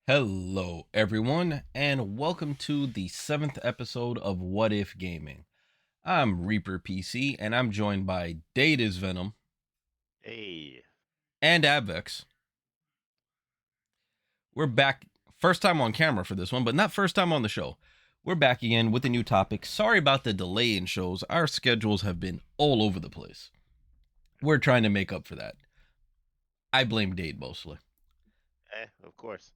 Hello, everyone, and welcome to the seventh episode of What If Gaming. I'm reaperpc, and I'm joined by Data's Venom Hey, and Abvex. We're back, first time on camera for this one, but not first time on the show. We're back again with a new topic. Sorry about the delay in shows. Our schedules have been all over the place. We're trying to make up for that. I blame Date mostly. of course.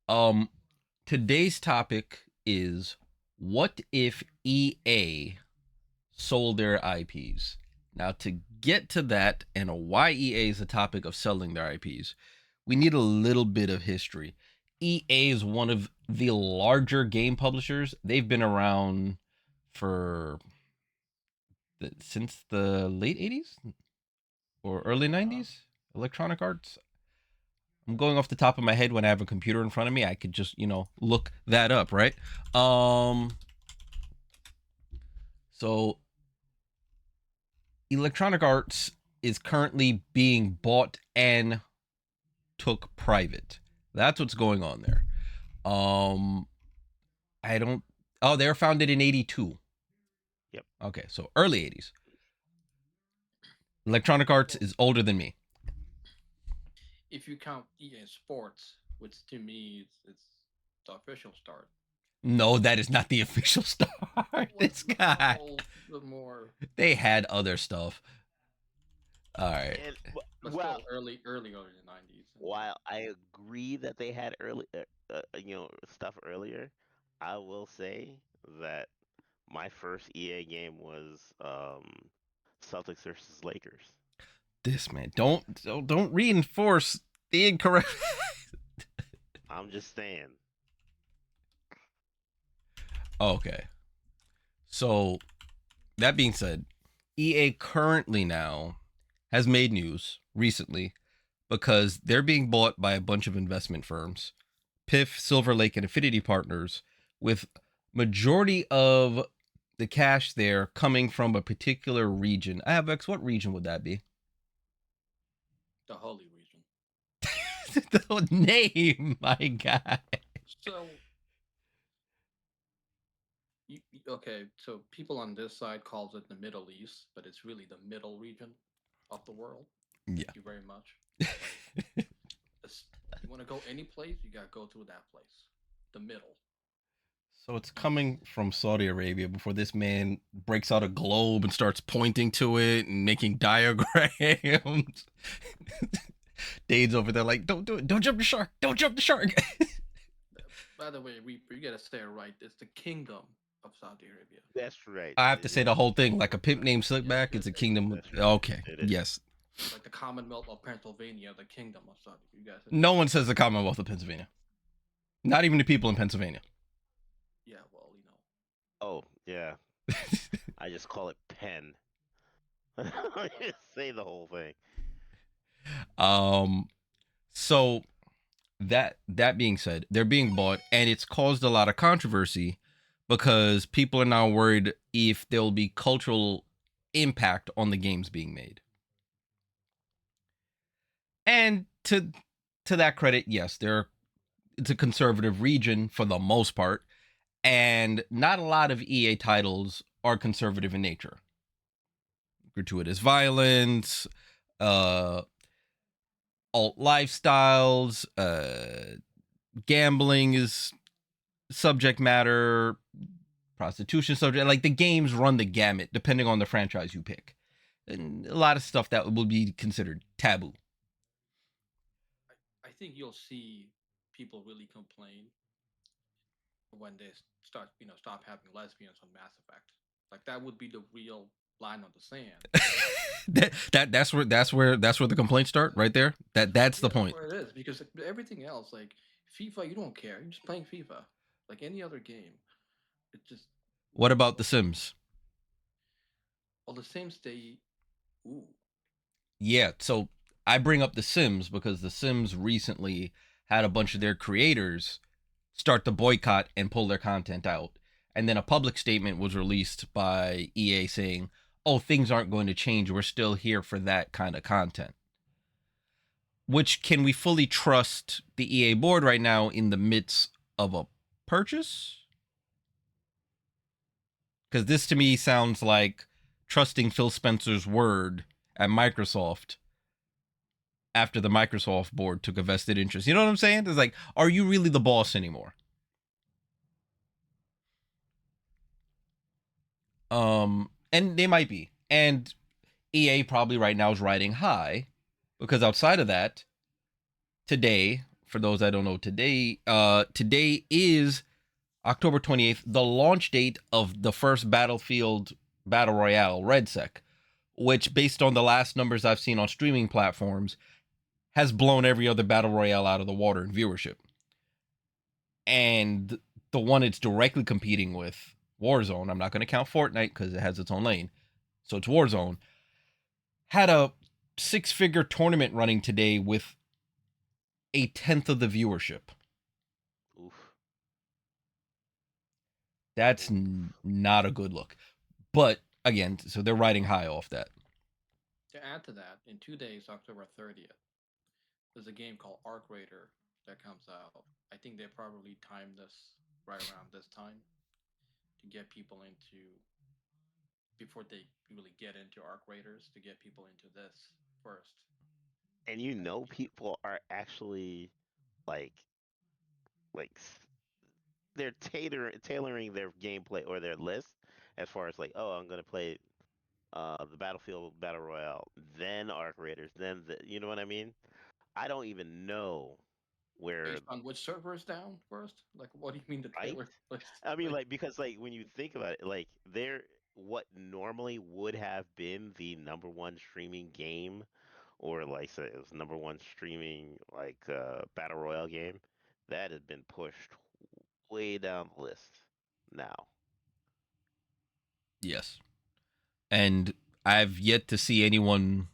Um, Today's topic is what if EA sold their IPs. Now, to get to that and why EA is the topic of selling their IPs, we need a little bit of history. EA is one of the larger game publishers. They've been around for since the late 80s or early Uh, 90s. Electronic Arts. I'm going off the top of my head when I have a computer in front of me. I could just, look that up, right? So Electronic Arts is currently being bought and took private. That's what's going on there. Um, I don't. Oh, they were founded in '82. yep. Okay, so early '80s. Electronic Arts is older than me. If you count EA Sports, which to me it's the official start. No, that is not the official start. This guy. The more, They had other stuff. All right. And but well, still earlier in the '90s. while I agree that they had stuff earlier, I will say that my first EA game was Celtics versus Lakers. This man. Don't reinforce the incorrect. I'm just saying. Okay. So that being said, EA currently now has made news recently because they're being bought by a bunch of investment firms, PIF, Silver Lake, and Affinity Partners, with majority of the cash there coming from a particular region. Avex, what region would that be? The Holy region. The name, my guy. So, okay, so people on this side calls it the Middle East, but it's really the middle region of the world. Yeah. Thank you very much. You want to go any place, you gotta go to that place, the middle. So it's coming from Saudi Arabia before this man breaks out a globe and starts pointing to it and making diagrams. Dade's over there like, don't do it. Don't jump the shark. Don't jump the shark. By the way, you gotta say it right. It's the Kingdom of Saudi Arabia. That's right. I have to It say the is. whole thing like a pimp named Slickback. It's a kingdom. That's right. Okay. It is. Yes. Like the Commonwealth of Pennsylvania, the Kingdom of Saudi. You guys. No one says the Commonwealth of Pennsylvania. Not even the people in Pennsylvania. Yeah, well, Oh, yeah. I just call it pen. Say the whole thing. um. So that being said, they're being bought, and it's caused a lot of controversy because people are now worried if there'll be cultural impact on the games being made. And to that credit, yes, it's a conservative region for the most part, and not a lot of EA titles are conservative in nature. Gratuitous violence, uh, alt lifestyles, gambling is subject matter, prostitution subject. Like the games run the gamut depending on the franchise you pick, and a lot of stuff that will be considered taboo. I think you'll see people really complain when they stop having lesbians on Mass Effect. Like that would be the real line on the sand. That's where the complaints start right there. That's the point. Where it is because everything else, like FIFA, you don't care. You're just playing FIFA, like any other game. It just What about The Sims? all the same stay. Ooh, Yeah, so I bring up The Sims because The Sims recently had a bunch of their creators start the boycott and pull their content out. And then a public statement was released by EA saying, "Oh, things aren't going to change. We're still here for that kind of content." which can we fully trust the EA board right now in the midst of a purchase? Because this to me sounds like trusting Phil Spencer's word at Microsoft after the Microsoft board took a vested interest. You know what I'm saying? It's like, are you really the boss anymore? And they might be. And EA probably right now is riding high because outside of that, today, for those that don't know, today is October 28th, the launch date of the first Battlefield Battle Royale, RedSec, which, based on the last numbers I've seen on streaming platforms, has blown every other Battle Royale out of the water in viewership. And the one it's directly competing with, Warzone, I'm not going to count Fortnite because it has its own lane, so it's Warzone, had a six-figure tournament running today with a tenth of the viewership. Oof. That's Oof. not a good look. But again, so they're riding high off that. To add to that, in 2 days, October 30th, there's a game called Arc Raider that comes out. I think they probably timed this right around this time to get people into before they really get into Arc Raiders to get people into this first. And people are actually like like s- they're tailoring their gameplay or their list as far as like, oh, I'm gonna play the Battlefield Battle Royale, then Arc Raiders, then you know what I mean? I don't even know where, Based on which server is down first? Like, what do you mean the right? trailer list? I mean, Like, like, because like when you think about it, like they're what normally would have been the number one streaming game, or like say it was number one streaming like battle royale game, that has been pushed way down the list now. Yes. And I've yet to see anyone,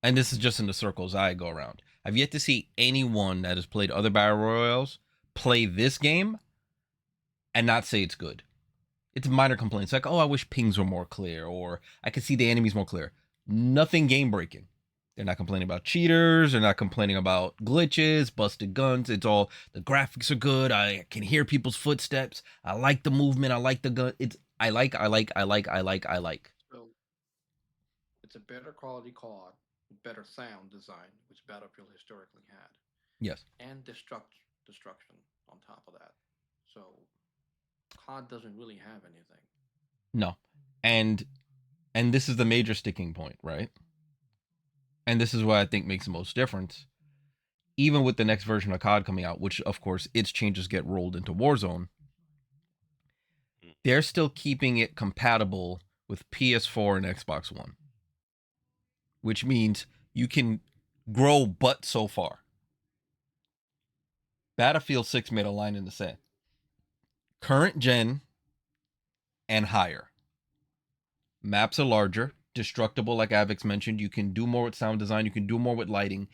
and this is just in the circles I go around, I've yet to see anyone that has played other Battle Royales play this game and not say it's good. It's minor complaints like, oh, I wish pings were more clear, or I could see the enemies more clear. Nothing game breaking. They're not complaining about cheaters. They're not complaining about glitches, busted guns. It's all the graphics are good. I can hear people's footsteps. I like the movement. I like the gun. It's I like. so it's a better quality card, better sound design, which Battlefield historically had, Yes. and destruction on top of that. So COD doesn't really have anything. No. And this is the major sticking point, right? And this is what I think makes the most difference. Even with the next version of COD coming out, which of course its changes get rolled into Warzone, Mm. they're still keeping it compatible with PS4 and Xbox One, which means you can grow but so far. Battlefield 6 made a line in the sand. Current gen and higher. Maps are larger, destructible, like Avix mentioned. You can do more with sound design, you can do more with lighting.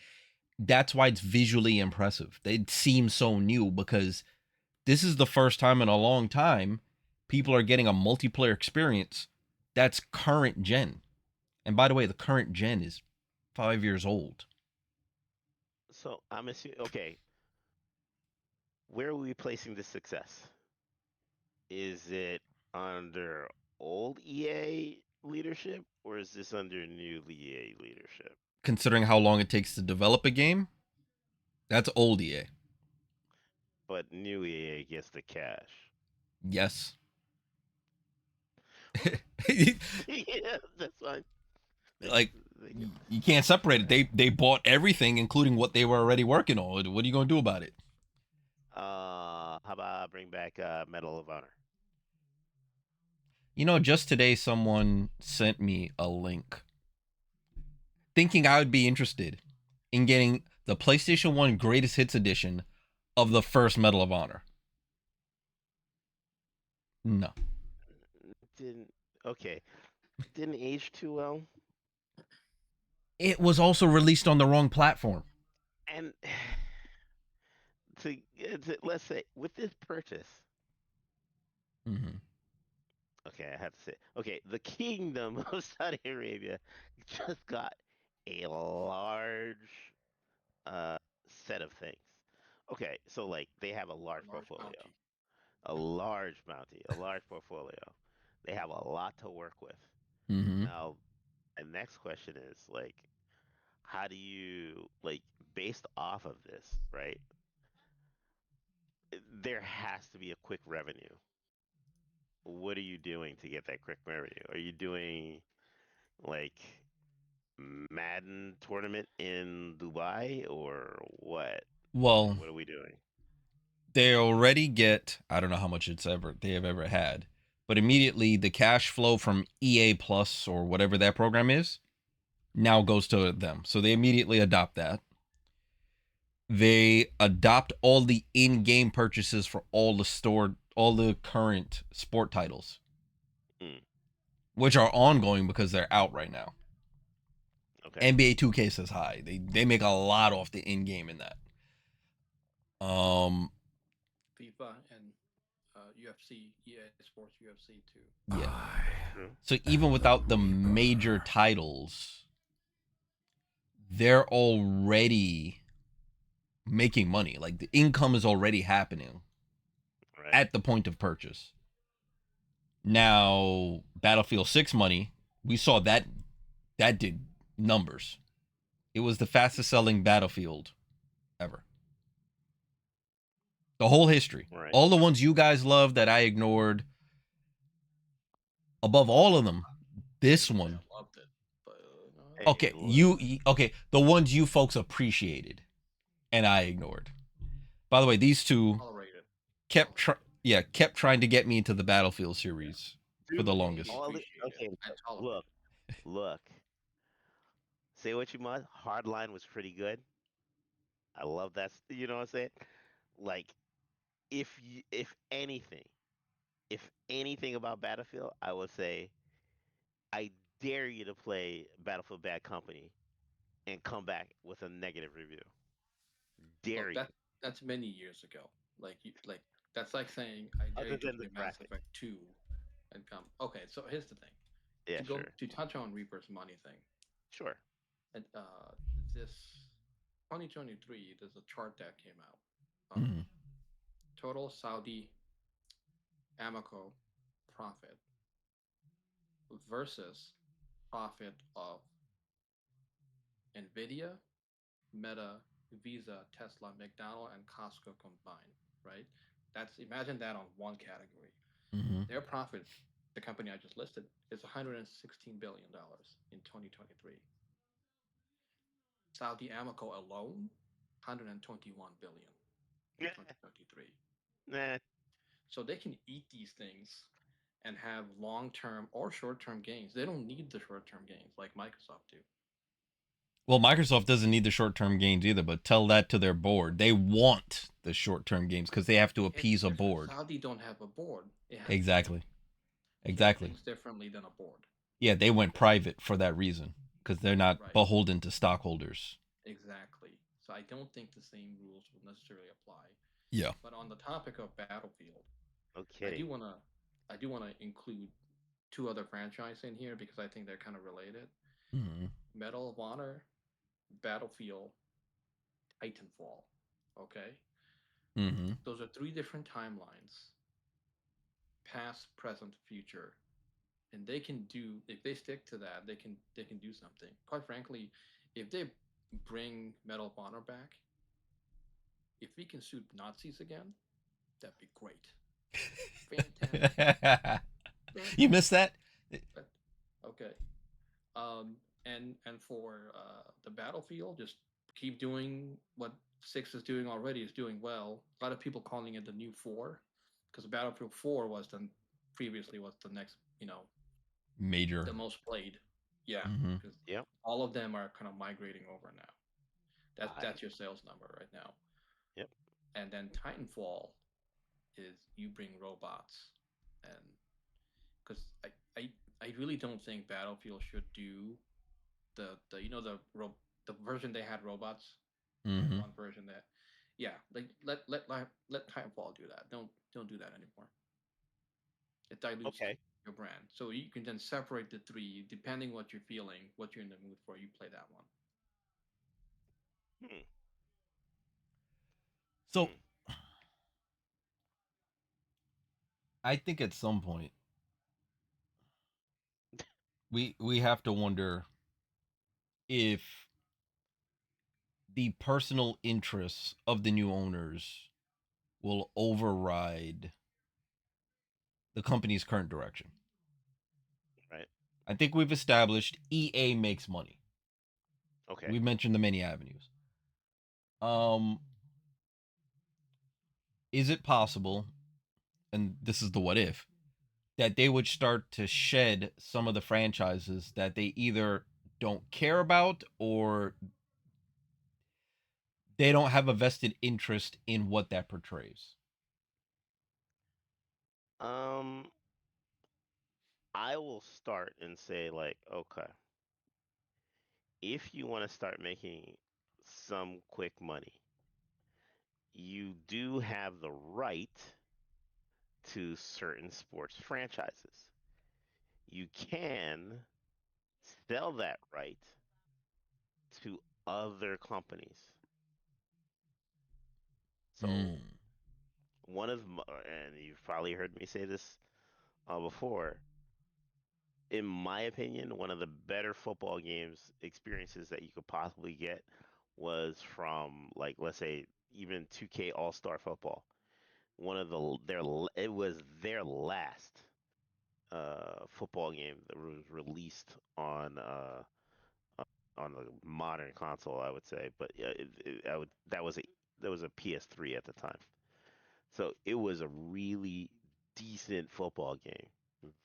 That's why it's visually impressive. It seems so new because this is the first time in a long time people are getting a multiplayer experience that's current gen. And by the way, the current gen is 5 years old. So I'm assuming, okay, where are we placing this success? Is it under old EA leadership or is this under new EA leadership? Considering how long it takes to develop a game, that's old EA. But new EA gets the cash. Yes. Yeah, that's fine. They, Like, they get you can't separate it. that. They bought everything, including what they were already working on. What are you gonna do about it? How about I bring back Medal of Honor? Just today someone sent me a link, thinking I would be interested in getting the PlayStation One Greatest Hits edition of the first Medal of Honor. No, Didn't Okay. Didn't age too well. it was also released on the wrong platform. And let's say with this purchase, Mm-hmm. okay, I have to say, okay, the Kingdom of Saudi Arabia just got a large. uh set of things. Okay, so like they have a large A large portfolio, bounty. a large bounty, a large portfolio. They have a lot to work with. Mm-hmm. Now, my next question is like, how do you like based off of this, right? There has to be a quick revenue. What are you doing to get that quick revenue? Are you doing like Madden tournament in Dubai or what? Well, What are we doing? they already get, I don't know how much it's ever they have ever had, but immediately the cash flow from EA Plus or whatever that program is now goes to them. So they immediately adopt that. They adopt all the in-game purchases for all the current sport titles, Mm, which are ongoing because they're out right now. okay. NBA 2K says hi. They make a lot off the in-game in that. Um FIFA and UFC, EA Sports UFC too. yeah. That's true. So even without the major titles, they're already making money. Like the income is already happening Right. at the point of purchase. Now, Battlefield 6 money, we saw that did numbers. It was the fastest selling Battlefield ever. The whole history. Right. All the ones you guys love that I ignored, above all of them, I this wouldn't say one. I loved it, but Hey, Okay, look. okay, the ones you folks appreciated and I ignored. By the way, these two tolerated. kept Tolerated. kept trying to get me into the Battlefield Yeah. series for the Dude, You didn't longest. all the appreciate it. okay, I look, tolerated. look. Say what you must. Hardline was pretty good. I love that. You know what I'm saying? Like, if anything about Battlefield, I would say I dare you to play Battlefield Bad Company and come back with a negative review. Look, Dare you. that's many years ago. Like that's like saying I dare Other you to than the play Mass graphics. Effect 2 and come. Okay, so here's the thing. Yeah, To go sure. to touch on Reaper's money thing. Sure. And this 2023, there's a chart that came out. Mm-hmm. Total Saudi Amoco profit versus profit of Nvidia, Meta, Visa, Tesla, McDonald, and Costco combined, right? That's imagine that on one category. Mm-hmm. Their profit, the company I just listed, is $116 billion in 2023. Saudi Amoco alone, 121 billion in Yeah. 2023. Nah. So they can eat these things and have long-term or short-term gains. They don't need the short-term gains like Microsoft do. Well, Microsoft doesn't need the short term gains either, but tell that to their board. They want the short term gains because they have to It's appease a different. board. Saudi don't have a board. It has people. Exactly. So it Exactly. thinks differently than a board. Yeah, they went private for that reason because they're not Right. beholden to stockholders. Exactly. So I don't think the same rules will necessarily apply. Yeah. But on the topic of Battlefield, No I do kidding. wanna I do wanna include two other franchises in here because I think they're kind of related. Mm-hmm. Medal of Honor, Battlefield, Titanfall. Okay, Mm-hmm. those are three different timelines: past, present, future, and they can do if they stick to that, they can do something. Quite frankly, if they bring Medal of Honor back, if we can shoot Nazis again, that'd be great. Fantastic. You missed Fantastic. that? But, okay. Um, and for the Battlefield, just keep doing what Six is doing already. Is doing well. A lot of people calling it the new four, because Battlefield 4 was the previously was the next, Major. the most played. Yeah, Mm-hmm. because Yep. all of them are kind of migrating over now. I. That's your sales number right now. Yep. And then Titanfall is you bring robots, and because I really don't think Battlefield should do the the version they had robots, the Mm-hmm. one version that, yeah, like let Titanfall do that. Don't do that anymore. It dilutes Okay. your brand. So you can then separate the three depending what you're feeling, what you're in the mood for. You play that one. Hmm. So Mm. I think at some point we have to wonder if the personal interests of the new owners will override the company's current direction. Right. I think we've established EA makes money. Okay. We've mentioned the many avenues. Um, is it possible, and this is the what if, that they would start to shed some of the franchises that they either don't care about or they don't have a vested interest in what that portrays? Um, I will start and say like, okay, if you want to start making some quick money, you do have the right to certain sports franchises. You can sell that right to other companies. So Mm. and you've probably heard me say this before. In my opinion, one of the better football games experiences that you could possibly get was from, like, let's say even 2K All Star Football. One of it was their last football game that was released on the modern console, I would say. But yeah, I would that was a PS3 at the time, so it was a really decent football game,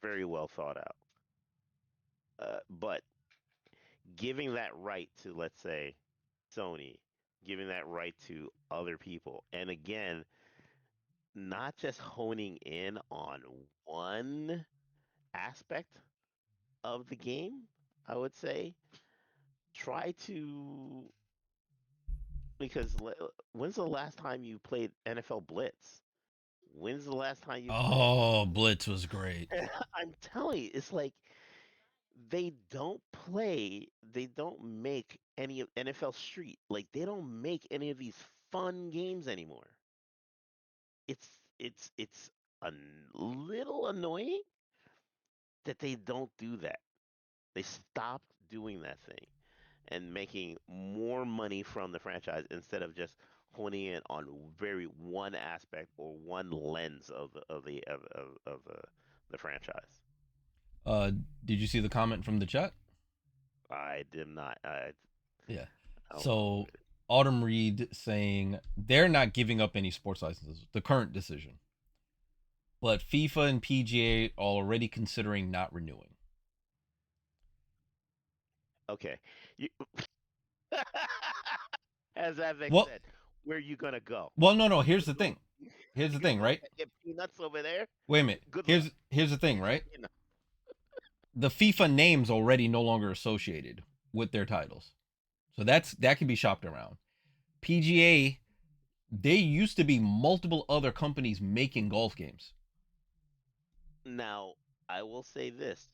very well thought out. But giving that right to, let's say, Sony, giving that right to other people, and again, not just honing in on one aspect of the game, I would say try to, because when's the last time you played NFL Blitz? When's the last time you played? Oh, Blitz was great. I'm telling you, it's like they don't make any of NFL Street. Like they don't make any of these fun games anymore. It's little annoying that they don't do that. They stopped doing that thing and making more money from the franchise instead of just honing in on very one aspect or one lens of the franchise. Uh, did you see the comment from the chat? I did not. Yeah. I don't know. So Autumn Reed saying they're not giving up any sports licenses. The current decision, but FIFA and PGA are already considering not renewing. Okay. You, as Avvex Well, said, where you gonna go? no, no. Here's You the gonna thing. go? Here's the You gonna thing, go right? get peanuts over there? Wait a minute. Good luck. Here's the thing, Get your right? peanuts. The FIFA name's already no longer associated with their titles, so that can be shopped around. PGA, they used to be multiple other companies making golf games. Now, I will say this: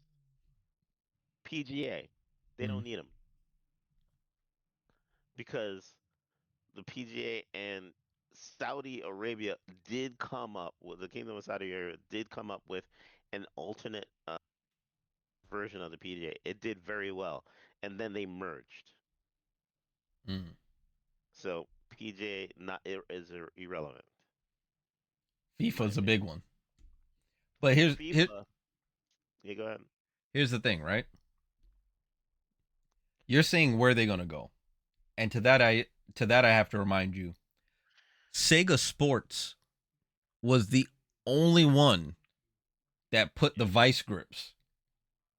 PGA, they Mm. don't need them because the PGA and Saudi Arabia did come up with the Kingdom of Saudi Arabia did come up with an alternate version of the PGA. It did very well, and then they merged. Mm. So PGA is irrelevant in my FIFA's a big opinion. one, but FIFA, yeah, go ahead. here's the thing, right? You're saying where they gonna go, and to that I have to remind you, Sega Sports was the only one that put the vice grips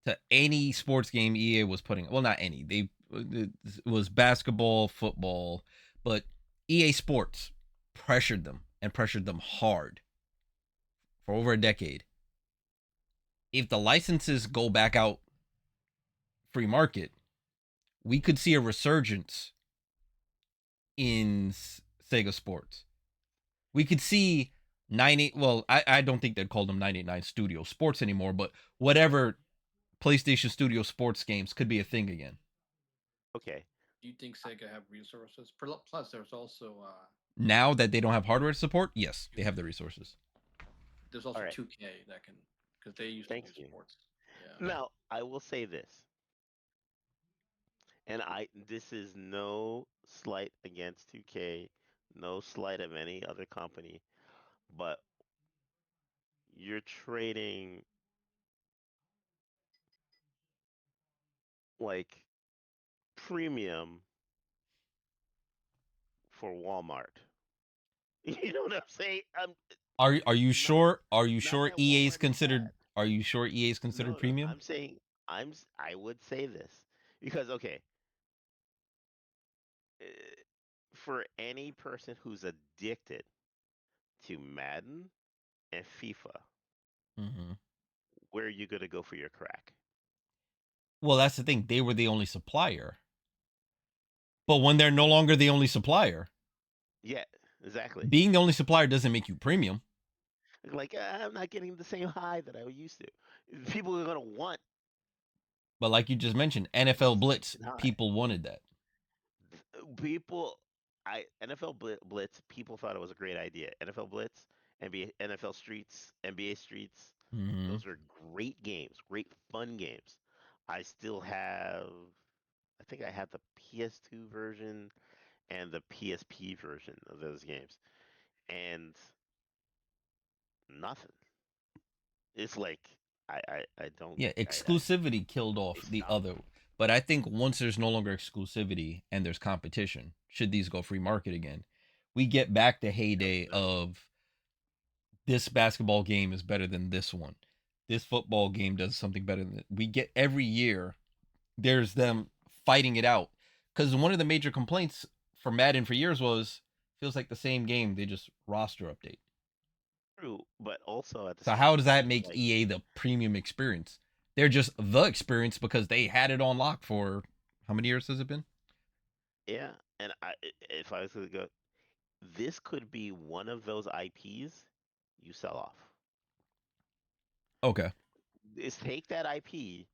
to any sports game EA was putting. Well, not any. It was basketball, football, but EA Sports pressured them and pressured them hard for over a decade. If the licenses go back out free market, we could see a resurgence in Sega Sports. We could see 98. Well, I don't think they'd call them 989 Studio Sports anymore, but whatever PlayStation Studio Sports games could be a thing again. Okay, Do you think Sega have resources? Plus, there's also Now that they don't have hardware support, yes, they have the resources. There's All also right. 2K that can, because they used to do Thank you. sports. Yeah. Now, I will say this, and this is no slight against 2K, no slight of any other company, but you're trading like premium for Walmart. You know what I'm saying? Are you Not sure? Are you not sure that EA is Walmart is considered? bad. Are you sure EA is considered No, no. premium? I'm saying I would say this because okay, uh, for any person who's addicted to Madden and FIFA, Mm-hmm. where are you gonna go for your crack? Well, that's the thing. They were the only supplier. But when they're no longer the only supplier, Yeah, exactly. being the only supplier doesn't make you premium. Like I'm not getting the same high that I used to. People are gonna want But like you just mentioned, the NFL Blitz, instant high. people wanted that. People, NFL Blitz. People thought it was a great idea. NFL Blitz, NBA, NFL Streets, NBA Streets. Mm-hmm. Those were great games, great fun games. I still have. I think I have the PS2 version and the PSP version of those games, and nothing. It's like I don't Yeah, I exclusivity killed they off the stopped. other. But I think once there's no longer exclusivity and there's competition, should these go free market again, we get back to Never heyday know. of this basketball game is better than this one. This football game does something better than it. We get every year there's them fighting it out. Because one of the major complaints for Madden for years was feels like the same game, they just roster update. True, but also at the So same how does that time, make like EA the premium experience? They're just the experience because they had it on lock for how many years has it been? yeah, and if I was to go, this could be one of those IPs you sell off. Okay. Is take that IP,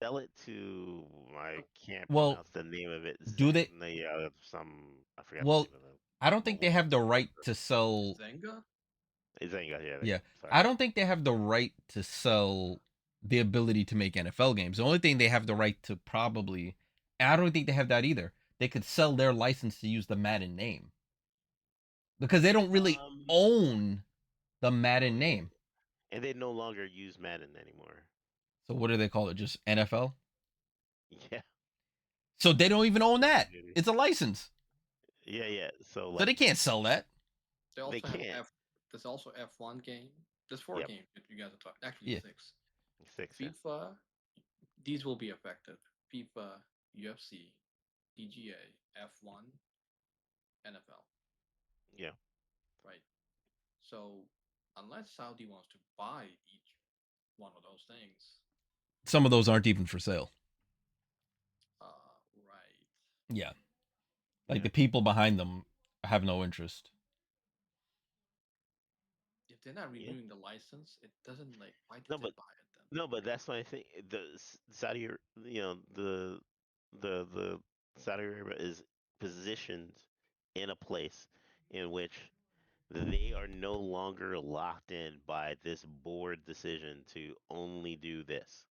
sell it to I can't Well, pronounce the name of it. do they? Some I forgot the Well, name of the I don't think they mobile have the right developer. to sell. Zynga? Zynga, yeah, there you Yeah, go. Sorry. I don't think they have the right to sell the ability to make NFL games. The only thing they have the right to probably, and I don't think they have that either. They could sell their license to use the Madden name because they don't really Um, own the no, Madden name. and they no longer use Madden anymore. So what do they call it? Just NFL? Yeah, So they don't even own Call of that. Duty. It's a license. Yeah, yeah. So So like they can't sell that. They they also have can't. F. There's also F1 game. There's four Yep, games that you guys are talking. Actually, Yeah. six. six. Yeah, FIFA. These will be affected. FIFA, UFC, PGA, F1, NFL. yeah. Right. So unless Saudi wants to buy each one of those things, Some of those aren't even for sale. right. Yeah. Like Yeah. the people behind them have no interest. If they're not Yeah. renewing the license, it doesn't like. Why did No, they but buy it then? no, but that's why I think Saudi, the Saudi Arabia is positioned in a place in which they are no longer locked in by this board decision to only do this.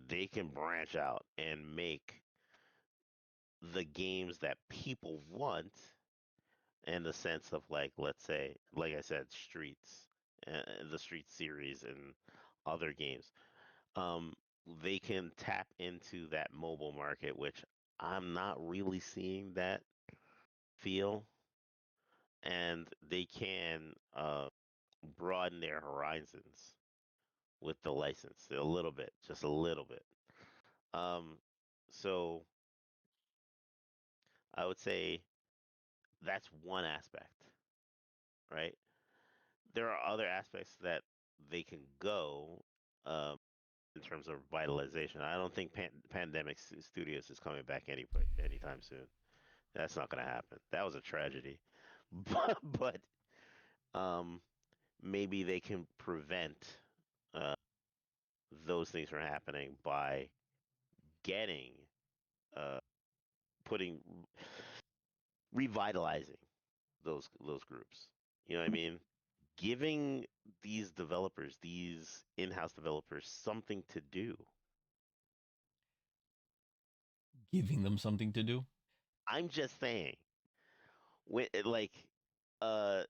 They can branch out and make the games that people want in the sense of like, let's say, like I said, Streets, the Street series and other games. um, they can tap into that mobile market, which I'm not really seeing that feel, and they can broaden their horizons with the license a little bit, just a little bit. Um, so I would say that's one aspect, right? There are other aspects that they can go in terms of vitalization. I don't think Pandemic Studios is coming back anytime soon. That's not going to happen. That was a tragedy. But um, maybe they can prevent uh, those things from happening by getting, uh, putting, revitalizing those groups. You know what I mean? Giving these developers, these in-house developers, something to do. Giving them something to do. I'm just saying, when like, uh,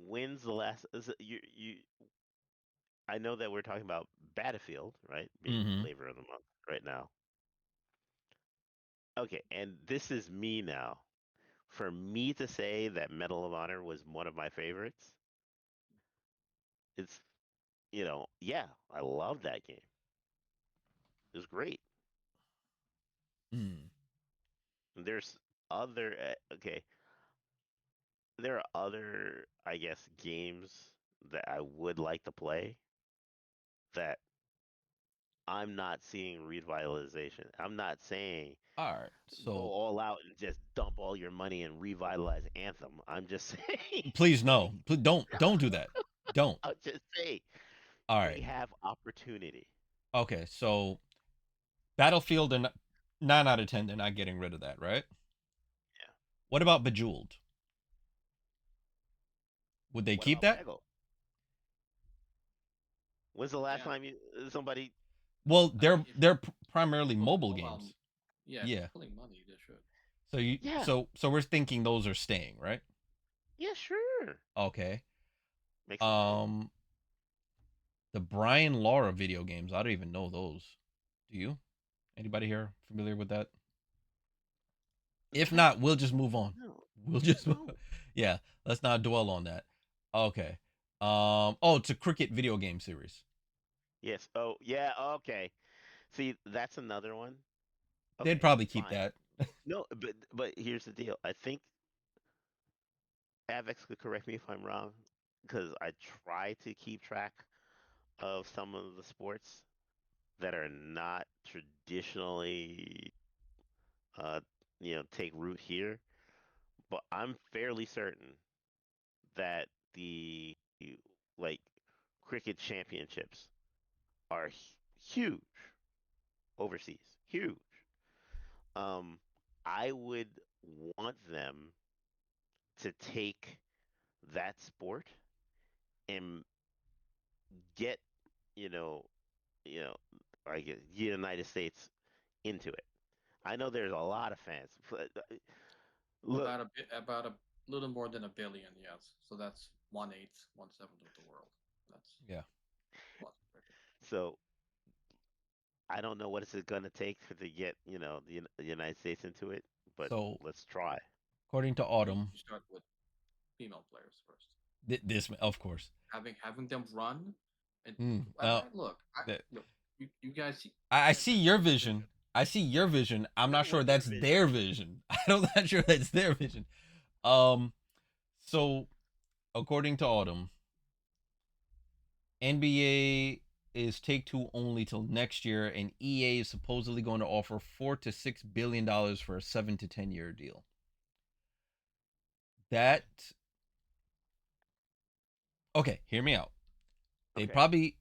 when's the last? You? I know that we're talking about Battlefield, right? Being Mm-hmm. flavor of the month right now. Okay, and this is me now. For me to say that Medal of Honor was one of my favorites, it's, yeah, I love that game. It was great. Mm. And there's other, okay, there are other, I guess, games that I would like to play that I'm not seeing revitalization. I'm not saying All right. go So all out and just dump all your money and revitalize Anthem. I'm just saying, please like, no. Don't do that. Don't. I'll just say All they right. have opportunity. Okay. So Battlefield and 9 out of 10. They're not getting rid of that, right? Yeah. What about Bejeweled? Would they What keep about that? Peggle? When's the last Yeah. time somebody? Well, I mean, if they're primarily people mobile mobile, games. yeah, if it's Yeah. pulling money, they should. So you Yeah, so we're thinking those are staying, right? yeah, sure. Okay. Make some money. Um, the Brian Laura video games. I don't even know those. Do you? Anybody here familiar with that? If I not, we'll just move on. no, We'll just no. yeah. Let's not dwell on that. Okay. Oh, it's a cricket video game series. Yes. Oh, yeah. Okay. See, that's another one. They'd Okay, probably keep fine. that. No, but here's the deal. I think Avex could correct me if I'm wrong, because I try to keep track of some of the sports that are not traditionally, uh, take root here. But I'm fairly certain that the like cricket championships are huge overseas. Huge. Um, I would want them to take that sport and get, you know, you know, I guess United States into it. I know there's a lot of fans. Look, About a little more than a billion, yes. So that's 1/8, 1/7 of the world. That's Yeah. what's cricket. so I don't know what it's gonna take to get, the United States into it, but So let's try. according to Autumn, You start with female players first. this of course. Having them run, and Now look, that look, you guys see, I you guys see have your seen the vision. vision. I see your vision. I'm not sure What's your that's vision? their vision. I'm not sure that's their vision. Um, so according to Autumn, NBA is Take Two only till next year, and EA is supposedly going to offer $4 to $6 billion for a 7 to 10 year deal. Okay. That okay? Hear me out. They Okay, probably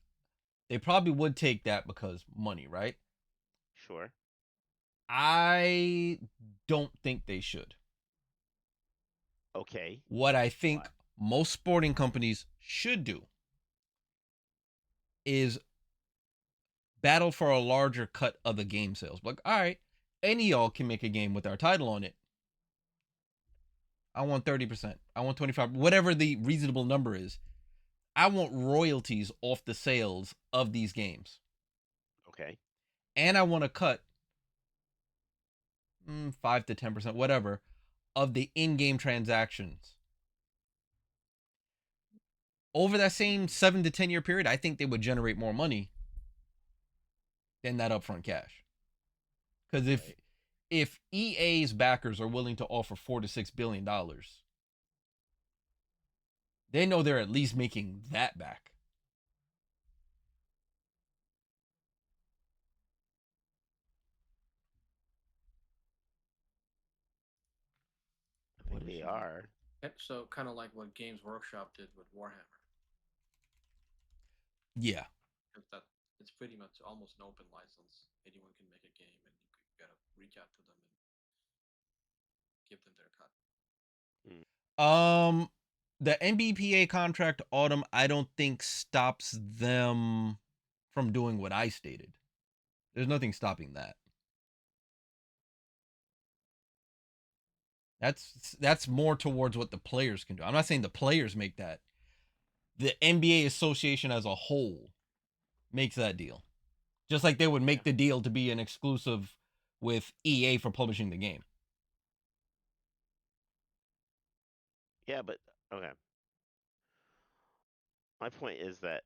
they probably would take that because money, right? sure. I don't think they should. Okay, What I why? think most sporting companies should do is battle for a larger cut of the game sales. Like, all right, any of y'all can make a game with our title on it. I want 30%. I want 25, whatever the reasonable number is. I want royalties off the sales of these games. Okay, And I want to cut 5 to 10%, whatever, of the in game transactions. Over that same 7 to 10 year period, I think they would generate more money than that upfront cash. Because right. if EA's backers are willing to offer $4 to $6 billion, they know they're at least making that back. I What think is they she? are. So kind of like what Games Workshop did with Warhammer, Yeah. because that it's pretty much almost an open license. Anyone can make a game, and you gotta reach out to them and give them their cut. Um, the NBPA contract autumn, I don't think stops them from doing what I stated. There's nothing stopping that. That's more towards what the players can do. I'm not saying the players make that. The NBA association as a whole makes that deal. Just like they would Yeah. make the deal to be an exclusive with EA for publishing the game. Yeah, but okay. My point is that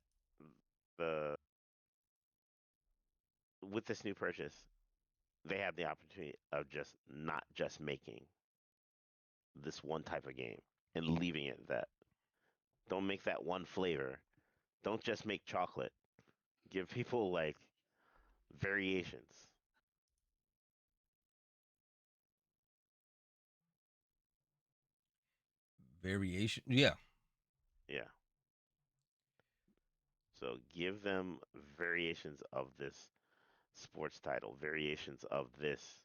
the with this new purchase, they have the opportunity of just not just making this one type of game and leaving it that. Don't make that one flavor. Don't just make chocolate. Give people like variations. Variation, yeah, Yeah. So give them variations of this sports title, variations of this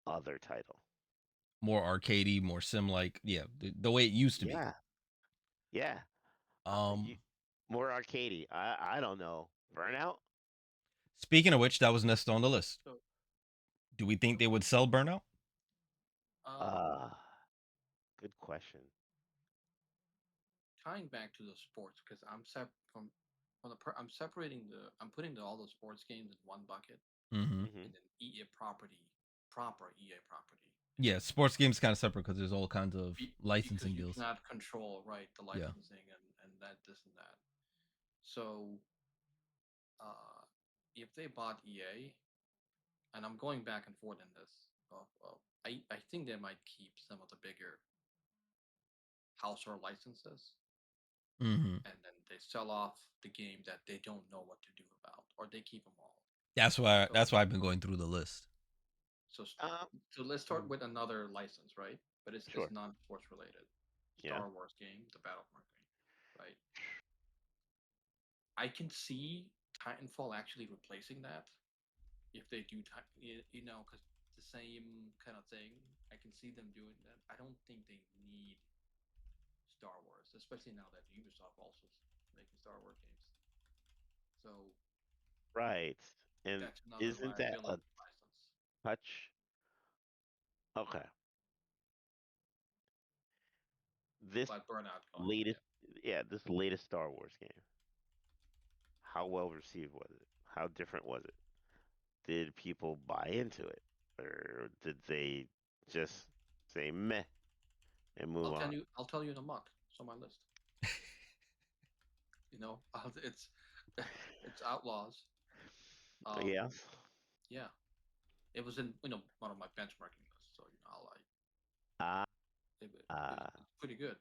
other title. more arcadey, more sim like, yeah, the way it used to be. Yeah. Yeah. Um, You, more arcadey. I don't know. Burnout? Speaking of which, that was next on the list. So, Do we think they would sell Burnout? um, Uh, good question. tying back to the sports because I'm separating I'm putting all the sports games in one bucket Mm-hmm. Hmm. and then EA property, proper EA property in Yeah, another sports bucket. games kind of separate because there's all kinds of Because licensing you deals. cannot control, right, the Yeah. licensing and that this and that. So uh, if they bought EA, and I'm going back and forth in this, I think they might keep some of the bigger household licenses, Mm-hmm. and then they sell off the game that they don't know what to do about, or they keep them all. That's why. So That's why I've been going through the list. so Um, so let's start with another license, right? But it's sure. non-sports related. Yeah. Star Wars game, the Battlefront game, right? I can see Titanfall actually replacing that if they do, because the same kind of thing. I can see them doing that. I don't think they need Star Wars, especially now that Ubisoft also is making Star Wars games. So Right. And that's another isn't that a liability license. touch? Okay. This But Burnout going, latest, yeah. yeah, this latest Star Wars game. How well received was it? How different was it? Did people buy into it? Or did they just say meh and move on? I'll tell you in a month. It's on my list. It's it's Outlaws. Um, Yes. yeah, it was in one of my benchmarking lists. So I'll like Ah, it's pretty good,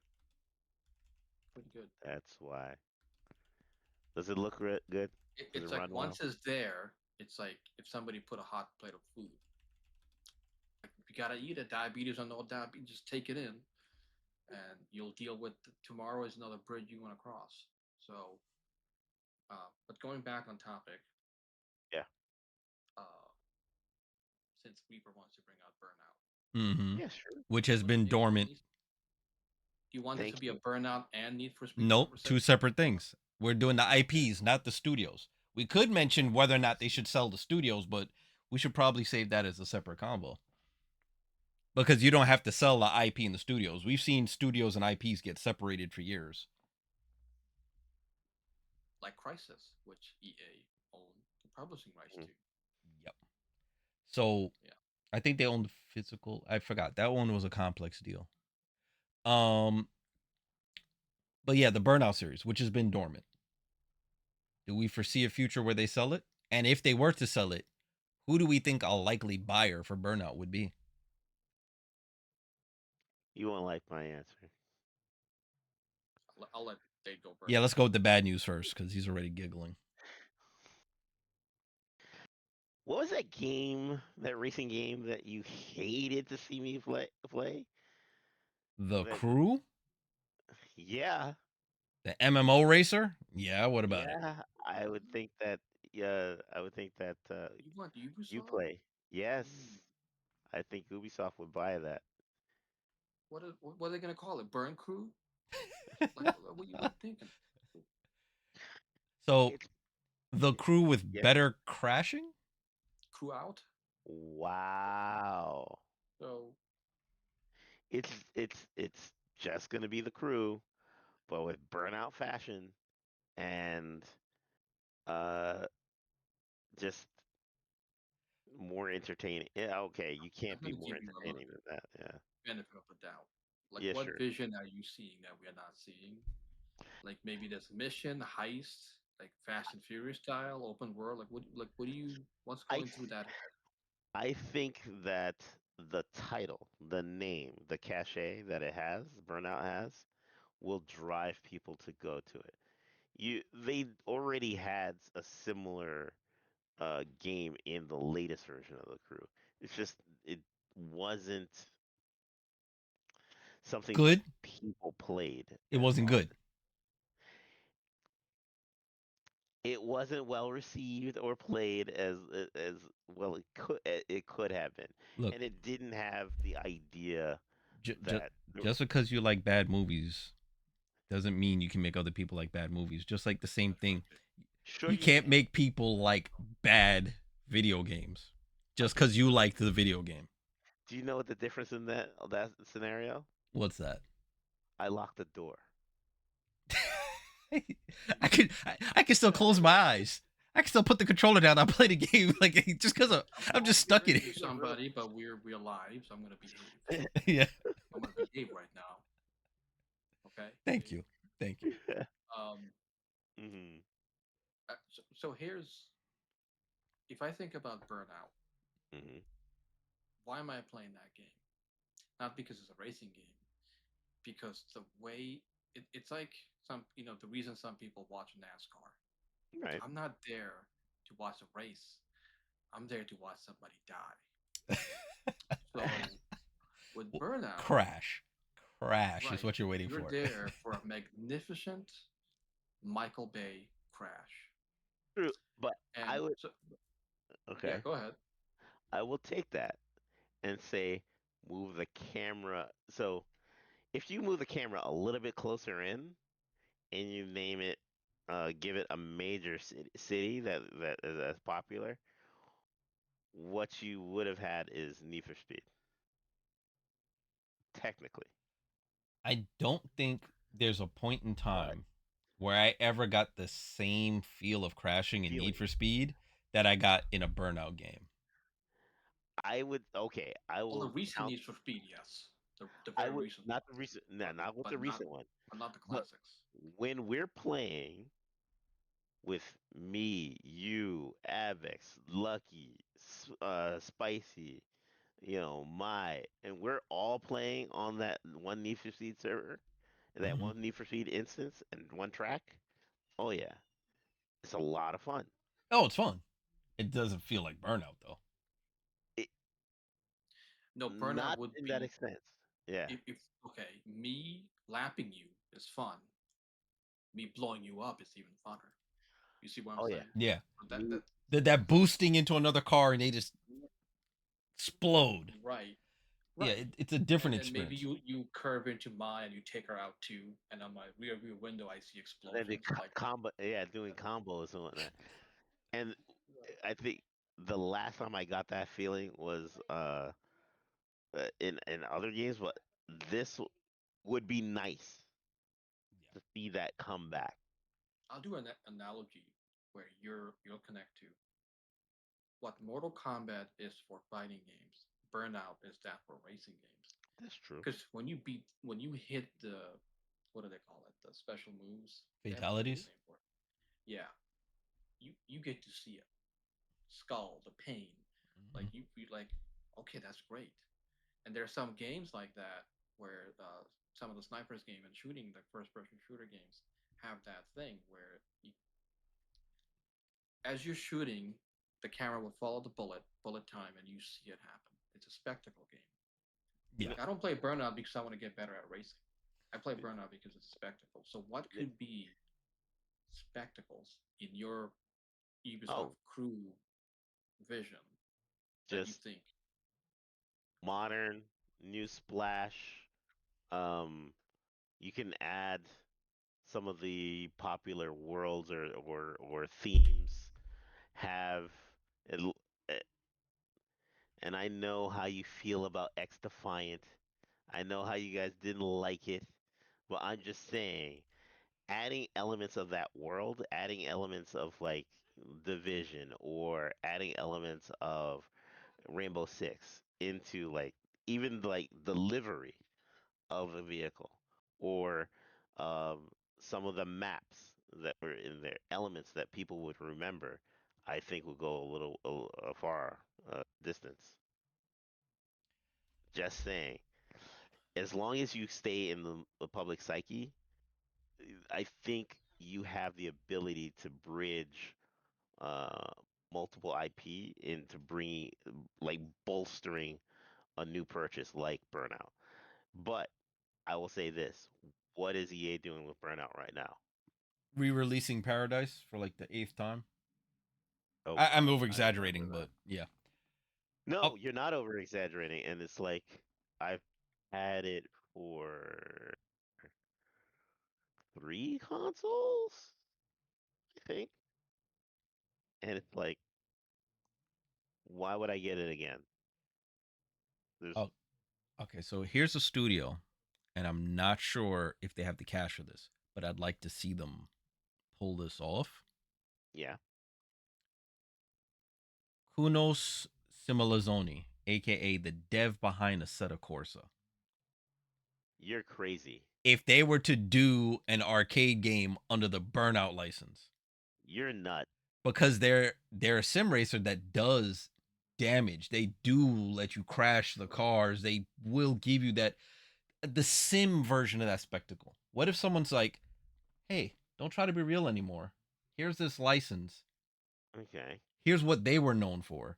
pretty good. that's why. Does it look good? Does it It's like run well? once it's there, it's like if somebody put a hot plate of food. Like if you gotta eat it, diabetes or no diabetes, just take it in, and you'll deal with tomorrow is another bridge you want to cross. So, but going back on topic, Yeah. uh, since Reaper wants to bring out Burnout, Mm-hmm. Yeah, sure. Which has been dormant. Do you want this to Thank be a you. Burnout and Need for Speed Nope, two conversation? separate things. We're doing the Okay, IPs, not the studios. We could mention whether or not they see. should sell the studios, but we should probably save that as a separate combo because you don't have to sell the IP in the studios. We've seen studios and IPs get separated for years. Like Crisis, which EA owned the publishing rights Mhm. to. Yep. So Yeah, I think they own the physical. I forgot that one was a complex deal. Um, but yeah, the Burnout series, which has been dormant. Do we foresee a future where they sell it? And if they were to sell it, who do we think a likely buyer for Burnout would be? You won't like my answer. I'll let Dave go Yeah, first. let's go with the bad news first because he's already giggling. What was that game, that racing game that you hated to see me play? The That Crew, yeah, the MMO racer. Yeah, what about it? yeah. I would Mm, think that. Yeah, I would think that You want you Ubisoft? play. Yes, Mm. I think Ubisoft would buy that. What are they gonna call it? Burn Crew? Like what are you thinking? So It's the crew with yeah. better crashing? Crew out? Wow. So It's just gonna be the crew, but with burnout fashion and uh just more entertaining. Yeah, okay, you I'm can't be gonna more give you a little entertaining bit than that. Yeah. benefit of the doubt. Like Yeah, what sure. vision are you seeing that we are not seeing? Like maybe there's a mission, heist, like Fast and Furious style, open world. What do you what's I going th- through that head? I think that the title, the name, the cachet that it has, Burnout has, will drive people to go to it. They already had a similar game in the latest version of the crew. It's just it wasn't something that Good? people played It as wasn't good. often. It wasn't well received or played as well it could have been, Look, and it didn't have the idea j- j- that just because you like bad movies doesn't mean you can make other people like bad movies. Just like the same That's right, thing, Jake. sure you you can't can. make people like bad video games just Okay, because you liked the video game. do you know what the difference in that scenario? What's that? I locked the door. I can still close my eyes. I can still put the controller down. I play the game like just because I'm just stuck in Angry with it. somebody, but we're alive, so I'm gonna behave. Yeah. I'm gonna behave right now. Okay. Thank you. Thank you. Um. hmm So here's if I think about Burnout, hmm why am I playing that game? Not because it's a racing game, because the way it's like the reason some people watch NASCAR. Right. I'm not there to watch a race. I'm there to watch somebody die. So with Burnout, Crash. Crash is right, what you're waiting you're for. there for a magnificent Michael Bay crash. True, but I And would so, yeah, okay. go ahead. I will take that and say move the camera. So if you move the camera a little bit closer in and you name it, give it a major city that is as popular, what you would have had is Need for Speed, technically. I don't think there's a point in But time where I ever got the same feel of crashing in Need feeling, for Speed that I got in a Burnout game. I would okay. I Well, the will recent count. Need for Speed, yes, the I very would recent not the ones, recent, no, but not with the recent one, not the but classics. when we're playing with me, you, Abvex, Lucky, Spicy, and we're all playing on that one Need for Speed server, that Hmm. one Need for Speed instance, and one track. Oh yeah, it's a lot of fun. Oh, it's fun. It doesn't feel like Burnout though. It, No, Burnout not would in that be extent. Yeah. if okay, me lapping you is fun. Me blowing you up is even funner. You see what I'm Oh yeah. saying? Yeah. So Me. That boosting into another car and they just explode. right, Yeah, right. it's a different And then maybe experience. you curve into mine and you take her out too, and on my rear view window I see And then explosions. Like combo. Yeah, doing combos and whatnot. And I think the last time I got that feeling was in other games, but this would be nice to see that come back. I'll do an analogy where you'll connect to what Mortal Kombat is for fighting games. Burnout is that for racing games. That's true. Because when you hit the what do they call it? The special moves. They have a special Fatalities. name for it. Yeah, you get to see it. Skull, the pain. Like Hmm. you like, okay, that's great. And there are some games like that where some of the snipers game and shooting, the first person shooter games, have that thing where as you're shooting, the camera will follow the bullet time, and you see it happen. It's a spectacle game. You Yeah. know, Like I don't play Burnout because I want to get better at racing. I play Burnout because it's a spectacle. So what y- could be spectacles in your Ubisoft oh, crew vision that you just think? modern, new splash. Um, you can add some of the popular worlds or themes. Have it, eh, and I know how you feel about X Defiant. I know how you guys didn't like it, but I'm just saying, adding elements of that world, adding elements of like Division, or adding elements of Rainbow Six into like even like the livery of the vehicle, or um, some of the maps that were in there, elements that people would remember, I think will go a far distance. Just saying. As long as you stay in the public psyche, I think you have the ability to bridge uh, multiple IP into bringing, like, bolstering a new purchase like Burnout. But I will say this: what is EA doing with Burnout right now? Re-releasing Paradise for like the eighth time. Oh, I'm over I don't remember exaggerating, that. but yeah. No, Oh, you're not over exaggerating, and it's like I've had it for 3 consoles, I think, and it's like, why would I get it again? There's, oh, okay. So here's a studio, and I'm not sure if they have the cash for this, but I'd like to see them pull this off. yeah, Kunos Simulazzoni, aka the dev behind Assetto Corsa. you're crazy. If they were to do an arcade game under the Burnout license, You're nut. because they're a sim racer that does damage. They do let you crash the cars. They will give you that the sim version of that spectacle. What if someone's like, "Hey, don't try to be real anymore. Here's this license. Okay, Here's what they were known for.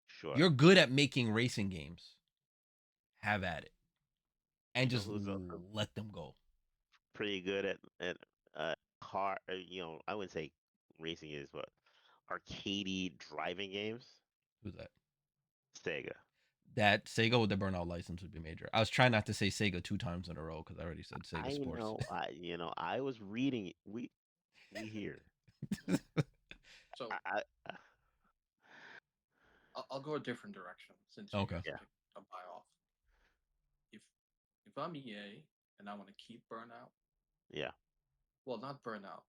sure. You're good at making racing games. Have at it." And You know just who's also let them go. pretty good at car? I wouldn't say racing is, but arcadey driving games. Who's that? Sega. That Sega with the Burnout license would be major. I was trying not to say Sega two times in a row because I already said Sega Sports. I was reading. We here. So I I'll go a different direction since you Okay. guys yeah, picked a buy off. If if I'm EA and I want to keep Burnout, yeah. well, not Burnout,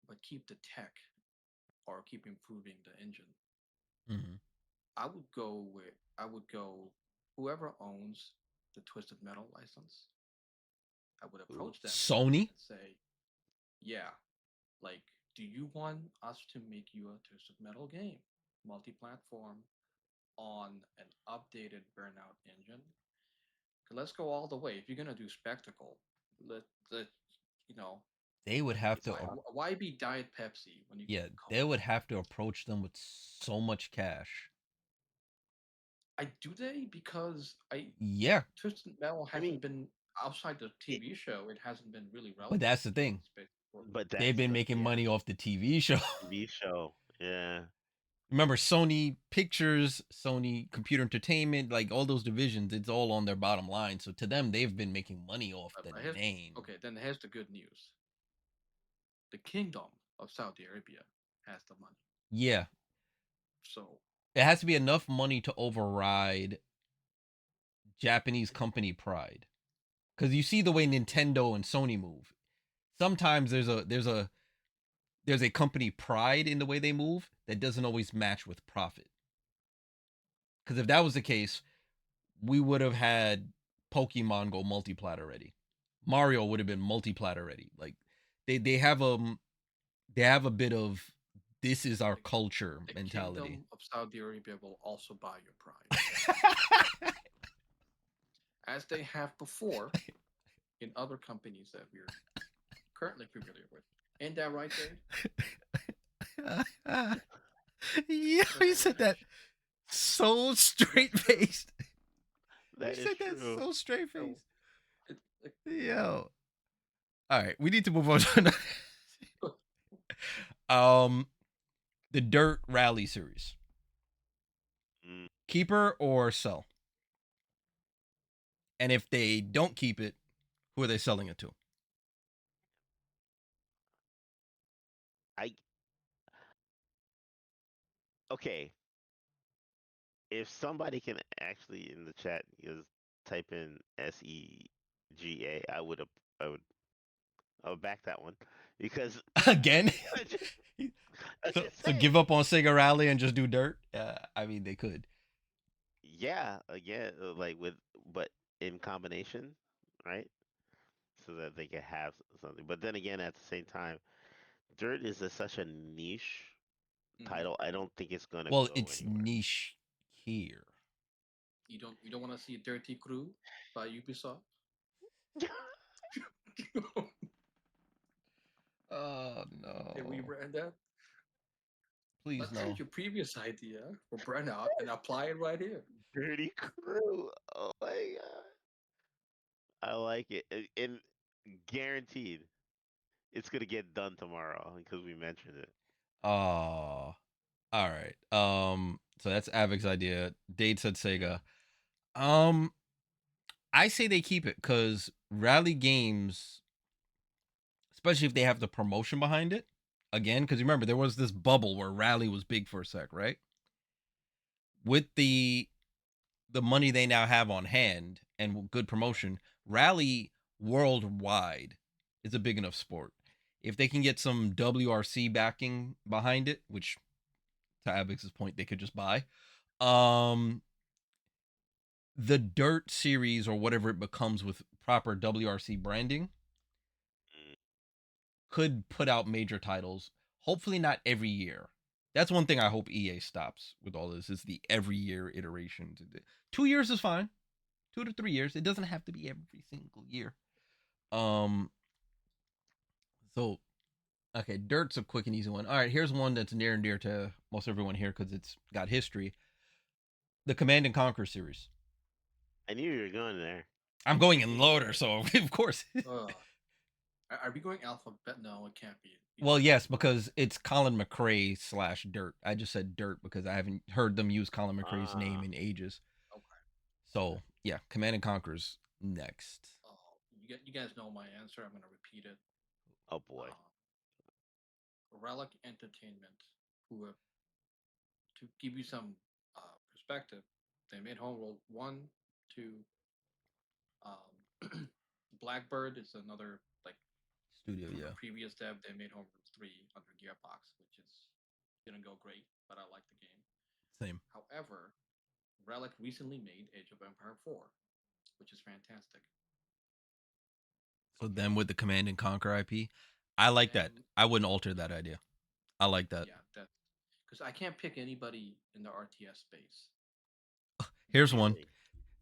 but keep the tech or keep improving the engine, Mm-hmm. I would go whoever owns the Twisted Metal license. I would Ooh, approach them Sony? and say, yeah, like, do you want us to make you a Twisted Metal game, multi-platform, on an updated Burnout engine? Let's go all the way. If you're gonna do spectacle, let you know. They would have It's to, like why be Diet Pepsi when you can yeah, be they Coke? would have to approach them with so much cash. I do they because I Yeah, Twisted Metal I mean, hasn't been outside the it, TV show. It hasn't been really but relevant that's the to thing. space for but They've that's been the making yeah money off the TV show. TV show. Yeah, Remember, Sony Pictures, Sony Computer Entertainment, like all those divisions, it's all on their bottom line. So to them, they've been making money off the But here's name. okay. Then here's the good news: the Kingdom of Saudi Arabia has the money. Yeah, So it has to be enough money to override Japanese company pride. Because you see the way Nintendo and Sony move. Sometimes there's a company pride in the way they move that doesn't always match with profit. Because if that was the case, we would have had Pokemon go multiplat already. Mario would have been multiplat already. Like they have they have a bit of this is our the, culture the mentality. Kingdom of Saudi Arabia will also buy your pride, as they have before in other companies that we're currently familiar with. Ain't that right, Jade? Yeah, Ain't he that said right? that so It's straight true. faced. He that is said that true. so straight So, faced. it, Yo. All right, we need to move on to another. it, um the Dirt Rally series. Mm, Keeper or sell? And if they don't keep it, who are they selling it to? I okay. If somebody can actually in the chat just type in SEGA, I would I would back that one because Again? I just, I'm so just so saying. give up on Sega Rally and just do dirt? I mean, they could. Yeah, again, like with but in combination, right? So that they can have something. But then again, at the same time, Dirt is such a niche Hmm. title. I don't think it's gonna Well, go it's anywhere. niche here. You don't want to see Dirty Crew by Ubisoft? Oh They no. rebrand that. Please Let's take no. your previous idea for Burnout and apply it right here. Dirty Crew. Oh my god, I like it, and guaranteed it's gonna get done tomorrow because we mentioned it. Oh. All right. So that's Avic's idea. Dade said Sega. Um I say they keep it cuz Rally Games, especially if they have the promotion behind it. Again, cuz remember there was this bubble where Rally was big for a sec, right? With the money they now have on hand and good promotion, Rally worldwide is a big enough sport. If they can get some WRC backing behind it, which to Abex's point they could just buy, um, the Dirt series or whatever it becomes with proper WRC branding Mm, could put out major titles. Hopefully not every year. That's one thing I hope EA stops with all this is the every year iteration. 2 years is fine. 2 to 3 years. It doesn't have to be every single year. Um. So okay, Dirt's a quick and easy one. All right, here's one that's near and dear to most everyone here because it's got history. The Command and Conquer series. I knew you were going there. I'm going I knew in you loader, were. so of course. Are we going alphabet? No, it can't be. We Well, just have yes, to go. because it's Colin McRae slash Dirt. I just said Dirt because I haven't heard them use Colin McRae's name Ah, in ages. Okay. So Okay. yeah, Command and Conquer's next. You guys know my answer. I'm gonna repeat it. oh boy. Uh, Relic Entertainment, who have, to give you some perspective, they made Homeworld 1, 2. Blackbird is another, like, Studio, from a yeah, previous dev. They made Homeworld 3 under Gearbox, which is didn't go great, but I like the game. same. However, Relic recently made Age of Empire 4, which is fantastic. So Okay, then with the Command and Conquer IP, I like that. and I wouldn't alter yeah, that idea. I like that. yeah, that because I can't pick anybody in the RTS space. Here's one. Really?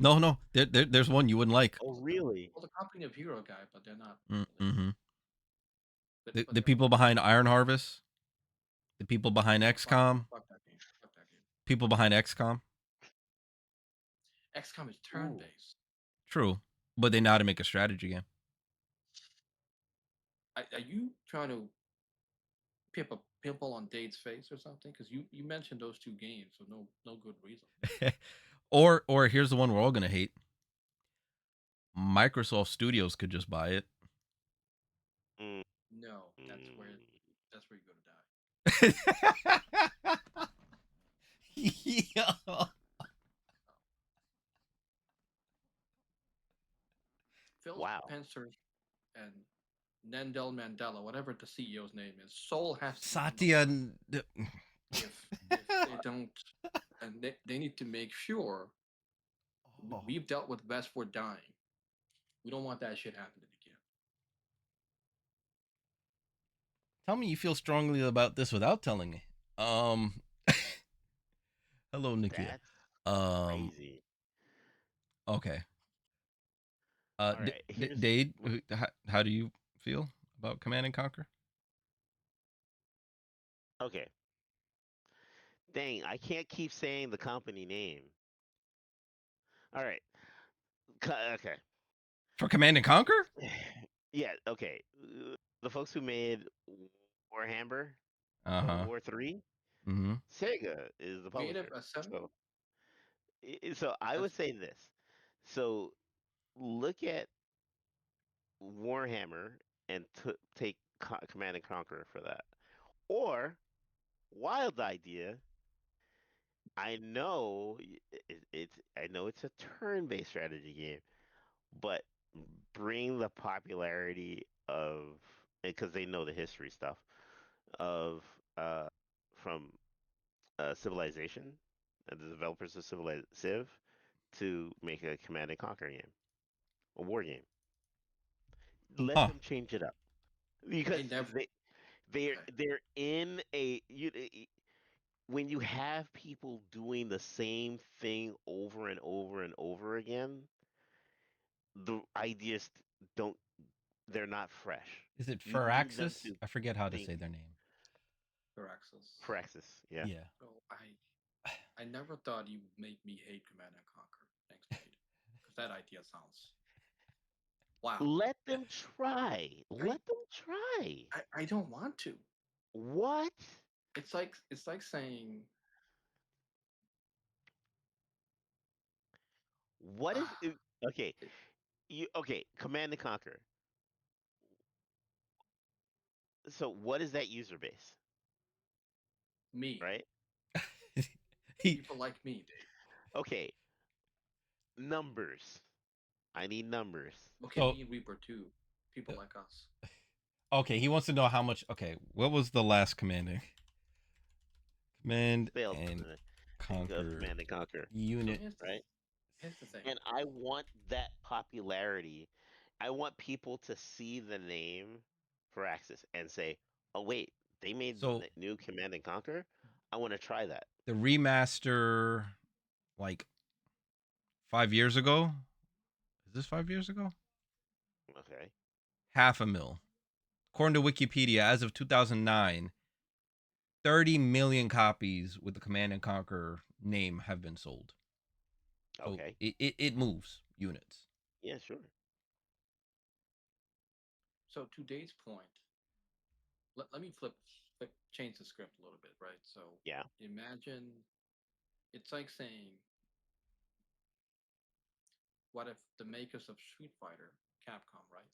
No, no, there's one you wouldn't like. Oh really? Well, the company of Hero guy, but they're not really. Mm-hmm. But The they're people behind Iron Harvest, the people behind no, fuck no, XCOM, fuck that game, fuck that game. people behind XCOM. XCOM is turn Ooh. based. True, but they know how to make a strategy game. Are you trying to pimp a pimple on Dade's face or something? Because you mentioned those two games for no good reason. or here's the one we're all gonna hate. Microsoft Studios could just buy it. Mm, No, mm. that's where you're gonna die. Yeah. Phil Wow. Spencer and Nendel Mandela, whatever the CEO's name is, soul has to be in the Satya. line. If they don't, and they need to make sure Oh. we've dealt with Westward dying. We don't want that shit happening again. Tell me you feel strongly about this without telling me. Um. Hello, Nikia. That's Um. crazy. Okay. All right. Here's Dade, how do you feel about Command and Conquer? okay. Dang, I can't keep saying the company name. All right. Okay. For Command and Conquer? Yeah, okay. The folks who made Warhammer, Uh huh. War 3, Mm-hmm. Sega is the Creative publisher. Assembly. So I That's would say this. So look at Warhammer and take Command and Conquer for that. Or wild idea. I know I know it's a turn-based strategy game, but bring the popularity of, because they know the history stuff of from Civilization, the developers of Civ, to make a Command and Conquer game, a war game. Let Huh. them change it up I because never. Okay. they're in when you have people doing the same thing over and over and over again, the ideas don't they're not fresh. Is it You need them Firaxis? to I forget how to think say their name. Firaxis. praxis. Yeah. Yeah. So I never thought you would make me hate Command and Conquer. Thanks, Nate. Because that idea sounds wow. Let them try. I, Let them try. I don't want to. What? It's like saying What is uh, okay? Okay, Command and Conquer. So what is that user base, me. right? he People like me, Dave. Okay, numbers. I need numbers. Okay, so me and Reaper too. People like us. okay, he wants to know how much. Okay, what was the last commanding? Command Failed and of conquer Command and Conquer, So unit. right? here's the thing. And I want that popularity. I want people to see the name for Axis and say, "Oh wait, they made So new Command and Conquer. I want to try that." the remaster, like 5 years ago. Is this 5 years ago? Okay. Half a mil. According to Wikipedia, as of 2009, 30 million copies with the Command and Conquer name have been sold. So Okay. it moves units. Yeah, sure. So to Dave's point, let me change the script a little bit, right? So Yeah. imagine it's like saying, what if the makers of Street Fighter, Capcom, right,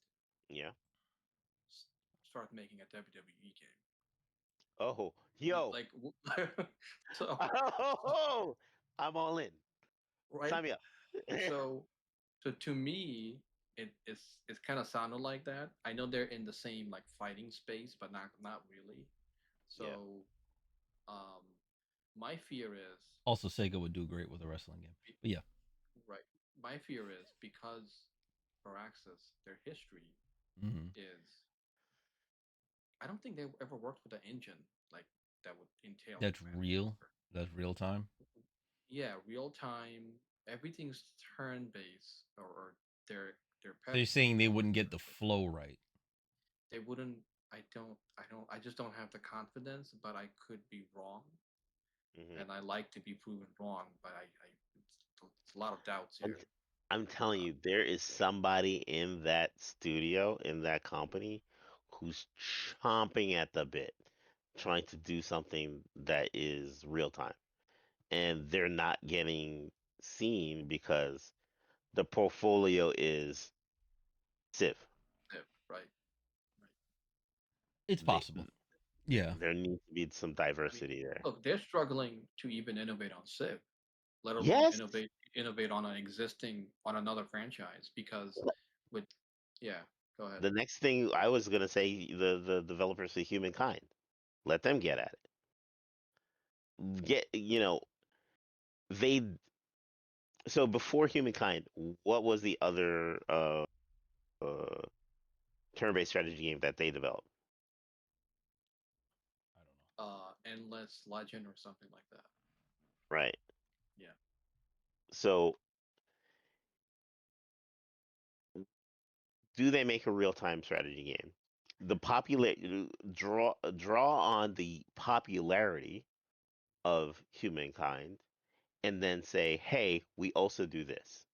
Yeah. start making a WWE game? Oh, yo. Like, so, Oh, I'm all in. right? Sign me up. So, so to me, it's kind of sounded like that. I know they're in the same like fighting space, but not really. Yeah. So, um, my fear is, Also, Sega would do great with a wrestling game. But yeah. right. My fear is because Firaxis, their history Hmm. is, I don't think they ever worked with an engine like that would entail That's Command and real. Conquer. That's real time. Yeah, real time. Everything's turn based, or their So you're saying they platform is wouldn't get turn the based. flow right? They wouldn't. I just don't have the confidence. But I could be wrong, hmm and I like to be proven wrong. But it's a lot of doubts I'm here. t- I'm telling Uh, you, there is somebody in that studio, in that company, who's chomping at the bit, trying to do something that is real time, and they're not getting seen because the portfolio is Civ. right, right. It's They, possible. Yeah. there needs to be some I mean, diversity there. look, they're struggling to even innovate on Civ, let alone Yes. innovate on an existing on another franchise. Because with yeah, go ahead. The next thing I was gonna say, the developers of Humankind, let them get at it. They so before Humankind, what was the other uh turn-based strategy game that they developed? I don't know. Endless Legend or something like that. Right. Yeah. So do they make a real-time strategy game? The popular draw on the popularity of Humankind, and then say, hey, we also do this.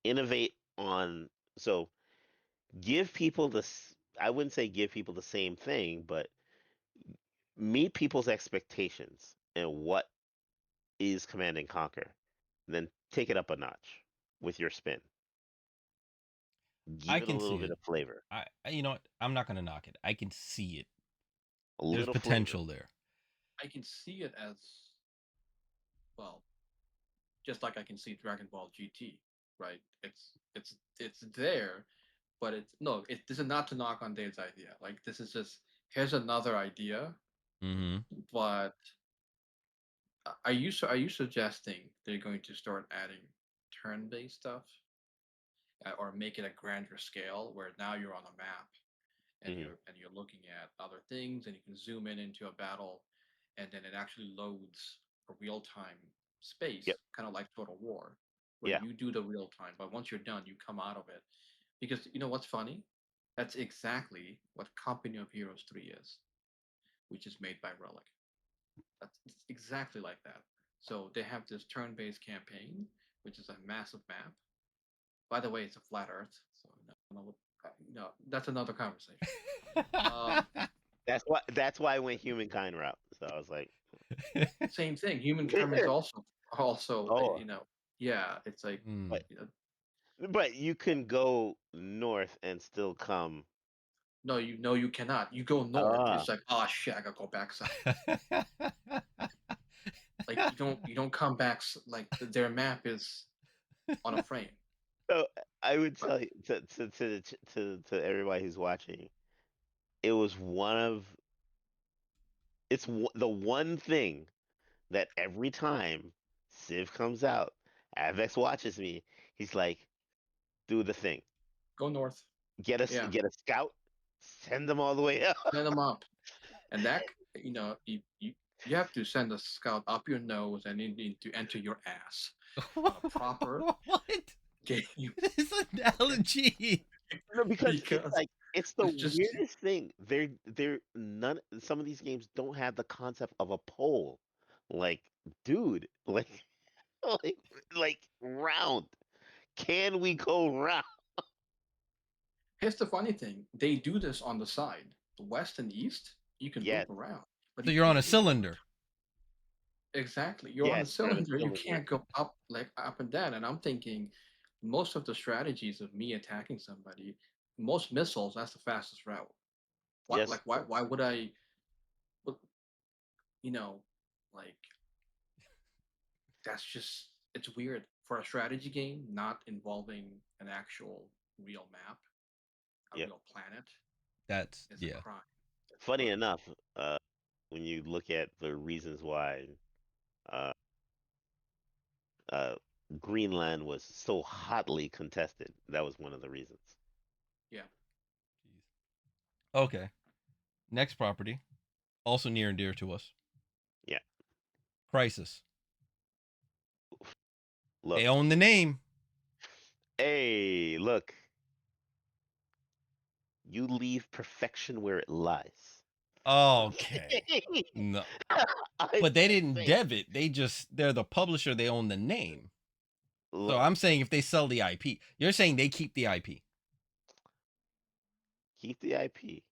Innovate on, so give people this. I wouldn't say give people the same thing, but meet people's expectations and what is Command and Conquer, then take it up a notch. with your spin. I Give it a can little see bit it. of flavor. You know what? I'm not gonna knock it. I can see it. A There's little flavor. potential there. I can see it as well, just like I can see Dragon Ball GT, right? It's there, but it's no. This is not to knock on Dave's idea. Like this is just here's another idea. Mm-hmm. But are you suggesting they're going to start adding turn-based stuff, or make it a grander scale where now you're on a map and Hmm. you're looking at other things and you can zoom in into a battle, and then it actually loads a real-time Yep. space, kind of like Total War, where Yeah. you do the real time, but once you're done, you come out of it. Because you know what's funny? That's exactly what Company of Heroes 3 is, which is made by Relic. That's it's exactly like that. So they have this turn-based campaign, which is a massive map. By the way, it's a flat Earth, so no, that's another conversation. Um, That's why I went humankind route. So I was like, Same thing. Human karma is also oh, yeah. It's like mm. but you know, but you can go north and still come. no, you cannot. You go north, Ah, it's like oh shit, I gotta go back south. Like you don't come back like their map is on a frame. so I would tell you to everybody who's watching, it was one of the one thing that every time Civ comes out, Avex watches me. He's like, do the thing. Go north. Yeah, Get a scout, send them all the way up. send them up, and you have to send a scout up your nose and you need to enter your ass on a proper What? game This analogy. No, because it's because like it's the it's just weirdest thing. They're none. Some of these games don't have the concept of a pole. Like, dude, like, like, like round. Can we go round? here's the funny thing: they do this on the side, the west and east. You can Yes, loop around, but So you you're on a can't. cylinder. Exactly. You're on a yes, you're on a cylinder. You cylinder. can't go up like up and down. And I'm thinking most of the strategies of me attacking somebody, most missiles, that's the fastest route. What Yes, like why would I look, you know, like that's just it's weird for a strategy game not involving an actual real map, a yep. real planet That's is a yeah. crime. It's a Funny crime. enough, when you look at the reasons why uh, uh, Greenland was so hotly contested, that was one of the reasons. Yeah. Jeez. Okay. Next property, also near and dear to us. Yeah. Crisis. They Look, own the name. hey, look, you leave perfection where it lies. Okay. Okay. No. I'm But they just didn't saying. dev it. They're the publisher, they own the name. So Look, I'm saying if they sell the IP, you're saying they keep the IP. keep the IP.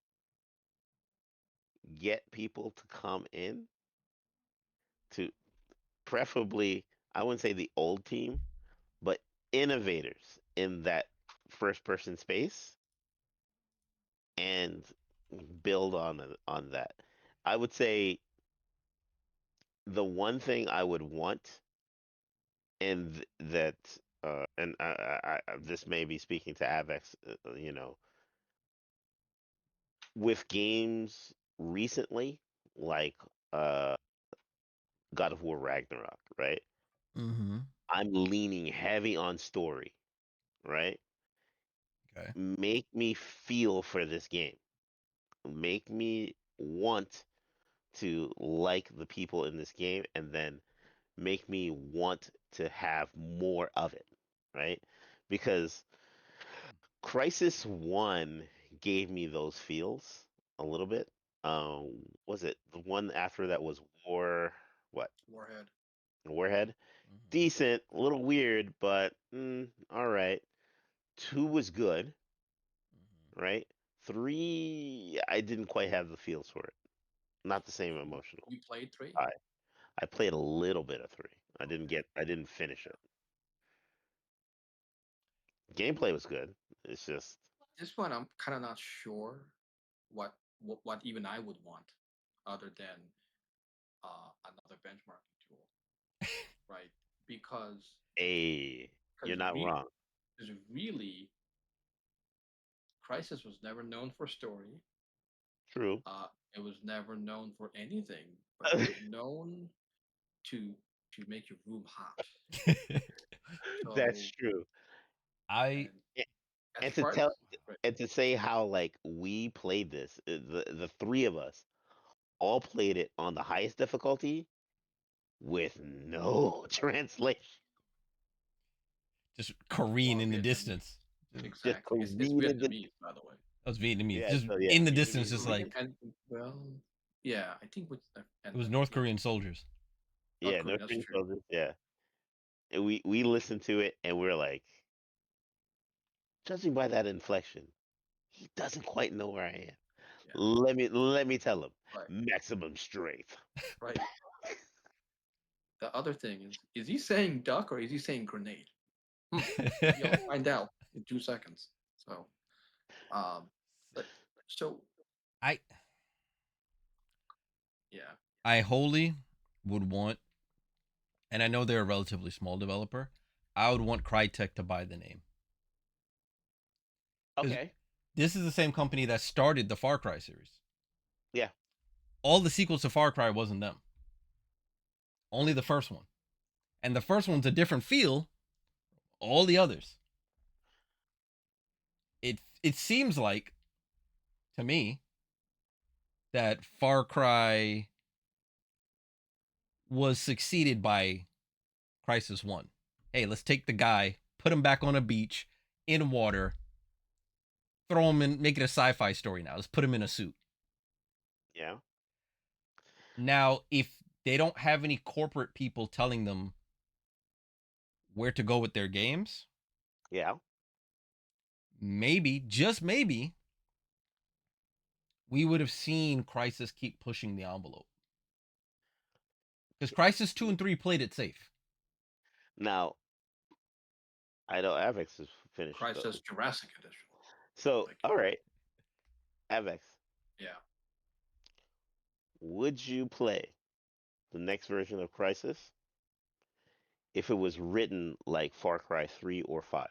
Get people to come in to preferably, I wouldn't say the old team, but innovators in that first person space and build on that. I would say the one thing I would want, and that, and this may be speaking to Avex, with games recently, like uh, God of War Ragnarok, right? Mm-hmm. I'm leaning heavy on story, right? Okay. Make me feel for this game. Make me want to like the people in this game, and then make me want to have more of it, right? Because Crisis 1 gave me those feels a little bit. Was it the one after that was what? Warhead. Warhead? Mm-hmm. Decent, a little weird, but all right. 2 was good, right? 3, I didn't quite have the feels for it. Not the same emotional. You played three? I I played a little bit of 3. I didn't finish it. Gameplay was good. It's just This one I'm kind of not sure what, what even I would want, other than another benchmarking tool, right? Because a. You're because not wrong. because really, Crisis was never known for story. True. It was never known for anything, but it was known to make your room hot. That's So, true. I and A- as And to far as tell right, and to say how like we played this, the three of us all played it on the highest difficulty with no translation, just Korean or in the Vietnamese, distance. Just, just exactly. It's careened the. Vietnamese, by the way. that was Vietnamese. Yeah, Just so yeah, in the distance, Vietnamese just in the Korean like distance. and well, yeah, I think with it was and North yeah, Korean soldiers. North Yeah, Korea. North That's Korean true. soldiers. Yeah, and we listened to it and we're like, judging by that inflection, he doesn't quite know where I am. Yeah, Let me tell him right, maximum strength. right. The other thing is he saying duck or is he saying grenade? Maybe I'll find out in 2 seconds. So, um, but so I yeah, I wholly would want, and I know they're a relatively small developer. I would want Crytek to buy the name because Okay. this is the same company that started the Far Cry series. Yeah. All the sequels to Far Cry wasn't them. Only the first one, and the first one's a different feel. All the others, it seems like to me that Far Cry was succeeded by Crisis 1. Hey, let's take the guy, put him back on a beach in water, throw him in, make it a sci-fi story now. Let's put him in a suit. Yeah. Now, if they don't have any corporate people telling them where to go with their games, Yeah. maybe, just maybe, we would have seen Crisis keep pushing the envelope. Because Crisis 2 and 3 played it safe. Now I know Avex is finished Crisis though. Jurassic Edition. So Like, all right, Avex, yeah, would you play the next version of Crisis if it was written like Far Cry 3 or 5?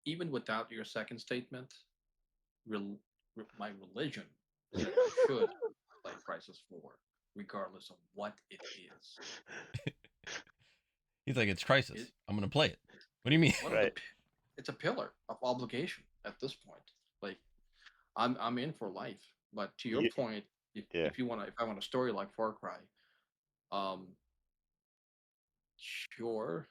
even without your second statement, rel- my religion said I should play Crisis 4, regardless of what it is. He's like, it's It, Crisis. I'm going to play it. it's What do you mean? one of the Right. it's a pillar of obligation at this point. Like, I'm in for life. But to your You, point, yeah. if I want a story like Far Cry, um, sure.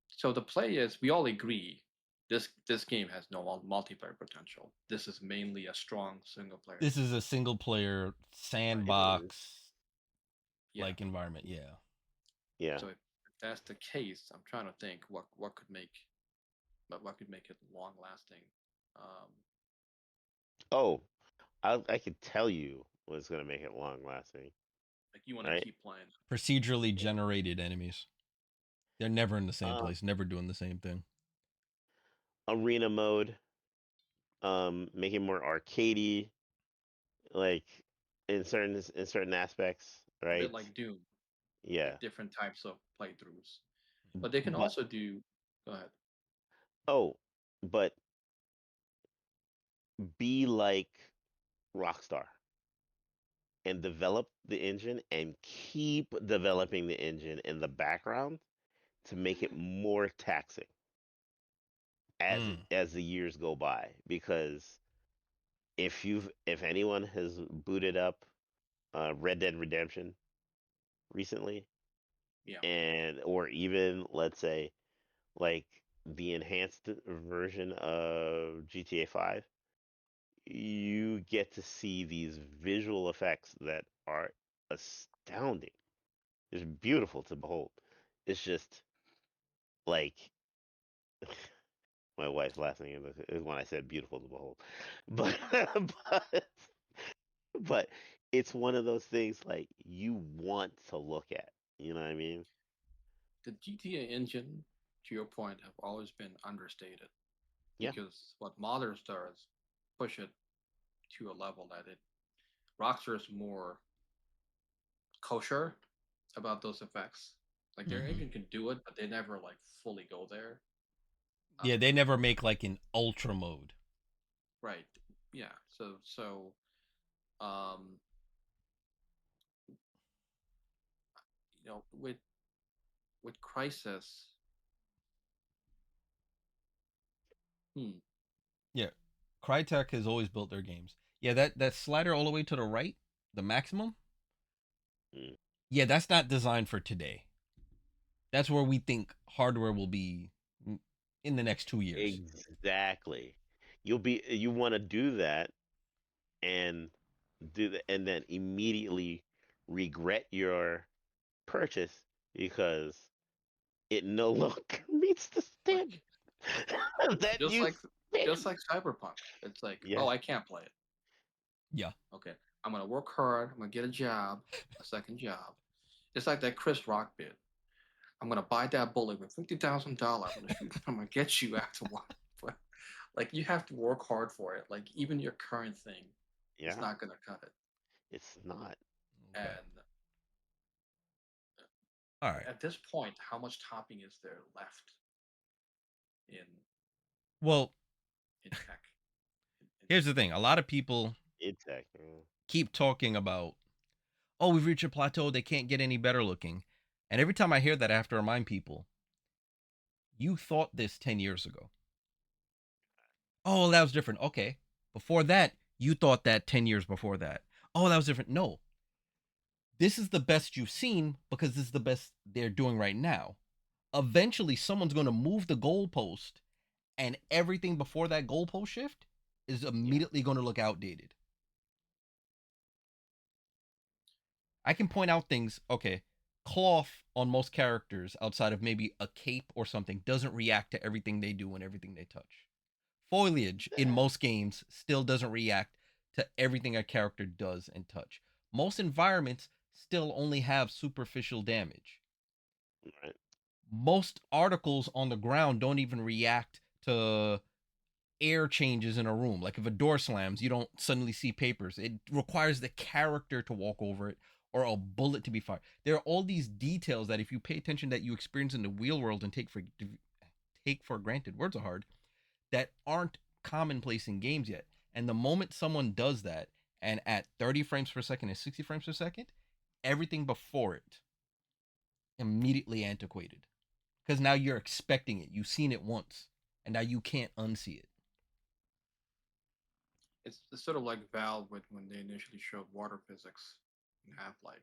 So the play is we all agree this game has no multiplayer potential. This is mainly a strong single player This game. is a single player Right. It is. sandbox Yeah. like environment. Yeah. Yeah. So if that's the case, I'm trying to think what could make what could make it long lasting. Um, Oh, I could tell you what's gonna make it long lasting, like you want to right? keep playing. Procedurally generated enemies. They're never in the same Uh, place, never doing the same thing. Arena mode, make it more arcadey, like in certain aspects, A bit right? like Doom, Yeah. like different types of playthroughs. But they can But also do. Go ahead. oh, but be like Rockstar and develop the engine and keep developing the engine in the background to make it more taxing Mm. as the years go by, because if anyone has booted up Red Dead Redemption recently, Yeah. and or even let's say like the enhanced version of GTA 5, you get to see these visual effects that are astounding. It's beautiful to behold. It's just like my wife's laughing when I said beautiful to behold, but but but it's one of those things like you want to look at. You know what I mean? the GTA engine, to your point, have always been understated Yeah. because what Modders does push it to a level that it Rockstar is more kosher about those effects. Like their Mm-hmm. engine can do it, but they never like fully go there. Yeah, Uh, they never make like an ultra mode. right. Yeah. Um, with Crisis, hmm, Yeah, Crytek has always built their games. Yeah, that slider all the way to the right, the maximum. Mm. Yeah, that's not designed for today. That's where we think hardware will be in the next 2 years. Exactly. You want to do that and and then immediately regret your purchase because it no longer meets the like standard that just you like stand. Cyberpunk. It's like, Yeah, oh, I can't play it. Yeah. Okay, I'm gonna work hard. I'm gonna get a job, a second job. It's like that Chris Rock bit. I'm gonna buy that bullet with $50,000. I'm gonna shoot. I'm gonna get you after one. But like you have to work hard for it. Like even your current thing is yeah, not gonna cut it. it's not. Okay. And All right. at this point, how much topping is there left in Well, tech? here's the thing. A lot of people It's keep talking about, oh, we've reached a plateau. They can't get any better looking. And every time I hear that, I have to remind people, you thought this 10 years ago. Oh, that was different. Okay. Before that, you thought that 10 years before that. Oh, that was different. No. This is the best you've seen because this is the best they're doing right now. Eventually, someone's going to move the goalpost, and everything before that goalpost shift is yeah. immediately going to look outdated. I can point out things, okay, cloth on most characters outside of maybe a cape or something doesn't react to everything they do and everything they touch. Foliage in That, most games still doesn't react to everything a character does and touch. Most environments still only have superficial damage. right. Most articles on the ground don't even react to air changes in a room. Like if a door slams, you don't suddenly see papers. It requires the character to walk over it or a bullet to be fired. There are all these details that if you pay attention that you experience in the real world and take for granted, words are hard, that aren't commonplace in games yet. And the moment someone does that and at 30 frames per second and 60 frames per second, everything before it immediately antiquated. Because now you're expecting it. You've seen it once, and now you can't unsee it. It's sort of like Valve with when they initially showed water physics in Half Life.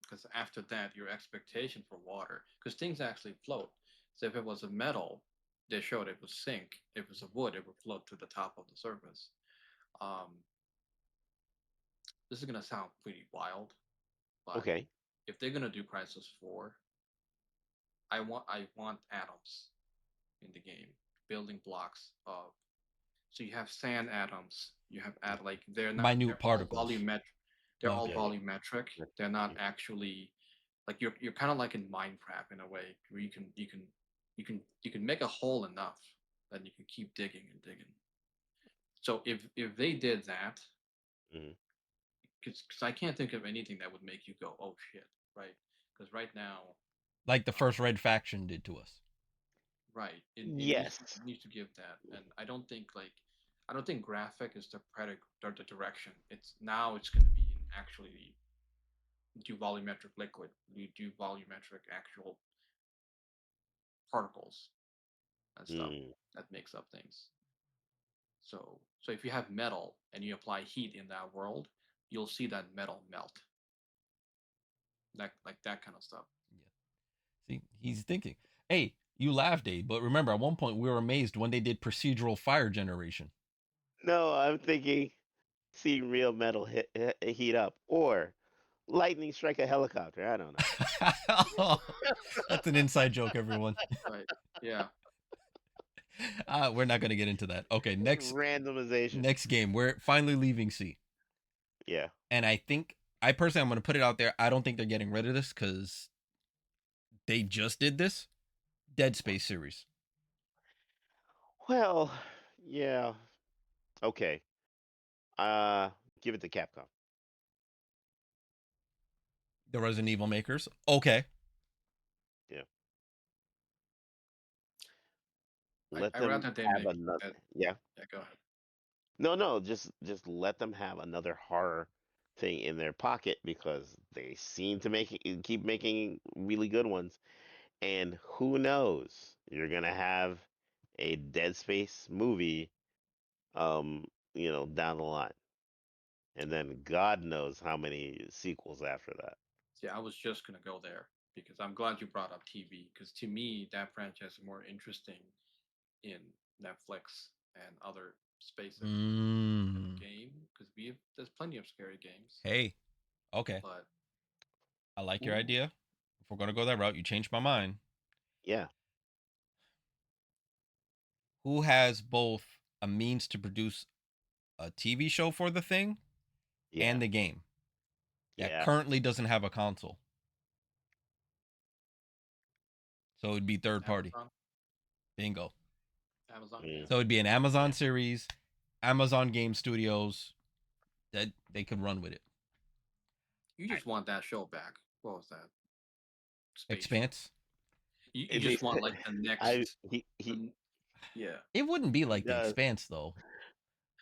Because after that, your expectation for water, because things actually float. So if it was a metal, they showed it would sink. If it was a wood, it would float to the top of the surface. Um, this is gonna sound pretty wild, but Okay. if they're gonna do Crisis 4, I want atoms in the game, building blocks of. So you have sand atoms. You have like Minute they're all particles. volumetric. They're all Okay. Yeah. volumetric. Yeah. They're not Yeah. actually like you're kind of like in Minecraft in a way where you can make a hole enough that you can keep digging and digging. So if they did that, Mhm. because I can't think of anything that would make you go, oh shit, right? Because right now, Like the um, first Red Faction did to us. right, Yes. it needs to give that, and I don't think graphic is the product or the direction. It's going to be in actually do volumetric liquid, you do volumetric actual particles and stuff Mm. that makes up things. So if you have metal and you apply heat in that world, you'll see that metal melt. That kind of stuff. Yeah. See, he's thinking. Hey, you laughed, Dave, but remember, at one point we were amazed when they did procedural fire generation. No, I'm thinking see real metal heat up or lightning strike a helicopter. I don't know. That's an inside joke, everyone. Right. Yeah. We're not going to get into that. Okay, Randomization. next game. We're finally leaving C. Yeah. And I think, I personally, I'm going to put it out there. I don't think they're getting rid of this because they just did this. Dead Space series. Well, yeah. Okay. Uh, Give it to Capcom. The Resident Evil makers. Okay. Yeah. Let I them rather they have make another. that. Yeah. Yeah, go ahead. No. Just let them have another horror thing in their pocket because they seem to keep making really good ones. And who knows? You're gonna have a Dead Space movie, um, down the line, and then God knows how many sequels after that. Yeah, I was just gonna go there because I'm glad you brought up TV because to me that franchise is more interesting in Netflix and other spaces than Mm. the game because there's plenty of scary games, Hey. Okay. but I like your ooh, idea. If we're gonna go that route, you changed my mind. Yeah, Who has both a means to produce a TV show for the thing yeah, and the game that yeah. currently doesn't have a console? So it'd be third party. Amazon, Bingo. Amazon, yeah. Mm. So it'd be an Amazon series, Amazon Game Studios that they could run with it. You just want that show back. What was that? Space show. Expanse. You They, just want like the I next, he the, yeah. It wouldn't be like the does. Expanse though,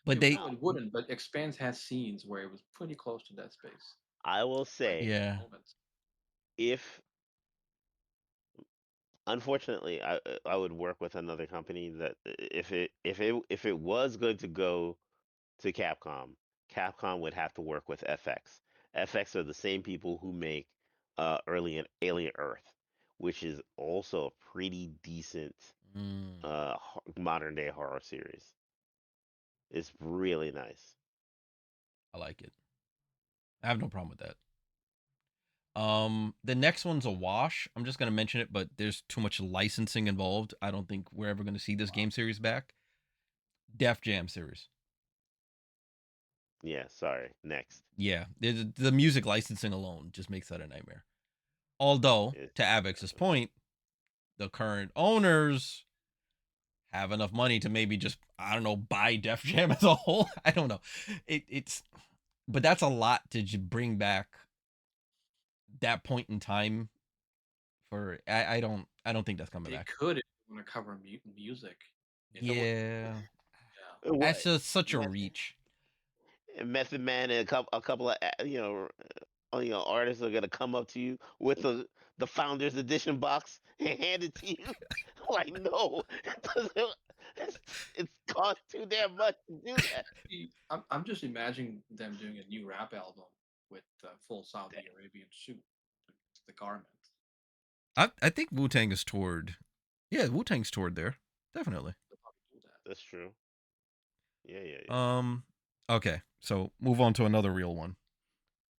but It, they, no, it wouldn't. But Expanse has scenes where it was pretty close to Dead Space, I will like say, yeah. moments. if unfortunately, I would work with another company that if it was going to go to Capcom, Capcom would have to work with FX. FX are the same people who make early in Alien Earth, which is also a pretty decent Mm, modern day horror series. It's really nice. I like it. I have no problem with that. The next one's a wash. I'm just gonna mention it, but there's too much licensing involved. I don't think we're ever gonna see this Wow. game series back. Def Jam series. Yeah, sorry. Next. Yeah, the music licensing alone just makes that a nightmare. Although, It, to Avex's point, the current owners have enough money to maybe just, I don't know, buy Def Jam as a whole. I don't know. It's but that's a lot to bring back that point in time for I don't think that's coming They back. could if they want to cover music. That would be cool. Yeah. Yeah. That's what just such a Meth- reach. Method Man and a couple of artists are gonna come up to you with the Founders Edition box and hand it to you. Like, no, it doesn't. It's, it's cost too damn much to do that. I'm just imagining them doing a new rap album with full Saudi Arabian suit, the garment. I think Wu Tang is toured. Yeah, Wu Tang's toured there. Definitely. They'll probably do that. That's true. Yeah, yeah, yeah. Um okay, so move on to another real one.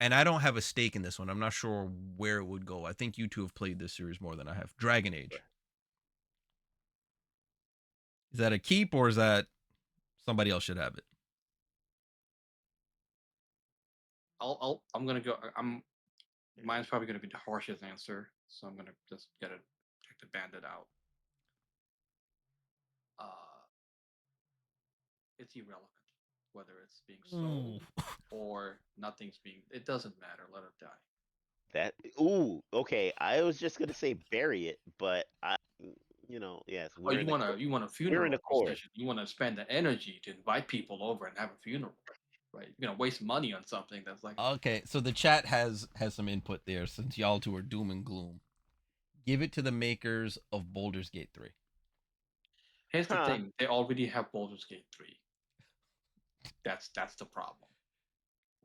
And I don't have a stake in this one. I'm not sure where it would go. I think you two have played this series more than I have. Dragon Age. Is that a keep or is that somebody else should have it? I'm gonna go. Mine's probably gonna be the harshest answer, so I'm gonna just get it, take the bandit out. Uh, it's irrelevant whether it's being Ooh. sold or nothing's being. It doesn't matter. Let it die. That ooh, okay. I was just gonna say bury it, but yes, Oh, you want a we're in funeral accord. procession. You want to spend the energy to invite people over and have a funeral, right? You're gonna waste money on something that's like. Okay, so the chat has some input there since y'all two are doom and gloom. Give it to the makers of Baldur's Gate 3. Here's the Huh. thing: they already have Baldur's Gate 3. That's the problem,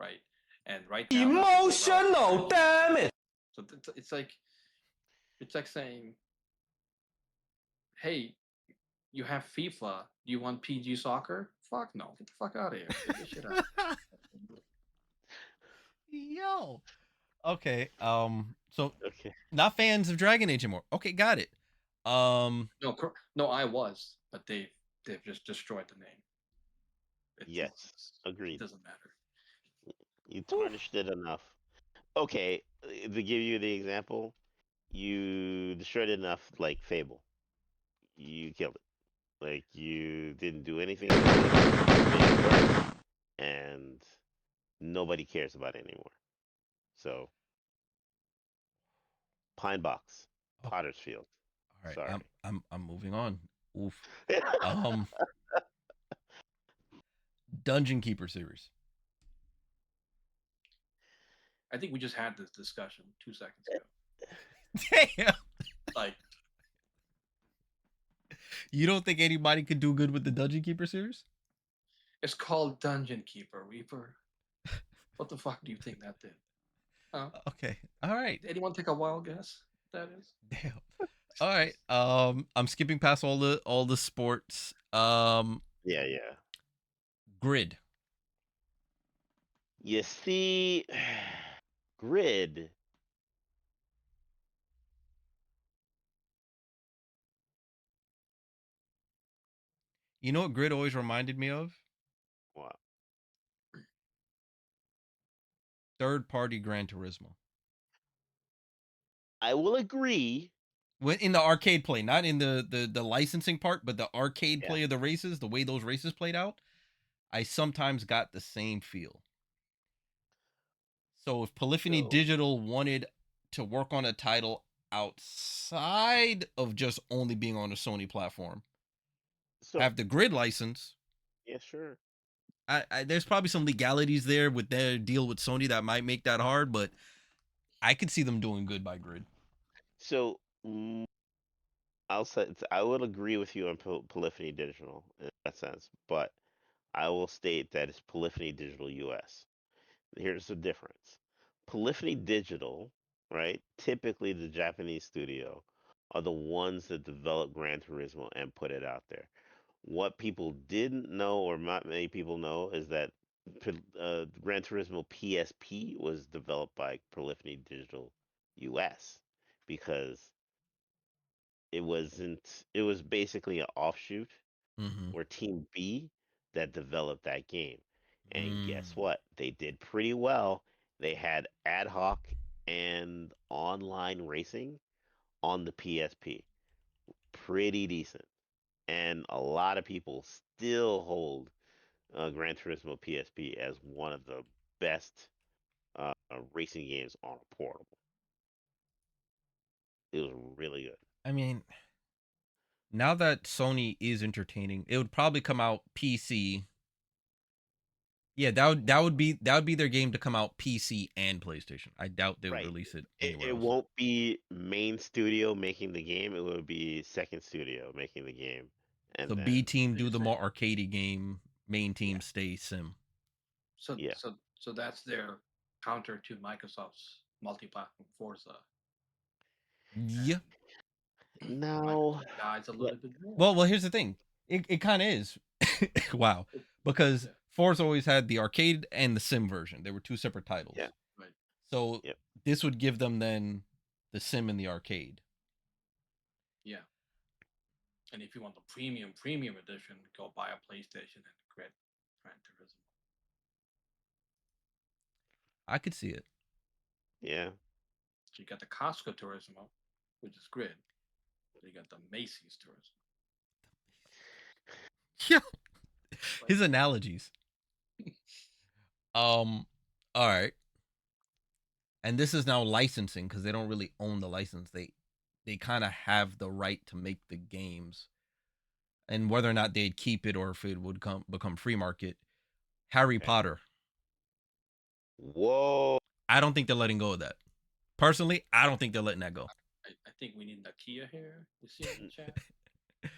right? And right now, nothing's Emotional, damn it! so it's like saying, "Hey, you have FIFA. Do you want PG soccer? Fuck no. Get the fuck out of here. Take this shit out." Yo. Okay. So Okay. not fans of Dragon Age anymore. Okay, got it. Um. No, I was, but they've just destroyed the name. Yes. It Agreed. doesn't matter. You Whew. tarnished it enough. Okay, to give you the example, you destroyed it enough like Fable. You killed it. Like you didn't do anything with it. You made it worse, and nobody cares about it anymore. So Pine Box, Okay. Potter's Field. All right. I'm Sorry. I'm I'm moving on. Oof. Um, Dungeon Keeper series. I think we just had this discussion 2 seconds ago. Damn. Like, You don't think anybody could do good with the Dungeon Keeper series? it's called Dungeon Keeper, Reaper. What the fuck do you think that did? Huh? Okay. All right. Did anyone take a wild guess? What that is. Damn. All right. I'm skipping past all the sports. Yeah, yeah. Grid. You see, Grid. You know what Grid always reminded me of? Wow. Third party Gran Turismo. I will agree. When in the arcade play, not in the licensing part, but the arcade Yeah. play of the races, the way those races played out, I sometimes got the same feel. So if Polyphony So, Digital wanted to work on a title outside of just only being on a Sony platform, so have the Grid license. yeah, sure. There's probably some legalities there with their deal with Sony that might make that hard, but I could see them doing good by Grid. So I'll say I would agree with you on Polyphony Digital in that sense, but I will state that it's Polyphony Digital US. Here's the difference. Polyphony Digital, right? Typically, the Japanese studio are the ones that develop Gran Turismo and put it out there. What people didn't know, or not many people know, is that Gran Turismo PSP was developed by Polyphony Digital US because it wasn't. It was basically an offshoot Mm-hmm. or Team B that developed that game. And guess Mm. what? They did pretty well. They had ad hoc and online racing on the PSP. Pretty decent. And a lot of people still hold Gran Turismo PSP as one of the best racing games on a portable. It was really good. I mean, now that Sony is entertaining, it would probably come out PC. Yeah, that would be their game to come out PC and PlayStation. I doubt they would Right. release it It, anywhere it else. won't be main studio making the game. It will be second studio making the game, So and B then team So do you're the saying more arcadey game, main yeah, team stay sim. so yeah. so so that's their counter to Microsoft's multi-platform Forza, Yeah. and Now, Microsoft dies a let little bit more. Well, here's the thing. It kind of is. Wow. It- Because yeah, Forza always had the arcade and the sim version. They were two separate yeah, titles. right. So yep. this would give them then the sim and the arcade. Yeah, and if you want the premium edition, go buy a PlayStation and Gran Turismo. I could see it. Yeah. So you got the Costco Turismo, which is Grid. So you got the Macy's Turismo. Yeah. Like, His analogies. Um all right. And this is now licensing because they don't really own the license. They kind of have the right to make the games. And whether or not they'd keep it or if it would become free market. Harry Okay. Potter. Whoa. I don't think they're letting go of that. Personally, I don't think they're letting that go. I think we need Nakia here. You see in the chat?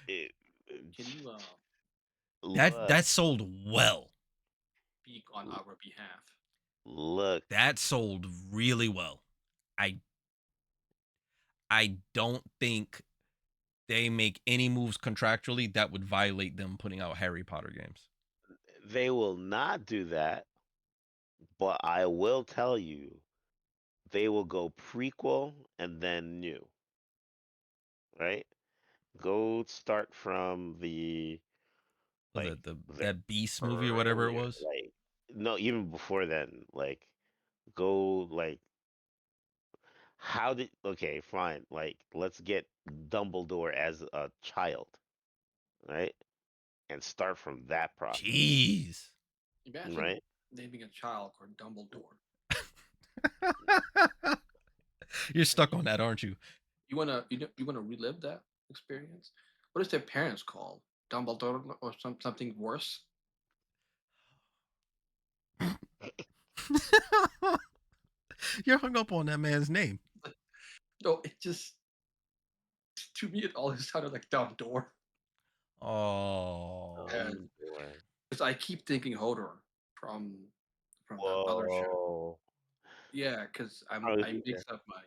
It, Can you That look, sold well. speak on our behalf? look. That sold really well. I I don't think they make any moves contractually that would violate them putting out Harry Potter games. They will not do that, but I will tell you, they will go prequel and then new. Right? Go start from the Was like that the the that Beast movie or whatever it earlier, was? like no, even before then, like go like How did okay, fine. Like let's get Dumbledore as a child, right? And start from that process, Jeez. Imagine right? naming a child called Dumbledore. You're Like stuck on that, aren't you? you wanna relive that experience? What is their parents called? Dumbledore or something worse? You're hung up on that man's name. No, it just to me it always sounded like Dumbledore. Oh. And Dumbledore. because I keep thinking Hodor from that other show. Whoa. Yeah, because Oh, I yeah. mix up my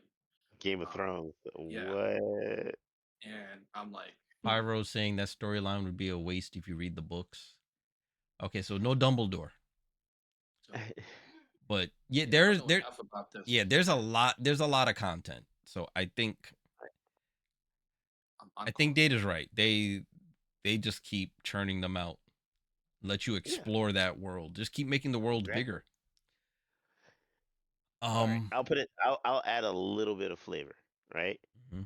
Game of um Thrones. yeah, What? and I'm like, Pyro saying that storyline would be a waste if you read the books. Okay, so no Dumbledore. so But yeah, I don't know there enough about this yeah, yet. there's a lot of content. So I'm I think calling Data's right. They just keep churning them out. Let you Yeah, explore that world. Just keep making the worlds exactly. bigger. All right, Um I'll put it. I'll add a little bit of flavor, right? mhm.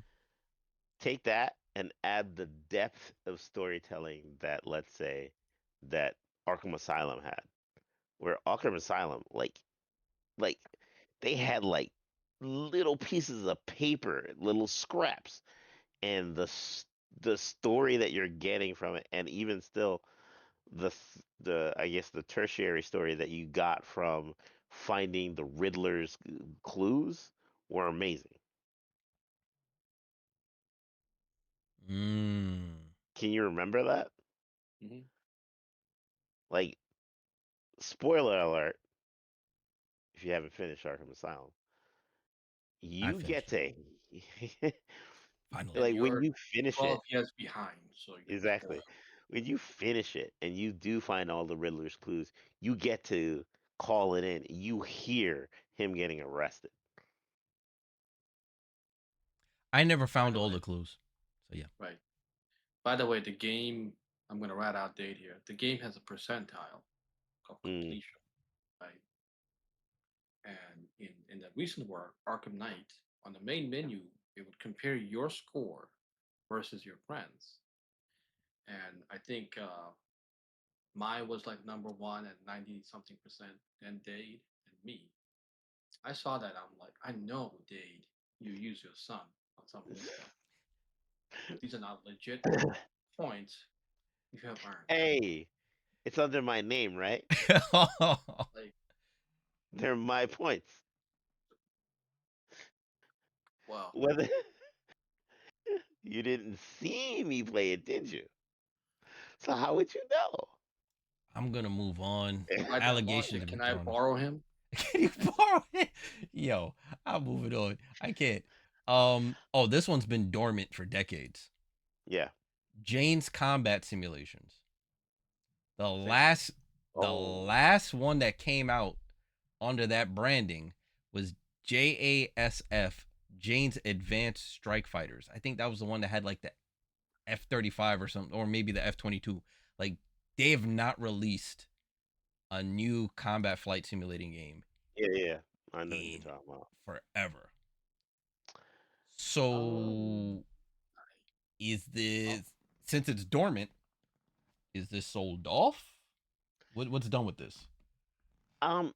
Take that and add the depth of storytelling that, let's say, that Arkham Asylum had, where Arkham Asylum, like they had like little pieces of paper, little scraps, and the story that you're getting from it, and even still the I guess the tertiary story that you got from finding the Riddler's clues were amazing. Mm, Can you remember that? hmm Like, spoiler alert, if you haven't finished Arkham Asylum, I you get finished to finally. and like when you're you finish 12 it, years behind, so you're exactly. spoiled. When you finish it and you do find all the Riddler's clues, you get to call it in. You hear him getting arrested. I never By found the all way, the clues. So yeah. right. By the way, the game, I'm gonna rat out date here. The game has a percentile of Mm, completion, right? And in the recent work, Arkham Knight, on the main menu, it would compare your score versus your friends. And I think mine was like number one at 90 something percent, then Dade and me. I saw that. I'm like, I know, Dade, you use your son on some of this stuff. These are not legit points you have earned. hey, it's under my name, right? Like, They're my points. well, Whether you didn't see me play it, did you? So how would you know? I'm gonna move on. by that Allegations logic, have been can I thrown. borrow him? Can you borrow it? Yo, I'm moving on. I can't. Oh, this one's been dormant for decades. Yeah. Jane's combat simulations. The Same here. last the Oh, last one that came out under that branding was JASF, Jane's Advanced Strike Fighters. I think that was the one that had like the F-35 or something, or maybe the F-22. Like they have not released a new combat flight simulating game yeah, yeah. I know what you're in talking about. forever. Um, So is Well, this, since it's dormant, is this sold off? What's done with this?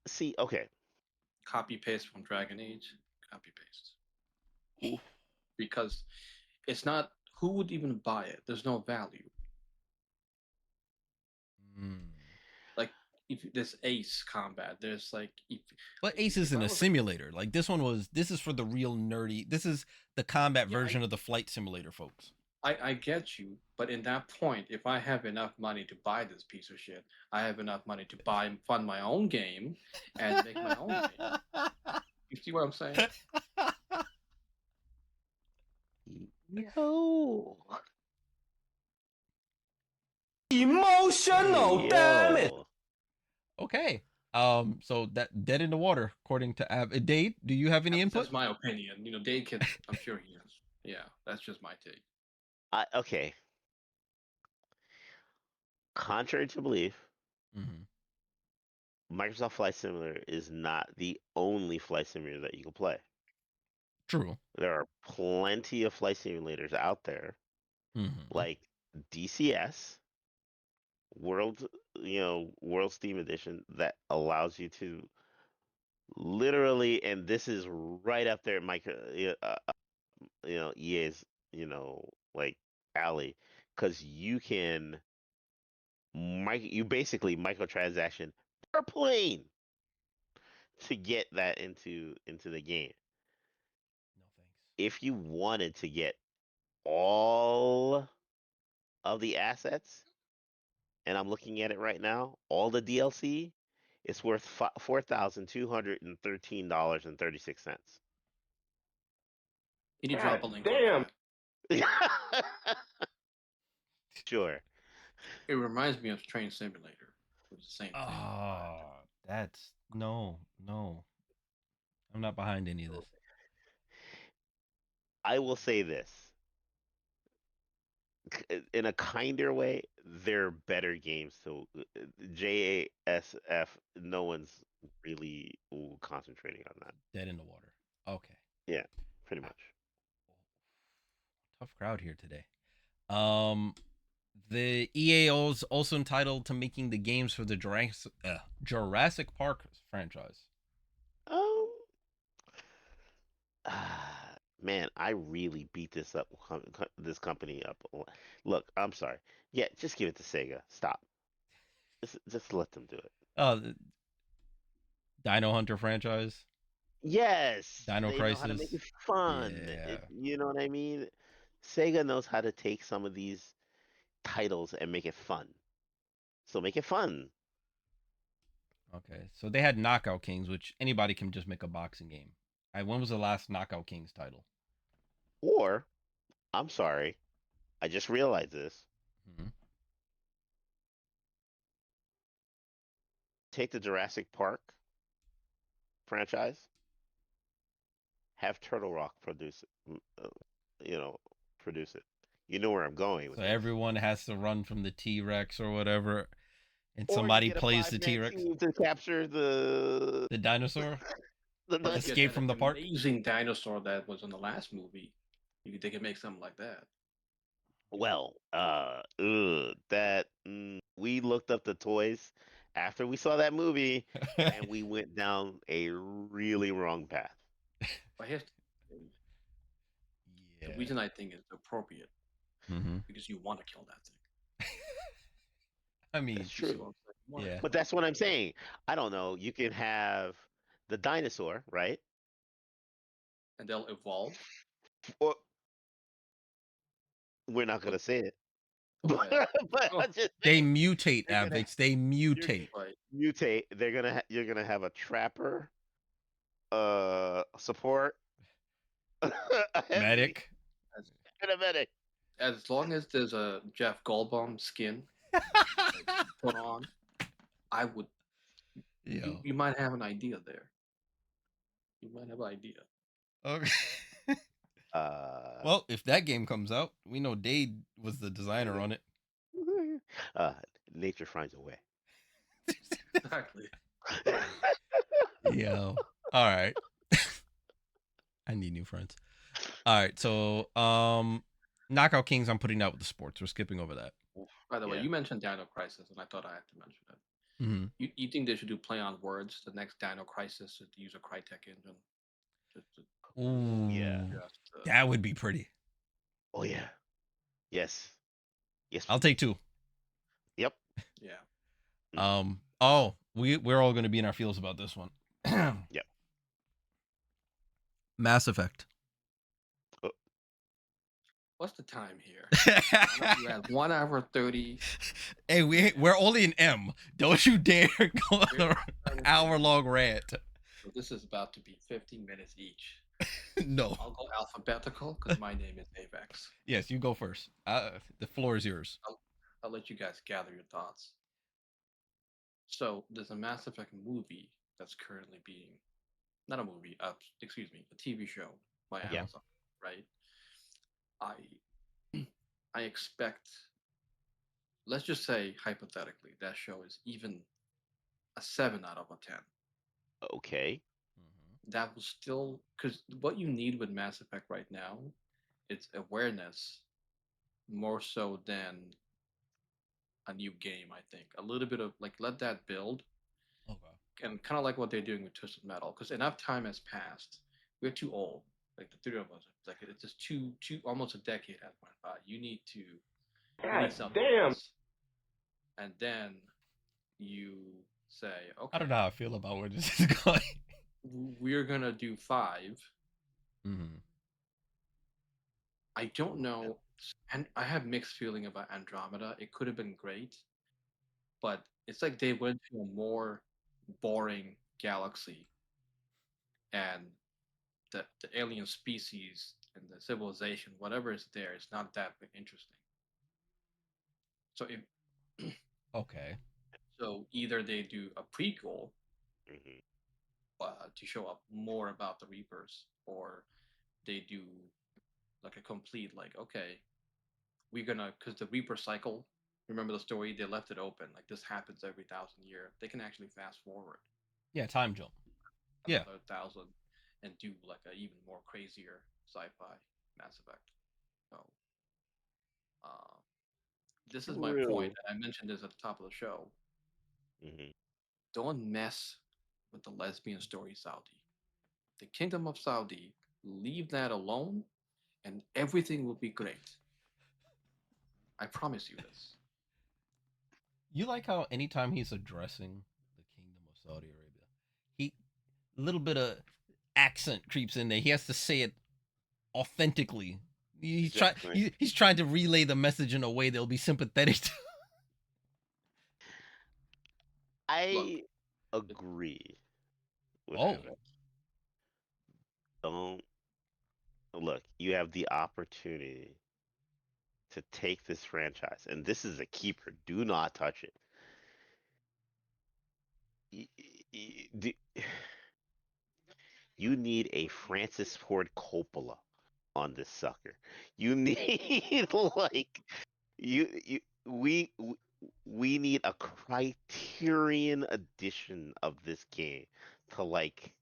see, okay. copy paste from Dragon Age, copy paste. Because it's not, who would even buy it? There's no value. Hmm. Like, if there's Ace Combat, there's like, But Ace if isn't I a was like, simulator. Like this one was. This is for the real nerdy. This is the combat yeah, version of the flight simulator, folks. I get you, but in that point, if I have enough money to buy this piece of shit, I have enough money to buy fund my own game and make my own game. You see what I'm saying? Yo, Emotional, damn it! yo. Okay. So that dead in the water, according to Dave. Do you have any input? That's my opinion. You know, Dave can. I'm sure he has. Yeah, that's just my take. Okay. Contrary to belief, Mm-hmm. Microsoft Flight Simulator is not the only flight simulator that you can play. True. There are plenty of flight simulators out there, Mm-hmm. like DCS, World, World Steam Edition, that allows you to literally, and this is right up there, EA's, like alley, because you basically microtransaction per plane to get that into the game. No thanks. If you wanted to get all of the assets, and I'm looking at it right now, all the DLC, it's worth $4,213.36. Can you drop God a link in damn. chat? Sure. It reminds me of Train Simulator. It was the same thing. Oh, that's no. I'm not behind any of this. I will say this. In a kinder way, they're better games. So JASF, no one's really concentrating on that. Dead in the water. Okay. Yeah, pretty Ah, much. tough crowd here today. Um, the EA is also entitled to making the games for the Jurassic Park franchise. Um, man, I really beat this company up. Look, I'm sorry. Yeah, just give it to Sega. Stop. Just let them do it. Oh, the Dino Hunter franchise, Yes, Dino they know how to make Crisis. it fun. Yeah. You know what I mean? Sega knows how to take some of these titles and make it fun. So make it fun. Okay. So they had Knockout Kings, which anybody can just make a boxing game. When was the last Knockout Kings title? Or, I'm sorry, I just realized this. Mm-hmm. Take the Jurassic Park franchise, have Turtle Rock you know, produce it. You know where I'm going with So this. everyone has to run from the T Rex or whatever, and Or you somebody get a plays the T five-man Rex, team to capture the dinosaur, Or you get escape that from the park. amazing dinosaur that was in the last movie. They could make something like that. Well, we looked up the toys after we saw that movie, and we went down a really wrong path. But here's the thing. The Yeah. reason I think it's appropriate Mm-hmm. because you want to kill that thing. I That's mean, You see true. what I'm saying? You want to yeah. But kill it. that's what I'm saying. I don't know. You can have the dinosaur, right? And they'll evolve. Or we're not But gonna say it. go ahead. But Go. I'm just They saying mutate, they're gonna Abvex. They you're mutate. Right. mutate. You're gonna have a trapper, support, a heavy, Medic. As and a medic. as long as there's a Jeff Goldblum skin that you put on, I would. Yo. You might have an idea there. You might have an idea. Okay. Uh, Well, if that game comes out, we know Dade was the designer on it. uh, nature finds a way. Exactly. Yo. All right. I need new friends. All right. So, Knockout Kings, I'm putting out with the sports. We're skipping over that. By the way, Yeah. you mentioned Dino Crisis, and I thought I had to mention it. Mm-hmm. You think they should do play on words? The next Dino Crisis to use a Crytek engine. Just, Ooh, yeah. Ooh, just that would be pretty. Oh yeah. Yes. Yes, I'll please. take two. Yep. yeah. Oh, we're all going to be in our feels about this one. Yep. Mass Effect. Oh, What's the time here? We're at 1 hour 30. Hey, we're only in M. Don't you dare go on We're an hour-long rant. So this is about to be 15 minutes each. No. I'll go alphabetical because my name is Avex. Yes, you go first. The floor is yours. I'll let you guys gather your thoughts. So there's a Mass Effect movie that's currently being, not a movie, excuse me, a TV show by Uh-huh. Amazon, right? I I expect, let's just say hypothetically, that show is even a 7 out of a 10. okay. that was still because what you need with Mass Effect right now, it's awareness more so than a new game. I think a little bit of like let that build, Okay. and kind of like what they're doing with Twisted Metal, because enough time has passed. We're too old. Like the three of us, like it's just two almost a decade has went by. You need God something damn. else, and then you say, I don't okay, know how I feel about where this is going. we're gonna do five. Hmm. I don't know, and I have mixed feeling about Andromeda. It could have been great, but it's like they went to a more boring galaxy, and the alien species and the civilization, whatever is there, is not that interesting. So if Okay. so, either they do a prequel Hmm. to show up more about the Reapers, or they do like a complete like okay, we're gonna because the Reaper cycle. Remember the story? They left it open. Like this happens every 1,000 year. They can actually fast forward Yeah, time jump. Yeah. another 1,000 and do like a even more crazier sci-fi Mass Effect. So uh, this is my point, True. and I mentioned this at the top of the show. Hmm. Don't mess with the lesbian story, Saudi. The Kingdom of Saudi, leave that alone, and everything will be great. I promise you this. You like how anytime he's addressing the kingdom of Saudi Arabia, he a little bit of accent creeps in there. He has to say it authentically. Exactly. He's trying to relay the message in a way that'll be sympathetic to. Look, I it, agree with Oh, him. Don't look. You have the opportunity to take this franchise, and this is a keeper. Do not touch it. Y- You need a Francis Ford Coppola on this sucker. You need like you we need a Criterion edition of this game to like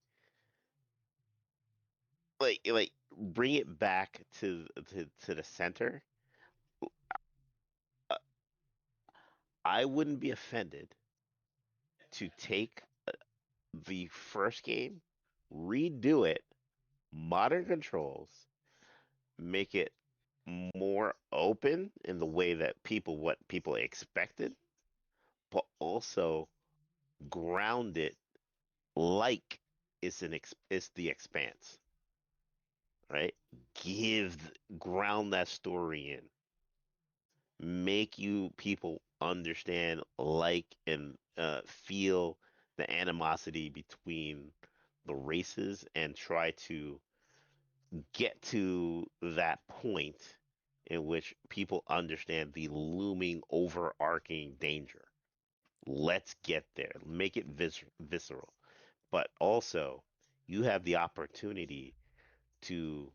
bring it back to the center. Uh, I wouldn't be offended to take the first game, redo it, modern controls, make it more open in the way that what people expected, but also ground it like it's the expanse, right? Ground that story in, make you people understand, like, and feel the animosity between the races, and try to get to that point in which people understand the looming overarching danger. Let's get there. Make it visceral. But also, you have the opportunity to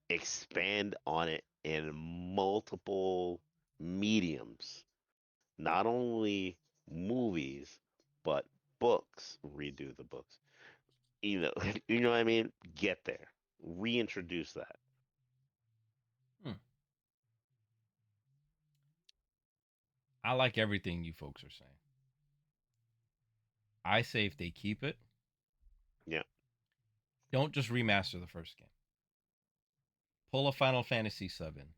expand on it in multiple mediums, not only movies, but books. Redo the books. You know, you know what I mean? Get there. Reintroduce that. hmm. I like everything you folks are saying. I say if they keep it, Yeah. don't just remaster the first game. Pull a Final Fantasy VII,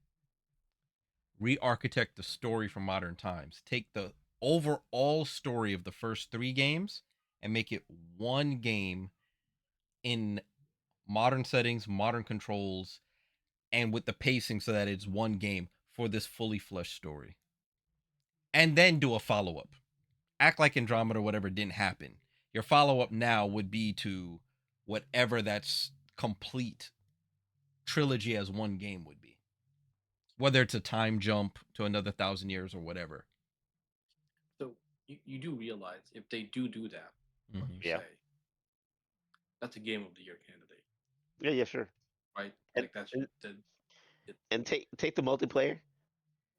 re-architect the story from modern times. Take the overall story of the first three games and make it one game in modern settings, modern controls, and with the pacing so that it's one game for this fully fleshed story. And then do a follow up. Act like Andromeda or whatever didn't happen. Your follow up now would be to whatever that's complete trilogy as one game would be. Whether it's a time jump to another 1,000 years or whatever. so you do realize if they do that, what Mm-hmm. you Yeah. say, that's a game of the year candidate, Yeah, yeah, sure. right? And Like that's and, the it, and take the multiplayer,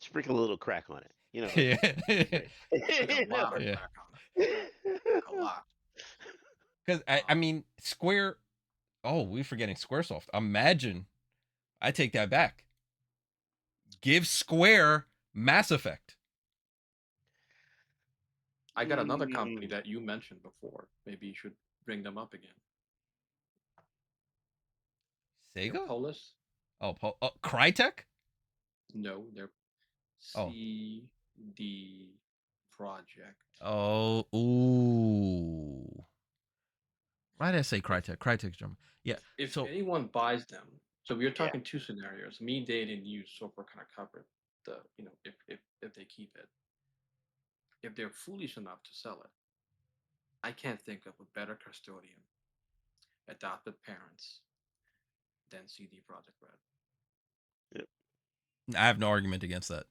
sprinkle a little crack on it. You know, Yeah. great. like a You know? lot of Yeah. crack on it, like a lot. Because I Um, mean, Square. Oh, we're forgetting SquareSoft. Imagine. I take that back. Give Square Mass Effect. I got another company Mm, that you mentioned before. Maybe you should bring them up again. They're Sega. Polis. Crytek. No, they're Oh. CD Project. Oh. Ooh. Why did I say If Crytek? Crytek's German. Yeah. if So. anyone buys them, so we are yeah. talking two scenarios. Me, Dade, and you so far kind of covered the if they keep it. If they're foolish enough to sell it, I can't think of a better custodian, adopted parents than CD Project Red. Yep. I have no argument against that.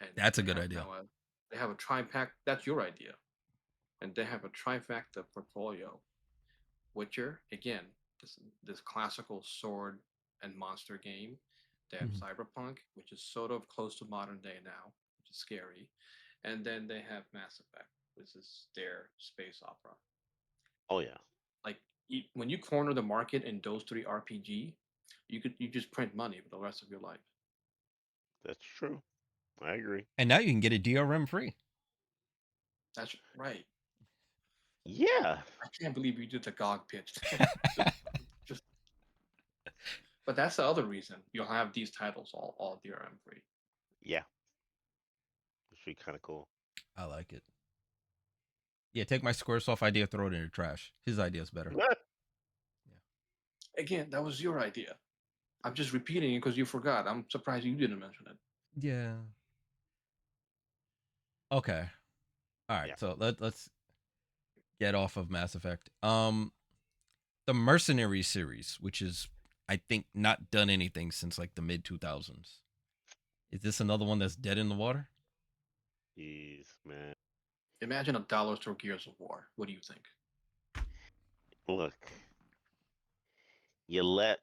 And That's a they good have idea. now a they have a tripack. That's your idea, and they have a trifecta portfolio. Witcher again, this classical sword and monster game. They have Mhm. Cyberpunk, which is sort of close to modern day now, which is scary, and then they have Mass Effect, which is their space opera. Oh yeah. Like when you corner the market in those three RPG, you just print money for the rest of your life. That's true. I agree. And now you can get a DRM free. That's right. Yeah. I can't believe you did the GOG pitch. just, just. But that's the other reason you'll have these titles all DRM free. Yeah. It should be kind of cool. I like it. Yeah, take my Squaresoft idea, throw it in the trash. His idea is better. Yeah. Again, that was your idea. I'm just repeating it because you forgot. I'm surprised you didn't mention it. Yeah. Okay. All right. Yeah. So let's get off of Mass Effect. The Mercenary series, which is I think not done anything since like the mid 2000s. Is this another one that's dead in the water? Jeez, man. Imagine a dollar store Gears of War. What do you think? Look, you let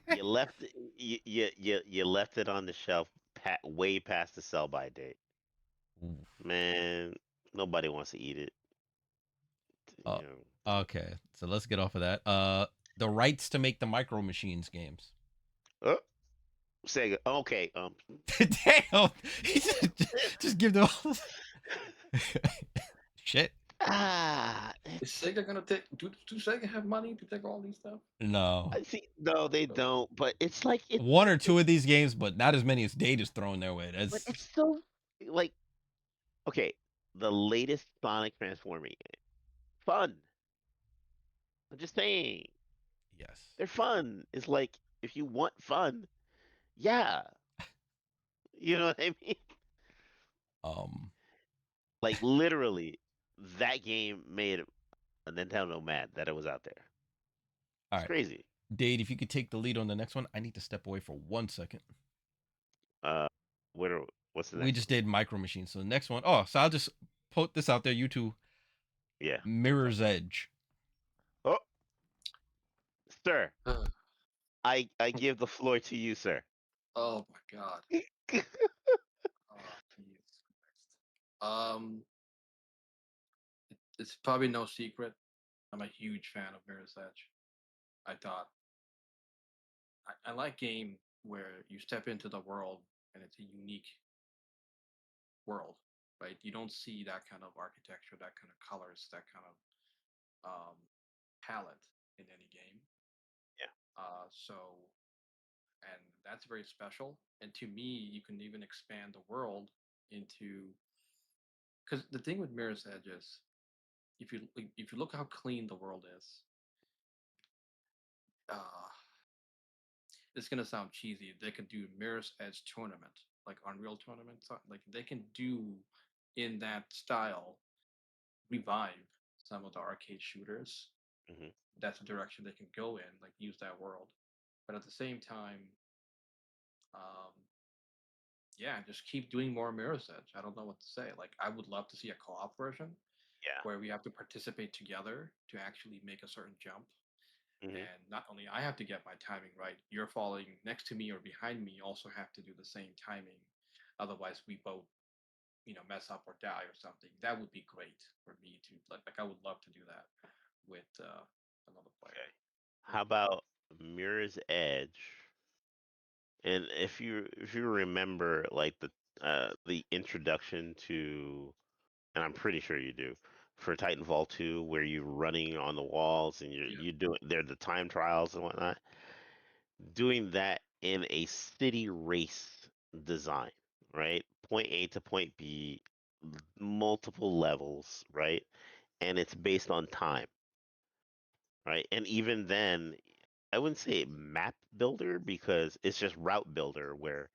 you left you left it on the shelf way past the sell by date. Ooh. Man, nobody wants to eat it. Uh, You know. okay. So let's get off of that. The rights to make the Micro Machines games. Oh, Sega. Okay. Damn. He just give them all. Shit. Is It's Sega gonna take? Do Sega have money to take all these stuff? No. I see. No, they So, don't. But it's like One or two of these games, but not as many as Date is throwing their way. but That's it's so like okay. The latest Sonic transforming game, fun. I'm just saying, yes. they're fun. It's like if you want fun, yeah, you know what I mean. Um. Like literally, that game made a Nintendo mad that it was out there. All It's right, crazy. Dade, if you could take the lead on the next one, I need to step away for 1 second. Uh, what's the We next just one? did Micro Machines, so the next one. Oh, so I'll just put this out there. You two, Yeah. Mirror's Edge. Oh, sir, I give the floor to you, sir. oh my god. Oh, Jesus Christ. It's probably no secret. I'm a huge fan of Mirror's Edge. I thought I like game where you step into the world and it's a unique world, right? You don't see that kind of architecture, that kind of colors, that kind of palette in any game. Yeah. So, and that's very special. And to me, you can even expand the world into because the thing with Mirror's Edge is if you look how clean the world is, uh, it's gonna sound cheesy. They can do Mirror's Edge tournament, like Unreal tournament, like they can do in that style revive some of the arcade shooters. Hmm. That's the direction they can go in, like use that world. But at the same time, um, yeah, just keep doing more Mirror's Edge. I don't know what to say. Like I would love to see a co-op version Yeah. where we have to participate together to actually make a certain jump. Hmm. And not only I have to get my timing right, you're falling next to me or behind me also have to do the same timing. Otherwise, we both mess up or die or something. That would be great for me to like I would love to do that with another player. Okay. But How about Mirror's Edge? And if you remember like the introduction to, and I'm pretty sure you do, for Titanfall 2, where you're running on the walls and yeah, you doing they're the time trials and whatnot, doing that in a city race design, right? Point A to point B, multiple levels, right? And it's based on time, right? And even then, I wouldn't say map builder because it's just route builder where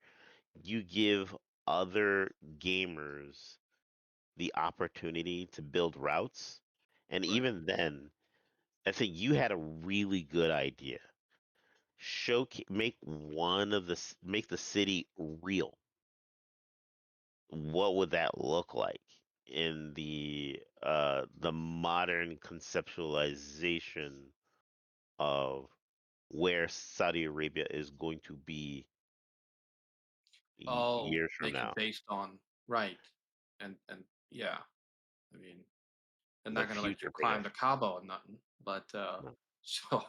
you give other gamers the opportunity to build routes. And right. even then, I think you had a really good idea. Make make the city real. What would that look like in the modern conceptualization of where Saudi Arabia is going to be Oh, years from make it now? based on right, and yeah, I mean they're not Like gonna let you future climb the prediction. Kaaba or nothing, but No. so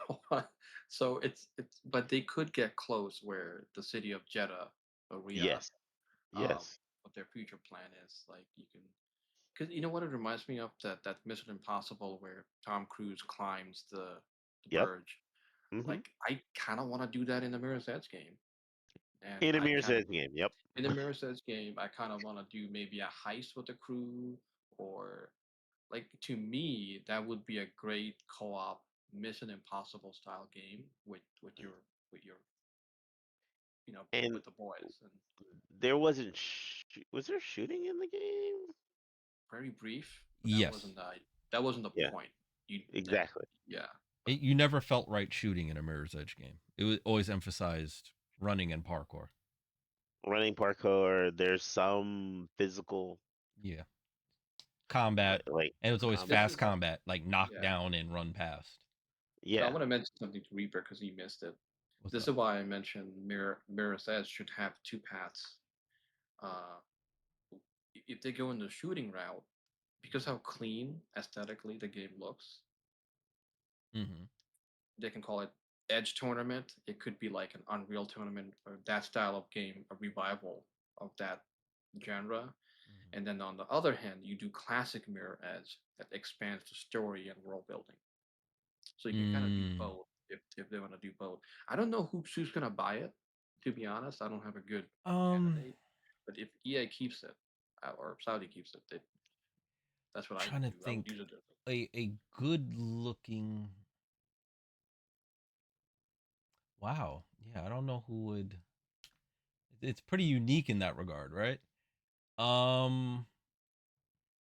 so it's but they could get close where the city of Jeddah or Riyadh, Yes. uh, Yes. what their future plan is. Like you can, because you know what it reminds me of that Mission Impossible where Tom Cruise climbs the Yep. Burj. Hmm. Like I kind of want to do that in the Mirror's Edge game, and In a I Mirror's kind of Edge game. Yep. in the Mirror's Edge game I kind of want to do maybe a heist with the crew, or like to me that would be a great co-op Mission Impossible style game with your And with the boys. And there wasn't was there shooting in the game? very brief, but Yes. that wasn't the Yeah, point. You that exactly. yeah, but You never felt right shooting in a Mirror's Edge game. It was always emphasized running and parkour. Running parkour, there's some physical Yeah. Combat. like And it was always this combat fast is stuff. combat, like knock yeah. down and run past. So I Yeah. want to mention something to Reaper because he missed it. What's This up? is why I mentioned Mirror's Edge should have two paths. Uh, if they go in the shooting route, because how clean aesthetically the game looks, Hmm. they can call it Edge Tournament. It could be like an Unreal Tournament or that style of game, a revival of that genre. Hmm. And then on the other hand, you do classic Mirror Edge that expands the story and world building. So you can kind of do Mm. both if they want to do both. I don't know who's gonna buy it. To be honest, I don't have a good Um, candidate. But if EA keeps it or Saudi keeps it, that's what I trying would to do. I would think use it. a good looking. Wow. Yeah, I don't know who would. It's pretty unique in that regard, right? Um,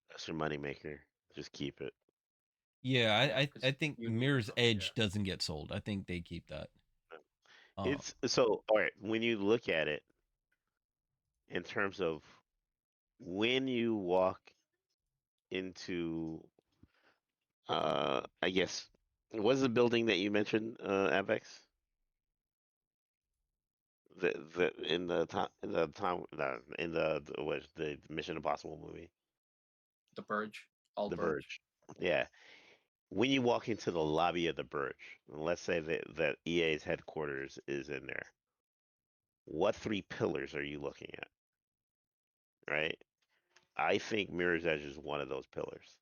That's your moneymaker. Just keep it. yeah, I It's think unique Mirror's enough. Yeah. Edge doesn't get sold. I think they keep that. Uh, It's so all right, when you look at it in terms of when you walk into I guess what's the building that you mentioned, Avex? The what the Mission Impossible movie, The Burge, all The Burge. Verge. Yeah, when you walk into the lobby of the Verge, let's say that EA's headquarters is in there. What three pillars are you looking at? Right? I think Mirror's Edge is one of those pillars.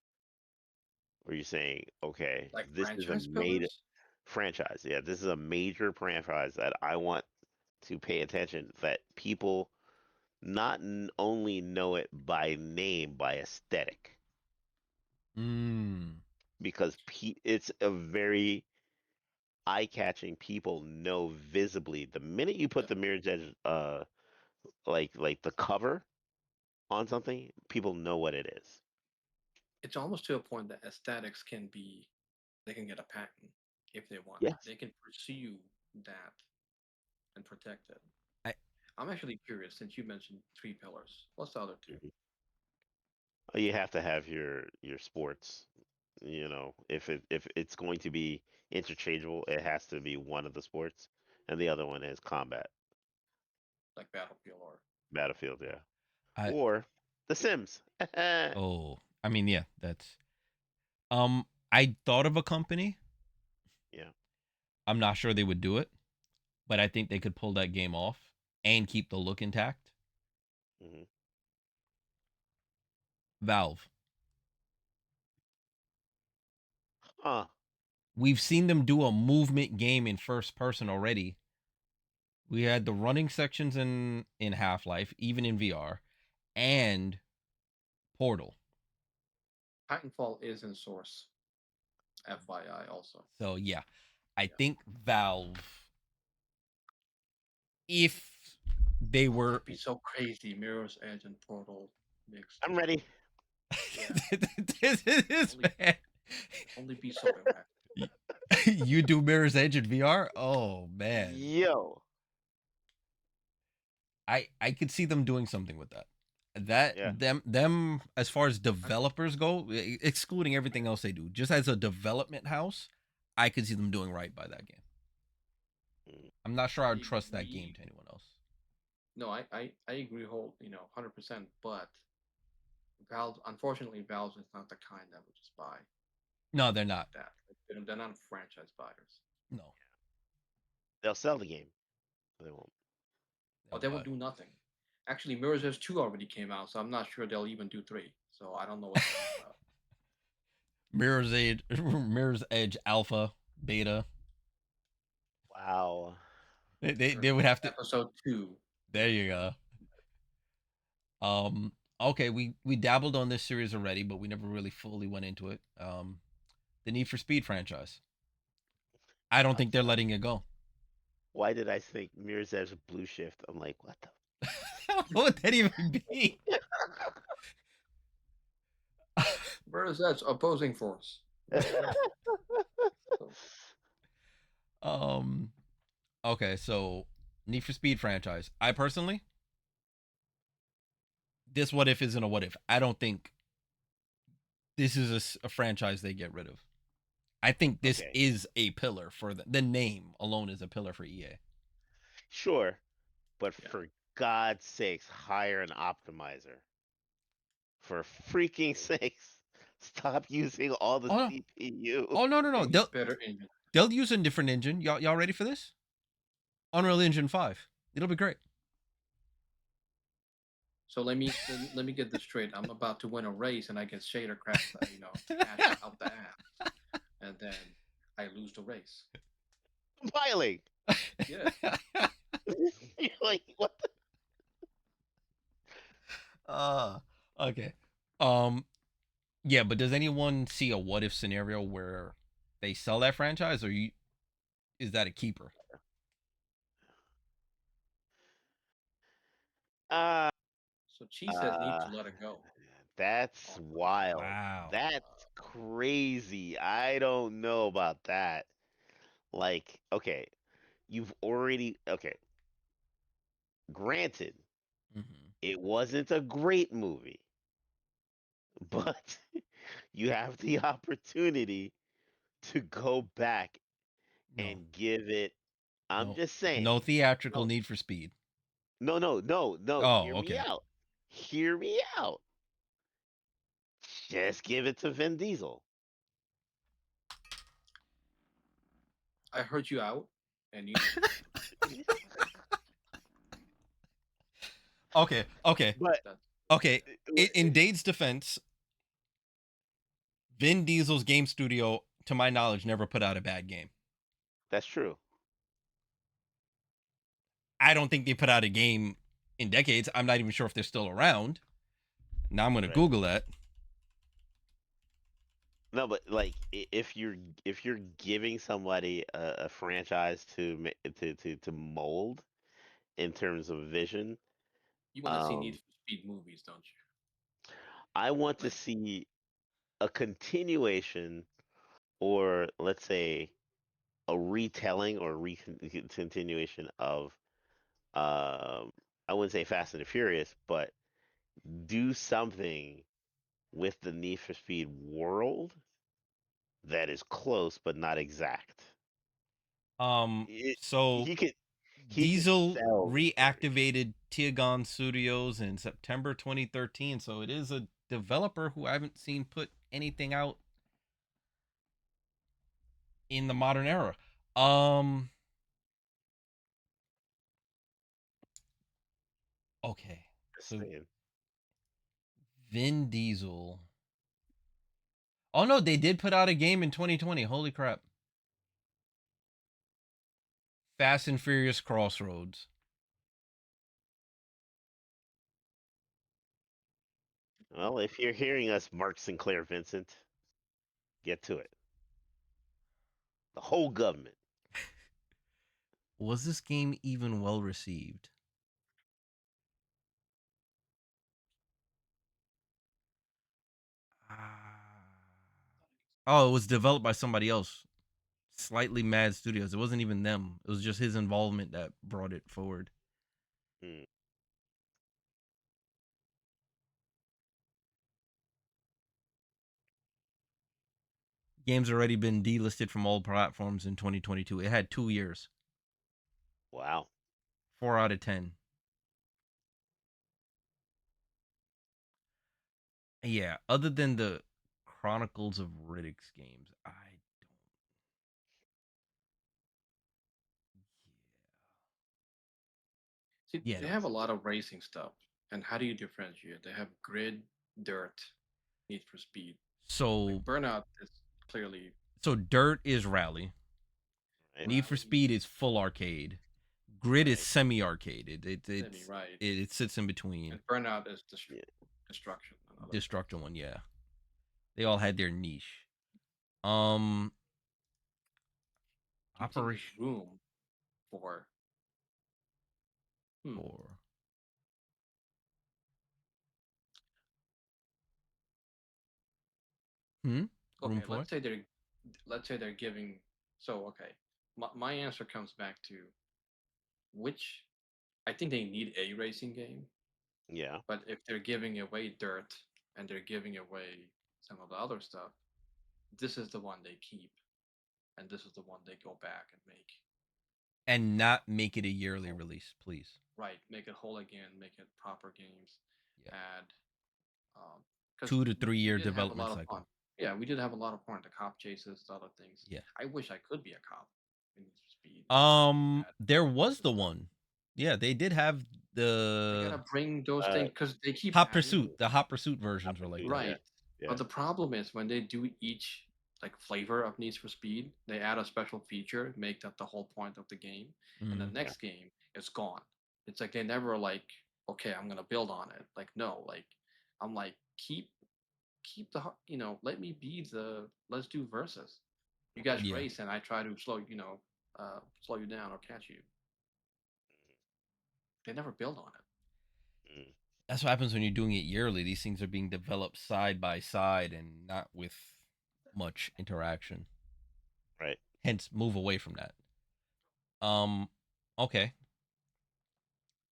Where you're saying, okay, Like this is a franchise made pillars? franchise. Yeah, this is a major franchise that I want to pay attention. That people not only know it by name, by aesthetic, mm, because it's a very eye-catching. People know visibly the minute you put Yeah. the Mirror's Edge, like the cover on something, people know what it is. It's almost to a point that aesthetics can be they can get a patent if they want. Yes. They can pursue that and protect it. I I'm actually curious since you mentioned three pillars. What's the other two? Mhm. You have to have your sports. If it's going to be interchangeable, it has to be one of the sports, and the other one is combat, Like Battlefield or battlefield. Yeah, I or. The Sims. Yeah. Oh, I mean, yeah, that's I thought of a company. I'm not sure they would do it, but I think they could pull that game off and keep the look intact. Hmm. Valve. Huh. We've seen them do a movement game in first person already. We had the running sections in Half-Life, even in VR, and Portal. Titanfall is in Source, FYI. Also, So yeah, I yeah, think Valve, if they were that'd be so crazy. Mirror's Edge and Portal mixed I'm together. ready. Yeah, this only man, only be so impactful. you do Mirror's Edge in VR? Oh man, Yo. I could see them doing something with that. That Yeah. them as far as I, developers go, excluding everything else they do, just as a development house, I could see them doing right by that game. Mm. I'm not sure I I'd trust that game agree. to anyone else. No, I agree 100%. But Valve, unfortunately, Valve is not the kind that would just buy No, they're games not. like that. They're not franchise buyers. No, They'll sell the game. They won't. Or they'll they will buy. do nothing. Actually, Mirror's Edge 2 already came out, so I'm not sure they'll even do 3. So I don't know what to think about. Mirror's Edge, Mirror's Edge Alpha, Beta. Wow. They Or would have to. episode 2. There you go. Um. Okay, we dabbled on this series already, but we never really fully went into it. The Need for Speed franchise. I don't I'm think they're sorry. letting it go. Why did I think Mirror's Edge Blue Shift? I'm like, what the? What would that even be? Mirror's Edge opposing force. Yeah. So um. Okay, so Need for Speed franchise. I personally, this what if isn't a what if. I don't think this is a franchise they get rid of. I think this Okay. is a pillar for the name alone is a pillar for EA. Sure, but yeah. for God's sakes, hire an optimizer. For freaking sakes, stop using all the Oh no! CPU. Oh no no no! They use better engine. They'll use a different engine. Y'all ready for this? Unreal Engine 5. It'll be great. So let me get this straight. I'm about to win a race and I get shader cracked, cash out the ass, and then I lose the race. Compiling. Yeah. You're like, what the? uh okay. Um yeah, but does anyone see a what if scenario where they sell that franchise or you is that a keeper? Uh, So Cheesehead needs uh, to let it go. that's Oh, wild. Wow. That's crazy. I don't know about that. Like, okay, okay, granted, Mm-hmm. it wasn't a great movie, but you have the opportunity to go back No. and give it. I'm No. just saying. No theatrical No, Need for Speed. no. Oh, Hear me okay. out. Hear me out. Just give it to Vin Diesel. I heard you out, and you know me. Okay. Okay. But That's Okay. In uh, Dade's defense, Vin Diesel's game studio, to my knowledge, never put out a bad game. that's true. I don't think they put out a game in decades. I'm not even sure if they're still around. Now I'm gonna Right. Google that. No, but like if you're giving somebody a franchise to mold in terms of vision, you want to see Need um, for Speed movies, don't you? I want to Like see a continuation, or let's say a retelling or continuation of I wouldn't say Fast and the Furious, but do something with the Need for Speed world that is close but not exact. Um. It, So you could Keep it Diesel celebratory. reactivated Tiagon Studios in September 2013, so it is a developer who I haven't seen put anything out in the modern era. Um, okay, Just so saying. Vin Diesel. Oh no, they did put out a game in 2020. Holy crap! Fast and Furious Crossroads. Well, if you're hearing us, Mark Sinclair Vincent, get to it. The whole government. Was this game even well received? Oh, it was developed by somebody else. Slightly Mad Studios. It wasn't even them. It was just his involvement that brought it forward. Hmm. Game's already been delisted from all platforms in 2022. It had 2 years. Wow. 4 out of 10. Yeah, other than the Chronicles of Riddick's games, I don't. See, Yeah, they have a lot of racing stuff. And how do you differentiate? They have grid, dirt, Need for Speed. Like so Burnout is clearly Dirt is Rally. Right. Need for rally, Speed is full arcade. Grid is Right. semi arcade. semi right, It sits in between. and Burnout is Yeah. destruction and other things. Destruction one, yeah. They all had their niche. Um, Do you think there's Operation room for? Hmm. 4. Hmm. Room Okay, 4. let's say they're giving. So okay, my answer comes back to which I think they need a racing game, Yeah. but if they're giving away dirt and they're giving away some of the other stuff, this is the one they keep, and this is the one they go back and make And not make it a yearly whole. release, please. Right, make it whole again, make it proper games, Yeah. add because 2 to 3 year did have a development lot of cycle. fun. Yeah, we did have a lot of fun. The cop chases, the other things. Yeah. I wish I could be a cop in Need for Speed. Add There was versus the stuff. one. Yeah, they did have They the gotta bring those Uh, things because they keep Hot adding. Pursuit. The Hot Pursuit versions were like Pursuit. that. Yeah. Right. Yeah. But the problem is when they do each like flavor of Need for Speed, they add a special feature, make that the whole point of the game, and the Hmm. Yeah. next game it's gone. It's like they never like, okay, I'm gonna build on it. Like no, like I'm like keep the let me be the let's do versus. You guys Yeah. race and I try to slow you down or catch you. They never build on it. Mm. That's what happens when you're doing it yearly. These things are being developed side by side and not with much interaction. Right. Hence, move away from that. Okay.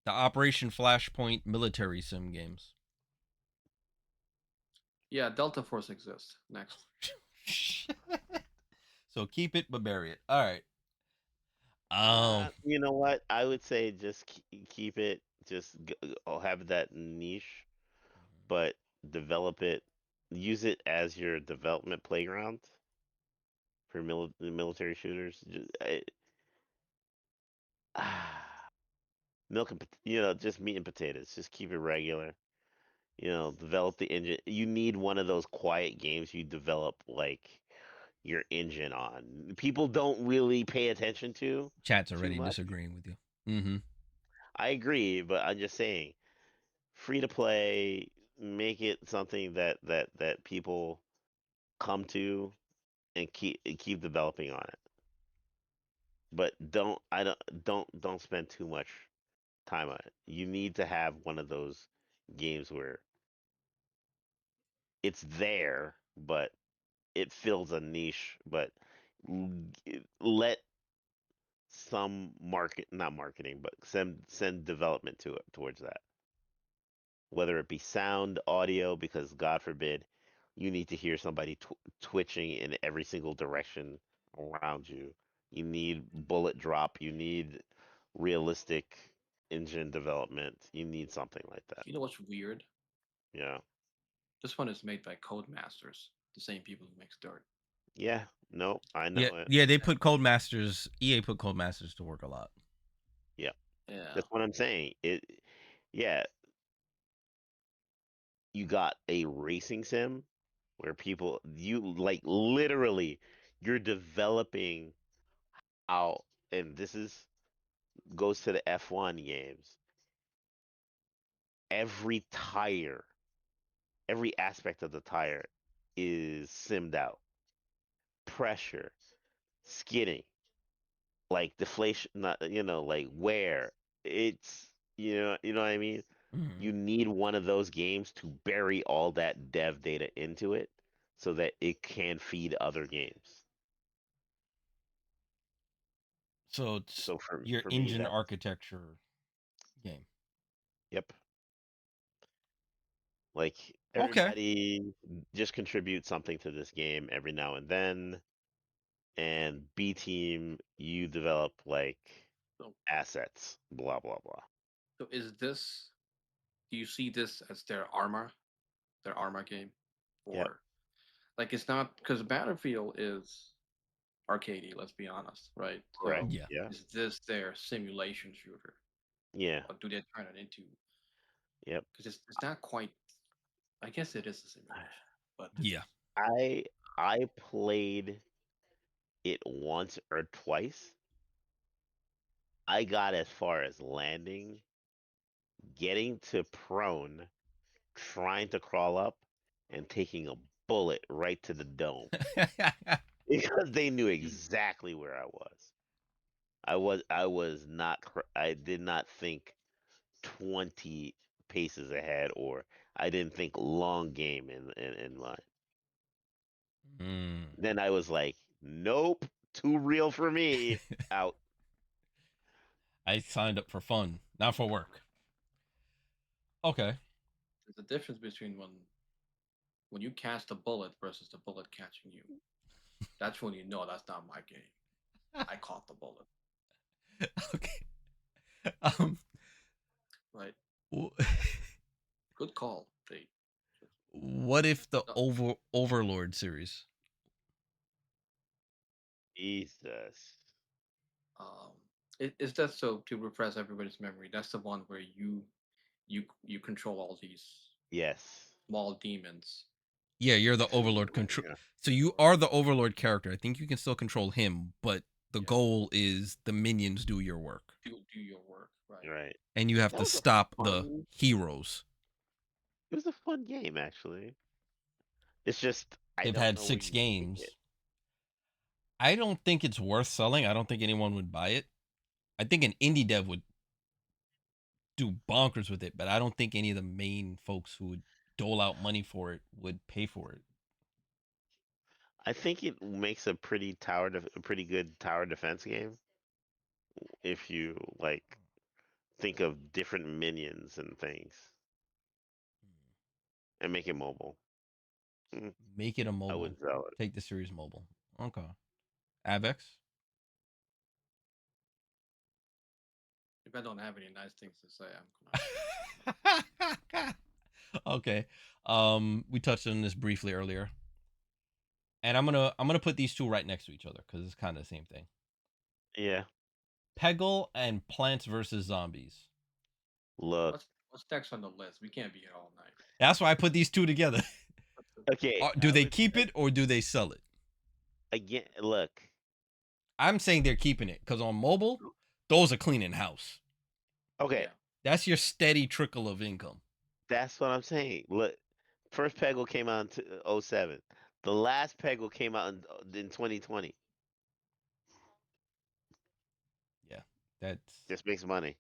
The Operation Flashpoint military sim games. Yeah, Delta Force exists. Next. So keep it but bury it. All right. Um. You know what? I would say just keep it. Just have that niche, but develop it. Use it as your development playground for military shooters. Milk and just meat and potatoes. Just keep it regular. Develop the engine. You need one of those quiet games you develop like your engine on. People don't really pay attention to Chat's too already much. disagreeing with you. Mm-hmm. I agree, but I'm just saying, free to play, make it something that people come to and keep developing on it. But don't spend too much time on it. You need to have one of those games where it's there, but it fills a niche, but let some not marketing, but send development to it towards that. Whether it be sound, audio, because God forbid you need to hear somebody twitching in every single direction around you. You need bullet drop. You need realistic engine development, you need something like that. You know what's weird? Yeah. This one is made by Codemasters, the same people who makes Dirt. Yeah. No, I Yeah, know it. yeah, they put Codemasters. EA put Codemasters to work a lot. Yeah. Yeah. That's what I'm saying. Yeah, you got a racing sim where you like literally, you're developing out, and this is goes to the F1 games. Every tire, every aspect of the tire is simmed out. Pressure, skidding, like deflation, not, like wear. It's, you know what I mean? Mhm. You need one of those games to bury all that dev data into it so that it can feed other games. So it's So for your for me, engine that's, architecture game. yep. Like Okay. everybody just contribute something to this game every now and then. And B team, you develop like So, assets, blah blah blah. so is this? Do you see this as their armor game, Yep. or like it's not because Battlefield is arcadey. Let's be honest, right? Correct. So Yeah. Yeah. is this their simulation shooter, Yeah. or do they turn it into? Yep. Because it's not quite. I guess it is a simulation, but Yeah. it's I played it once or twice. I got as far as landing, getting to prone, trying to crawl up, and taking a bullet right to the dome because they knew mm, exactly where I was. I was not I did not think 20 paces ahead, or I didn't think long game in line. Mm. Then I was like, nope, too real for me. Out. I signed up for fun, not for work. Okay. there's a difference between when you cast a bullet versus the bullet catching you. That's when you know that's not my game. I caught the bullet, Okay. Um. right? w- Good call, Tate. What if the No, Overlord series? Jesus. um, it's just so to repress everybody's memory. That's the one where you control all these Yes. small demons. Yeah, you're the And Overlord control. Yeah. So you are the Overlord character. I think you can still control him, but the yeah, goal is the minions do your work, do your work, right? Right. and you have That to was a stop the fun. heroes. It was a fun game, actually. It's just I They've don't had know where 6 you take it. games. I don't think it's worth selling. I don't think anyone would buy it. I think an indie dev would do bonkers with it, but I don't think any of the main folks who would dole out money for it would pay for it. I think it makes a pretty good tower defense game if you like think of different minions and things and make it mobile. Mm, Make it a I mobile. wouldn't sell it. Take the series mobile. Okay. Avex? If I don't have any nice things to say, I'm gonna. Okay. We touched on this briefly earlier. And I'm gonna put these two right next to each other because it's kind of the same thing. Yeah. Peggle and Plants vs Zombies. Look. What's next on the list? We can't be here all night. That's why I put these two together. Okay. Do they keep it or do they sell it? Again. Look. I'm saying they're keeping it because on mobile, those are cleaning house. Okay. Yeah, That's your steady trickle of income. That's what I'm saying. Look. First Peggle came out in '07. The last Peggle came out in 2020. Yeah, that's Just makes money.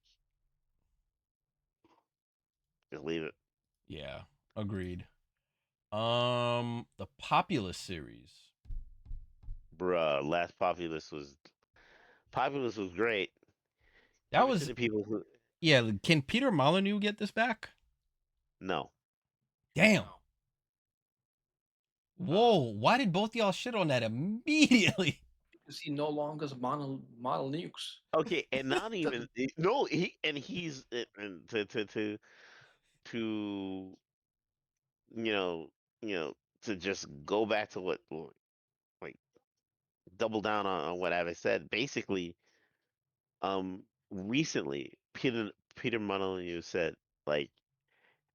Just leave it. yeah, agreed. The Populous series. Bruh. Last Populous was great. That Give it to was the people who. yeah. Can Peter Molyneux get this back? No. Damn. no. Whoa, why did both y'all shit on that immediately? You see no longer as model nukes. Okay, and not even no, he's and to you know you know to just go back to what like double down on what Ave said. Basically, recently Peter Molyneux said like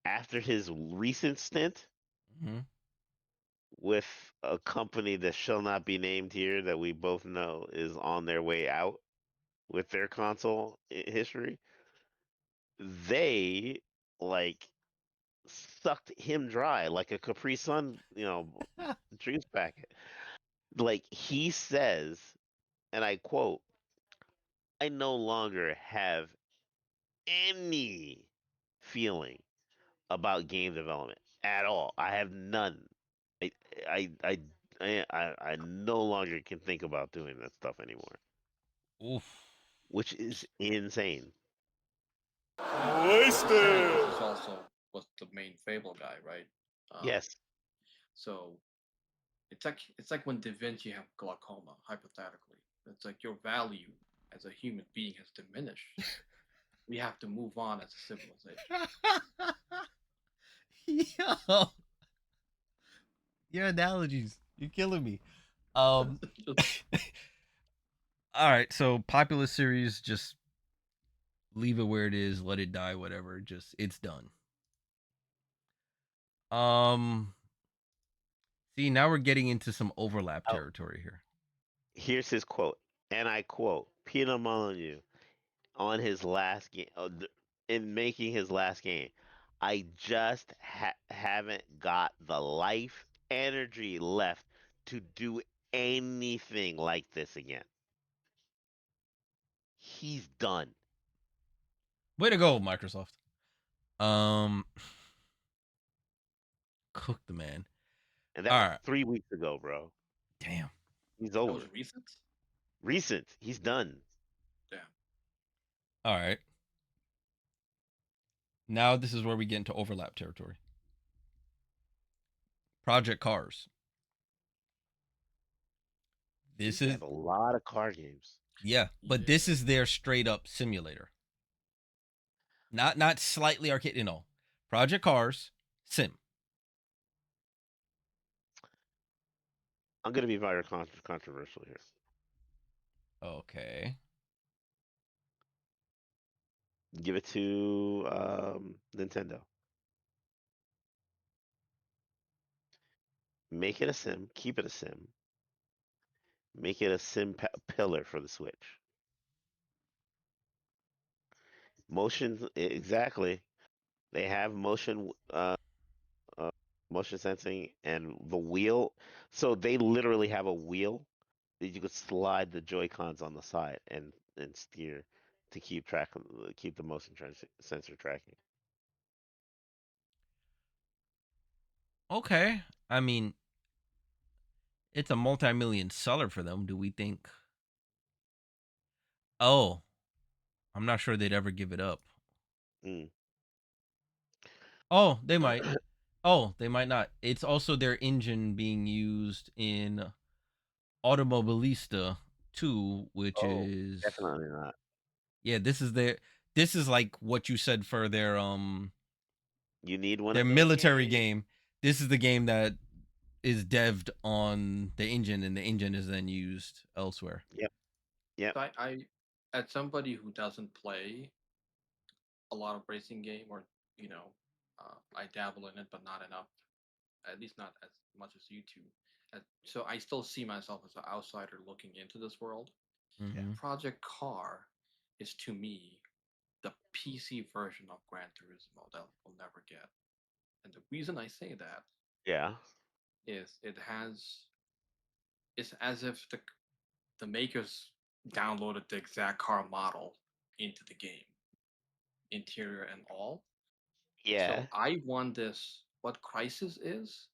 after his recent stint Hmm. with a company that shall not be named here that we both know is on their way out with their console history, they like sucked him dry like a Capri Sun, juice packet. Like he says, and I quote, I no longer have any feeling about game development at all. I have none. I I I I no longer can think about doing that stuff anymore, Oof. which is insane. Keep in mind, this is also was the main Fable guy, right? Um, Yes. so it's like when Da Vinci have glaucoma, hypothetically. It's like your value as a human being has diminished. We have to move on as a civilization. Yo, your analogies, you're killing me. Um, all right, so popular series, just leave it where it is, let it die, whatever. Just it's done. Um, see, now we're getting into some overlap Oh, territory here. here's his quote, and I quote: Peter Molyneux on his last game, in making his last game, I just haven't got the life energy left to do anything like this again. He's done, Way to go, Microsoft. Um, cook the man. and that All was right, 3 weeks ago, bro. damn. He's That was over. recent. Recent. He's done. Damn. All right, now this is where we get into overlap territory. Project Cars. Seems This to is have a lot of car games. yeah, but this Yeah. is their straight up simulator. Not slightly arcade, Project Cars sim. I'm gonna be very controversial here. Okay. Give it to Nintendo. Make it a sim. Keep it a sim. Make it a sim pillar for the Switch. Motion exactly. They have uh, motion sensing, and the wheel. So they literally have a wheel that you could slide the Joy Cons on the side and steer to keep the motion sensor tracking. Okay. I mean, it's a multi-million seller for them. Do we think? Oh, I'm not sure they'd ever give it up. Mm. Oh, they might. Oh, they might not. It's also their engine being used in Automobilista 2, which Oh, is definitely not. yeah, this is like what you said for You need one their of those military games. game. This is the game that is devved on the engine, and the engine is then used elsewhere. Yep, yep. So as somebody who doesn't play a lot of racing game, or I dabble in it, but not enough. At least not as much as you two. So I still see myself as an outsider looking into this world. Yeah. Mm-hmm. Project Car is to me the PC version of Gran Turismo that we'll never get. And the reason I say that Yeah. is it's as if the makers downloaded the exact car model into the game, interior and all. Yeah. So I want this what Crisis is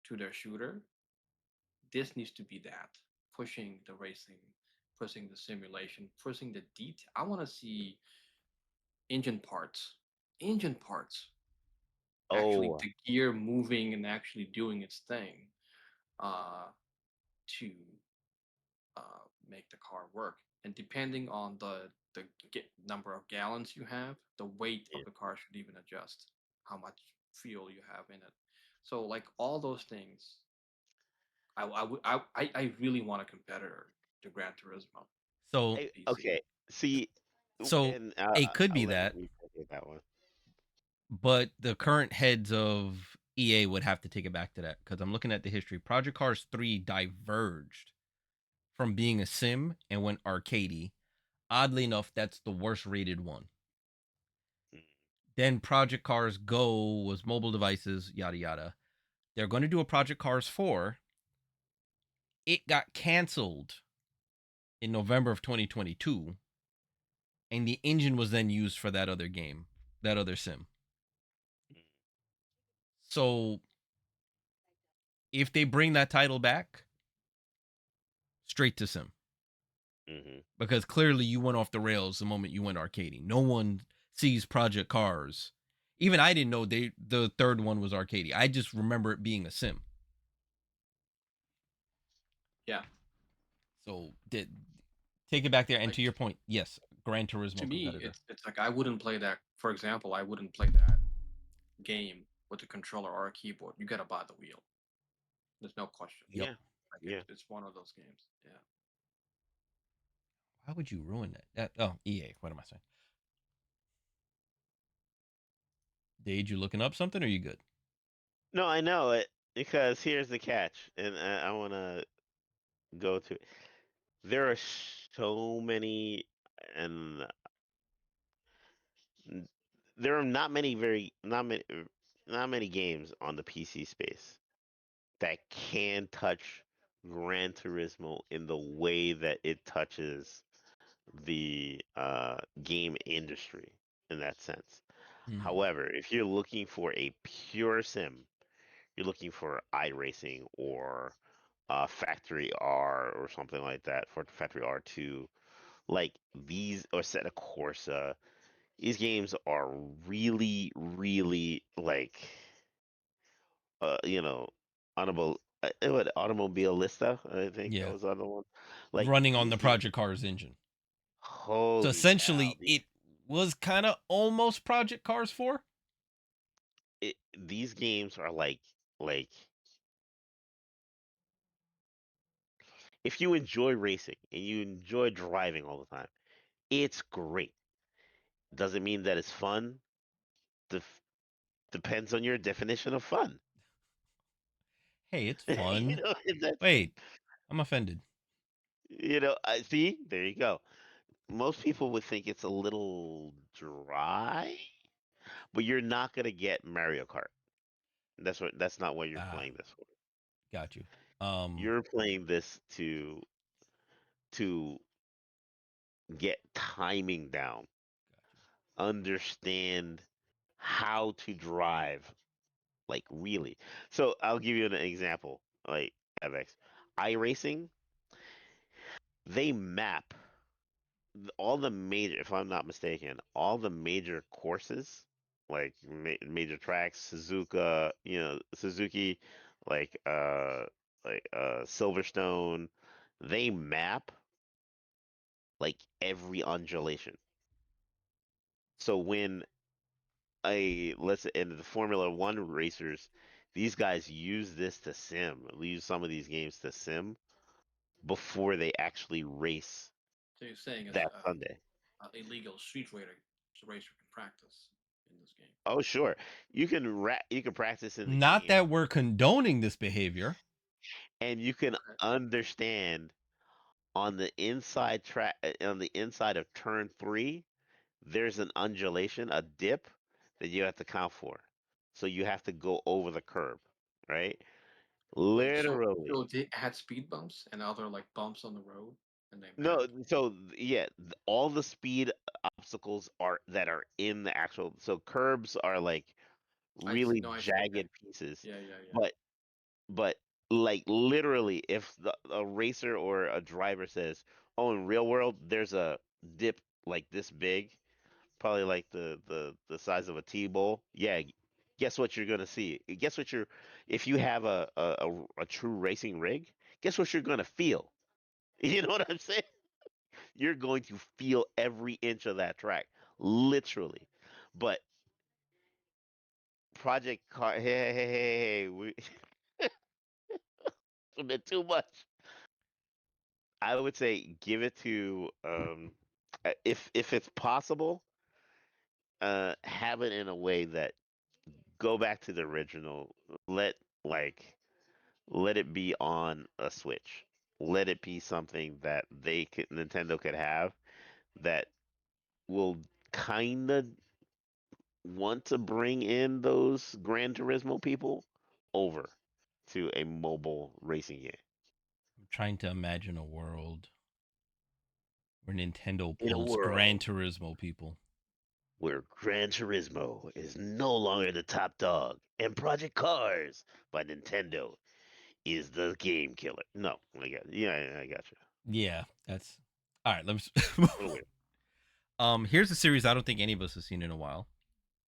to their shooter. This needs to be that, pushing the racing, pushing the simulation, pushing the detail. I want to see engine parts, engine parts, actually Oh, the gear moving and actually doing its thing, uh, to uh, make the car work. And depending on the number of gallons you have, the weight Yeah. of the car should even adjust how much fuel you have in it. So like all those things, I really want a competitor to Gran Turismo So on PC. Okay. See, so and it could I'll be let that, you take that one. but the current heads of EA would have to take it back to that because I'm looking at the history. Project Cars 3 diverged from being a sim and went arcadey. Oddly enough, that's the worst rated one. Mm, Then Project Cars Go was mobile devices, yada yada. They're going to do a Project Cars 4. It got canceled in November of 2022, and the engine was then used for that other game, that other sim. mm, So if they bring that title back, straight to sim. mhm. Because clearly you went off the rails the moment you went arcading. No one sees Project Cars. Even I didn't know the third one was arcadey. I just remember it being a sim. Yeah, So take it back there. And like to your point, yes, Gran to Turismo me, competitor. it's like I wouldn't play that. For example, I wouldn't play that game with a controller or a keyboard. You gotta buy the wheel. There's no question. Yep. Yeah. Like Yeah. it's one of those games. Yeah. Why would you ruin that? Oh, EA. What am I saying? Dade, you looking up something? Or are you good? No, I know it because here's the catch, and I want to go to it. There are so many, and n- there are not many games on the PC space that can touch Gran Turismo in the way that it touches the game industry in that sense. Hmm. However, if you're looking for a pure sim, you're looking for iRacing or Factory R or something like that for Factory R2, like these or Seta Corsa, these games are really, really like you know, what Automobilista, I think that Yeah. was the other one. Like Running on these the games, Project Cars engine. So holy cow! essentially, it was kind of almost Project Cars 4. These games are like if you enjoy racing and you enjoy driving all the time, it's great. Doesn't mean that it's fun. Def- Depends on your definition of fun. Hey, it's you fun. know, in that sense. Wait, I'm offended. I see. There you go. Most people would think it's a little dry, but you're not gonna get Mario Kart. That's not what you're Ah, playing this for. got you. Um, You're playing this to get timing down, got you. understand how to drive, like really. So I'll give you an example, like Abvex. iRacing, they map all the major, if I'm not mistaken, all the major courses, like major tracks, Suzuki, like Silverstone, they map like every undulation. So when let's say in the Formula One racers, these guys use this to sim, use some of these games to sim before they actually race So you're saying it's that Sunday. illegal street racer can practice in this game. Oh, sure. You can practice in the Not game that we're condoning this behavior. and you can Okay. understand on the inside of turn 3, there's an undulation, a dip that you have to count for. So you have to go over the curb, right? Wait, so Literally. they add speed bumps and other like bumps on the road, and they map. No, so yeah, all the speed obstacles are that are in the actual so curbs are like I see. really No, I see. Okay. jagged pieces. Yeah, yeah, yeah. But but like literally if a racer or a driver says, "Oh, in real world there's a dip like this big, probably like the size of a T-bowl." Yeah, guess what you're going to see? Guess what you're if you have a true racing rig, guess what you're going to feel? You know what I'm saying? You're going to feel every inch of that track, literally. But Project Car, hey, we a bit too much. I would say give it to if it's possible, have it in a way that go back to the original. Let like let it be on a Switch. Let it be something that Nintendo could have that will kind of want to bring in those Gran Turismo people over to a mobile racing game. I'm trying to imagine a world where Nintendo In a pulls Gran world Turismo people. where Gran Turismo is no longer the top dog and Project Cars by Nintendo is the game killer. No, I got you. Yeah, that's all right. Let A me. little weird. Here's a series I don't think any of us have seen in a while.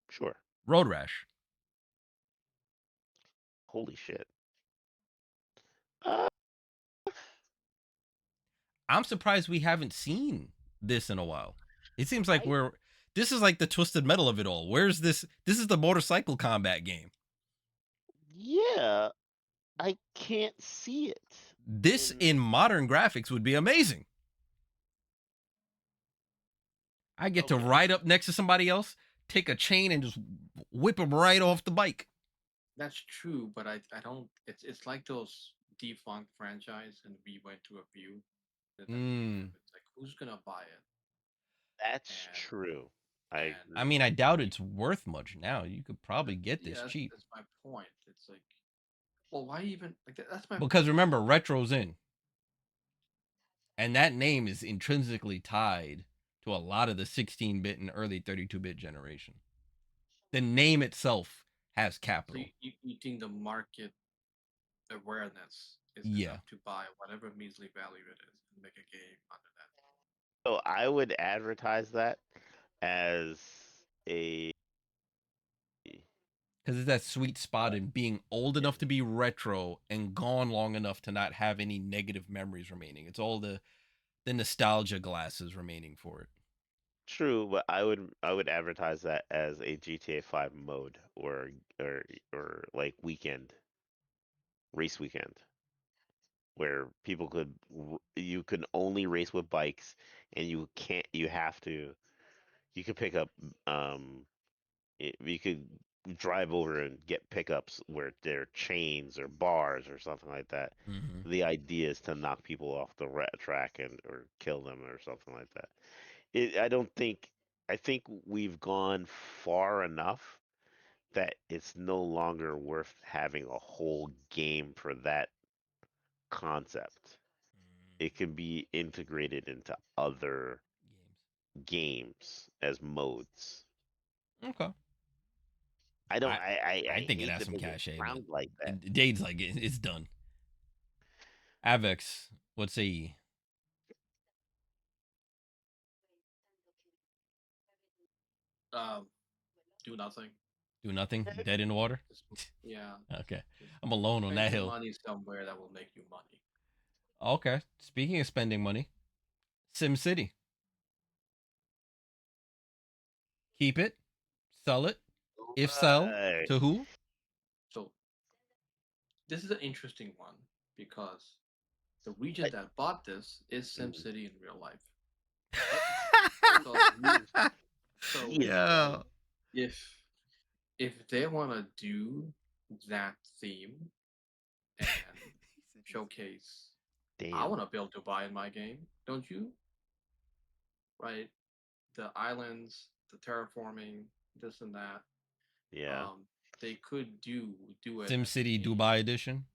Sure. Road Rash. Holy shit. Uh, I'm surprised we haven't seen this in a while. It seems like I this is like the twisted metal of it all. Where's this? This is the motorcycle combat game. yeah, I can't see it. This In in modern graphics would be amazing. I get to okay. ride up next to somebody else, take a chain, and just whip them right off the bike. That's true, but I don't. It's like those defunct franchise, and we went to a view that we have. Mm. It's like who's gonna buy it, That's and true. I and I agree. mean, I and doubt you, it's worth much now. You could probably get yeah, this cheap that's my point. It's like, well, why even like that's my because point. remember, retro's in, and that name is intrinsically tied to a lot of the 16-bit and early 32-bit generation. The name itself has So capital. you think the market awareness is Yeah, enough to buy whatever measly value it is and make a game under that? So I would advertise that as a because it's that sweet spot in being old yeah, enough to be retro and gone long enough to not have any negative memories remaining. It's all the nostalgia glasses remaining for it. true, but I would advertise that as a GTA 5 mode or like weekend race weekend where people you can only race with bikes and you have to you could pick up um you could drive over and get pickups where they're chains or bars or something like that. Mm-hmm. The idea is to knock people off the track and or kill them or something like that. I don't think I think we've gone far enough that it's no longer worth having a whole game for that concept. It can be integrated into other games as modes. Games. Okay. I don't. I I I think it hate has to some make it cachet, but sound like that. Dade's like it's done. Avex, what say ye? Um, do nothing. Do nothing? Dead in the water? Just, yeah, Okay. just I'm alone on spend that your hill. money somewhere that will make you money. Okay. Speaking of spending money, Sim City. Keep it, sell it. If sell, Right. to who? So this is an interesting one because the region What? that bought this is Mm. SimCity in real life. What? So so Seriously? Yeah. if if they want to do that theme and showcase, I Damn. want to build Dubai in my game, don't you? Right? The islands, the terraforming, this and that. Yeah. Um, they could do it Sim as a City game, Dubai edition.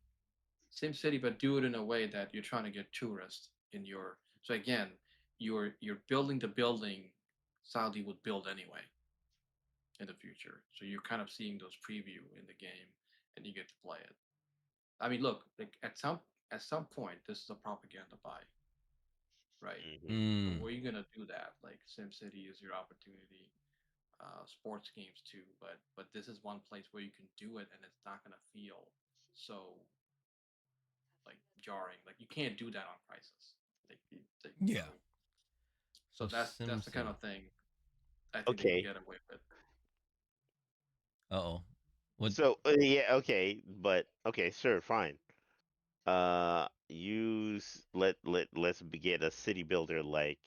SimCity, but do it in a way that you're trying to get tourists in your. So again, you're building the building Saudi would build anyway in the future. So you're kind of seeing those preview in the game, and you get to play it. I mean, look, like at some point, this is a propaganda buy, right? Hmm. But Mm. where are you gonna do that? Like SimCity is your opportunity. Sports games too, but this is one place where you can do it, and it's not gonna feel so like jarring. Like you can't do that on Crisis. You Yeah. know, So so that's the kind SimCity. of thing I think they can Okay. get away with. Uh-oh. What? So yeah, okay, but okay, sure, fine. Use let's get a city builder like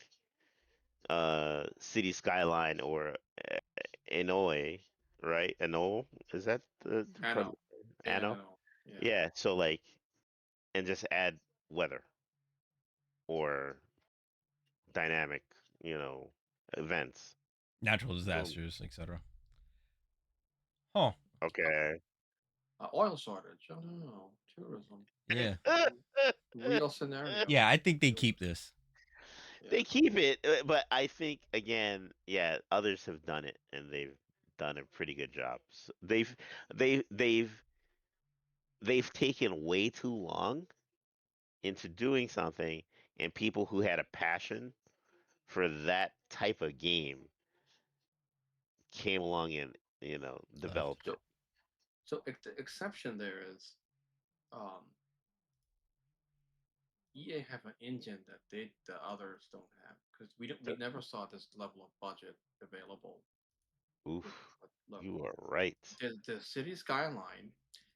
City Skyline or Enoe, right? Eno, is that the I know. Yeah, I Ano? know. Yeah. Yeah, so like and just add weather or dynamic, you know, events. Natural Boom. disasters, etc. Huh. Okay. Oil shortage. I don't know. Tourism. Yeah. Real scenario. Yeah, I think they Real. keep this. They Yeah. keep it, but I think again, yeah, others have done it and they've done a pretty good job. They've they've they've taken way too long into doing something, and people who had a passion for that type of game came along and Left. developed it. So, the exception there is, um, EA have an engine that the others don't have because we So, never saw this level of budget available. oof, But look, you are right. the city skyline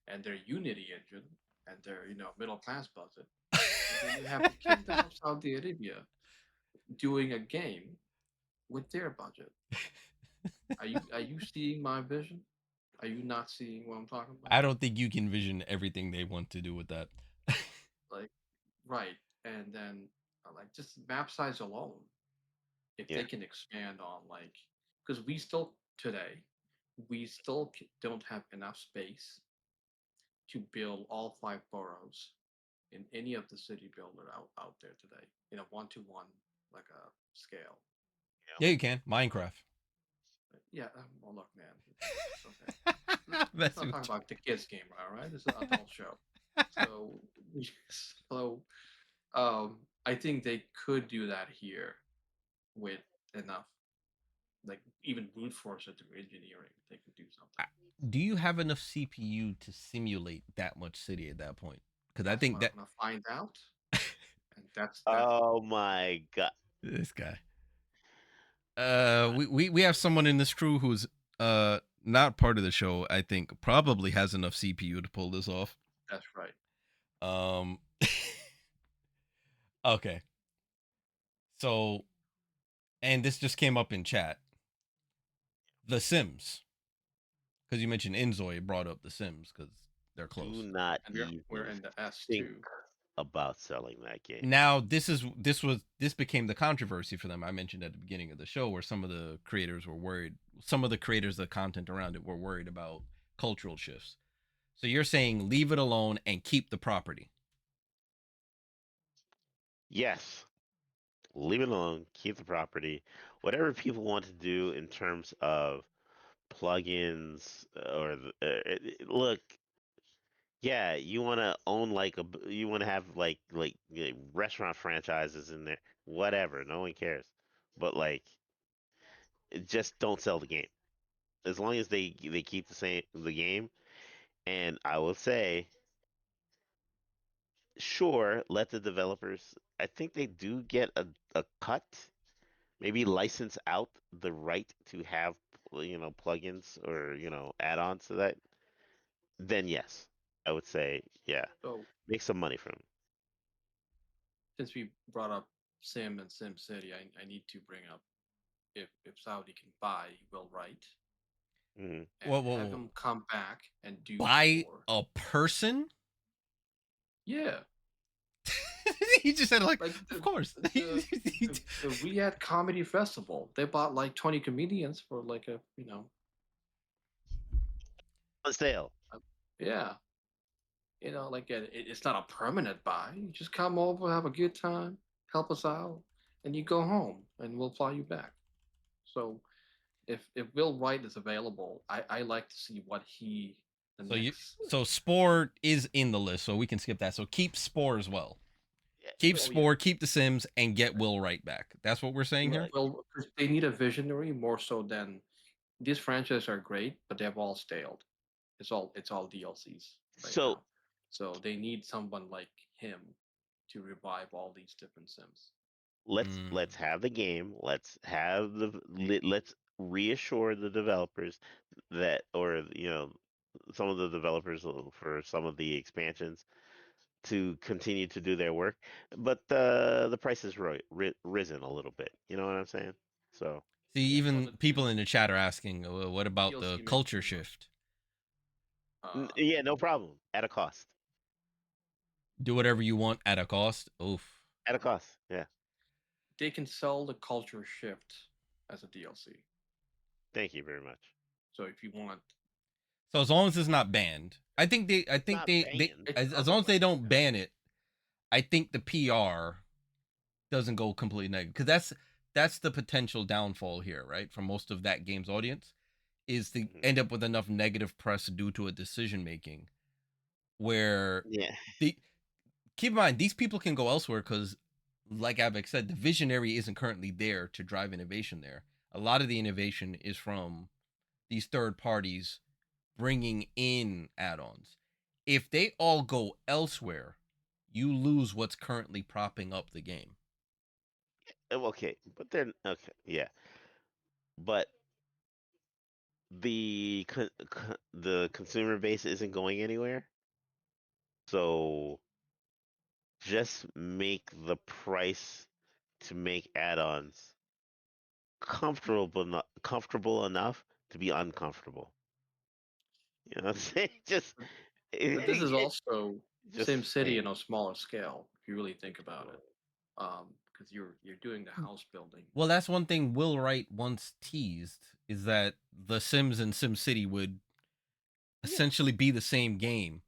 and their Unity engine and their middle class budget, and then you have the kingdom of Saudi Arabia doing a game with their budget. Are you seeing my vision? Are you not seeing what I'm talking about? I don't think you can vision everything they want to do with that. Like, right, and then like just map size alone, if Yeah, they can expand on like, because we still today, we still don't have enough space to build all five boroughs in any of the city builder out there today in a one-to-one like a scale. Yeah, you can. Minecraft. Yeah, well, look, man, okay. Let's That's not what talk about the kids game, all right? It's an adult show. So, so I think they could do that here with enough, like even brute force it through engineering. They could do something. do you have enough CPU to simulate that much city at that point? Because I That's think what I'm that gonna find out, and that's oh my god. this guy. Uh, We have someone in this crew who's not part of the show. I think probably has enough CPU to pull this off. that's right. Um. Okay. So, and this just came up in chat. The Sims, because you mentioned Inzoy brought up the Sims because they're do close. not And we're even in the S think two. about selling that game. Now this became the controversy for them. I mentioned at the beginning of the show where some of the creators were worried. Some of the creators of content around it were worried about cultural shifts. So you're saying leave it alone and keep the property. Yes, leave it alone, keep the property. Whatever people want to do in terms of plugins look, yeah, you want to own like you want to have restaurant franchises in there, whatever, no one cares. But like just don't sell the game. As long as they keep the game, and I will say, sure, let the developers, I think they do get a cut, maybe license out the right to have plugins or add-ons to that. Then yes, I would say yeah, So make some money from since we brought up Sim and Sim City, I need to bring up if Saudi can buy Will Wright it. Hmm. and Whoa, whoa, have whoa. him come back and do Buy for, a person? yeah, He just said like, like of course. the Riyadh Comedy Festival. They bought like 20 comedians for like On sale. a yeah, like it's not a permanent buy. You just come over, have a good time, help us out, and you go home, and we'll fly you back. So if Will Wright is available, I like to see what he the So you next. so Spore is in the list, so we can skip that. So keep Spore as well. Yeah, Keep Oh yeah, Spore, keep the Sims, and get Will right back. That's what we're saying here. look. well, 'cause they need a visionary more so than these franchises are great, but they've all staled. It's all DLCs right So now, so they need someone like him to revive all these different Sims. Let's have the game. Let's reassure the developers that, or some of the developers for some of the expansions to continue to do their work, but the price has risen a little bit. You know what I'm saying? So See, Yeah, well, even people in the chat are asking, what the about the DLC makes culture too much. shift? yeah, no problem. At a cost. Do whatever you want at a cost. Oof. At a cost. Yeah. They can sell the culture shift as a DLC. Thank you very much. So if you want, So as long as it's not banned, I It's think not they banned. it's as long as they otherwise don't yeah. ban it, I think the PR doesn't go completely negative because that's the potential downfall here, right? For most of that game's audience is to Mhm. end up with enough negative press due to a decision making where Yeah. the keep in mind these people can go elsewhere because like Abvex said, the visionary isn't currently there to drive innovation there. A lot of the innovation is from these third parties bringing in add-ons. If they all go elsewhere, you lose what's currently propping up the game. Okay, but then okay, yeah, but the consumer base isn't going anywhere. So just make the price to make add-ons comfortable enough to be uncomfortable. You know what I'm saying? Just But this is it, also just Sim City saying. in a smaller scale, if you really think about it. Because you're doing the house building. Well, that's one thing Will Wright once teased is that The Sims and SimCity would Yeah. essentially be the same game,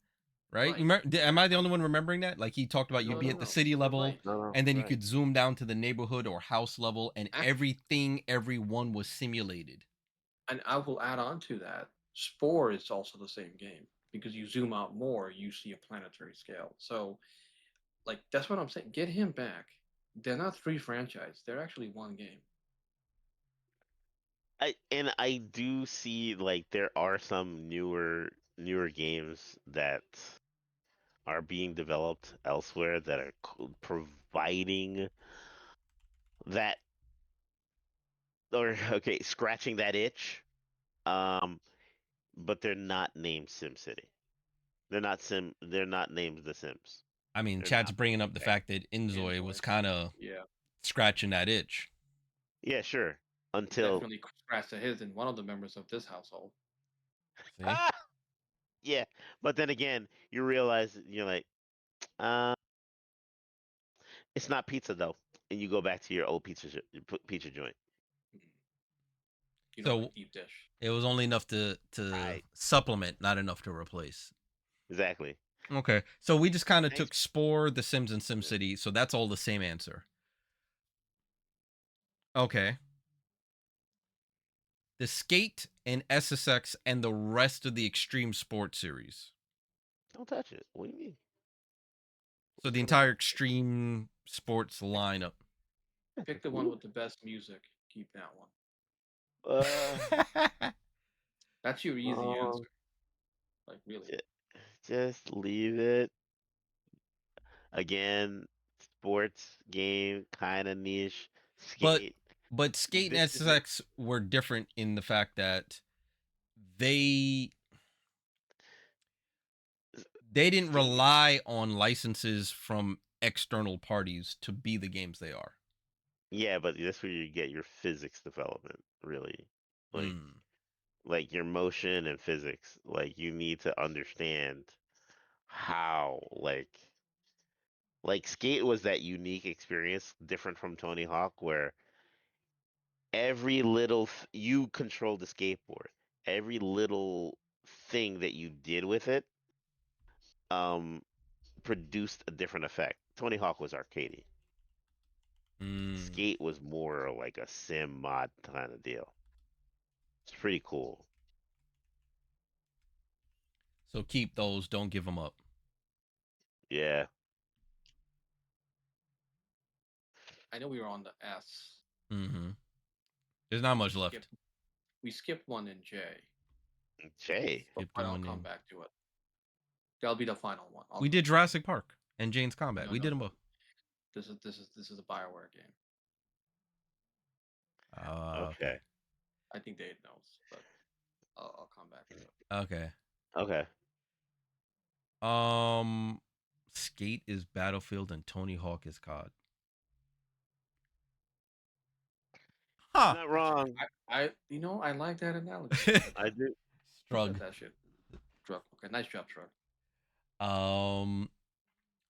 right? Right. Am I the only one remembering that? Like he talked about you'd No, be no, at the no. city You're level right. No, and then you right. could zoom down to the neighborhood or house level and everything everyone was simulated. And I will add on to that. Spore is also the same game because you zoom out more, you see a planetary scale. So, like, that's what I'm saying. Get him back. They're not three franchise. They're actually one game. I do see like there are some newer games that are being developed elsewhere that are providing that, or okay, scratching that itch. Um, but they're not named SimCity. They're not named The Sims. I mean, They're Chad's not bringing up the that. fact that Inzoy Enjoy. was kind of Yeah. scratching that itch. Yeah, sure. It Until definitely scratched the his in one of the members of this household. See? ah, yeah. But then again, you realize you're like, uh, it's not pizza though, and you go back to your old pizza joint. Mhm. You know, So like deep dish. it was only enough to Right. supplement, not enough to replace. Exactly. Okay. So we just kind of Thanks. took Spore, The Sims, and SimCity. So that's all the same answer. Okay. The Skate and SSX and the rest of the Extreme Sports series. Don't touch it. What do you mean? So What's the gonna entire Extreme Sports lineup. Pick the one with the best music. Keep that one. uh That's your easy um answer. Like really. j- just leave it. Again, sports game kind of niche. but Skate. but Skate and This is it. SSX were different in the fact that they they didn't Skate. rely on licenses from external parties to be the games they are. Yeah, but that's where you get your physics development, really. Like Hmm. like your motion and physics. Like you need to understand how like skate was that unique experience different from Tony Hawk where every little you controlled the skateboard. Every little thing that you did with it um produced a different effect. Tony Hawk was arcadey. Hmm. Skate was more like a sim mod kind of deal. It's pretty cool. So keep those. Don't give them up. Yeah. I know we were on the S. Mm-hmm. There's not We much left. skipped we skipped one in J, Jay. Skip the but I'll one come in. back to it. That'll be the final one. I'll We come did back. Jurassic Park and Jane's Combat. No, We no, did them no. both. This is a Bioware game. Okay. Okay. I think Dave knows, but I'll come back to it. Okay. Okay. Um, Skate is Battlefield and Tony Hawk is COD. Huh. Not wrong. I like that analogy, but I do. Strug. that shit. Drug. Okay, nice job, Drug. Um.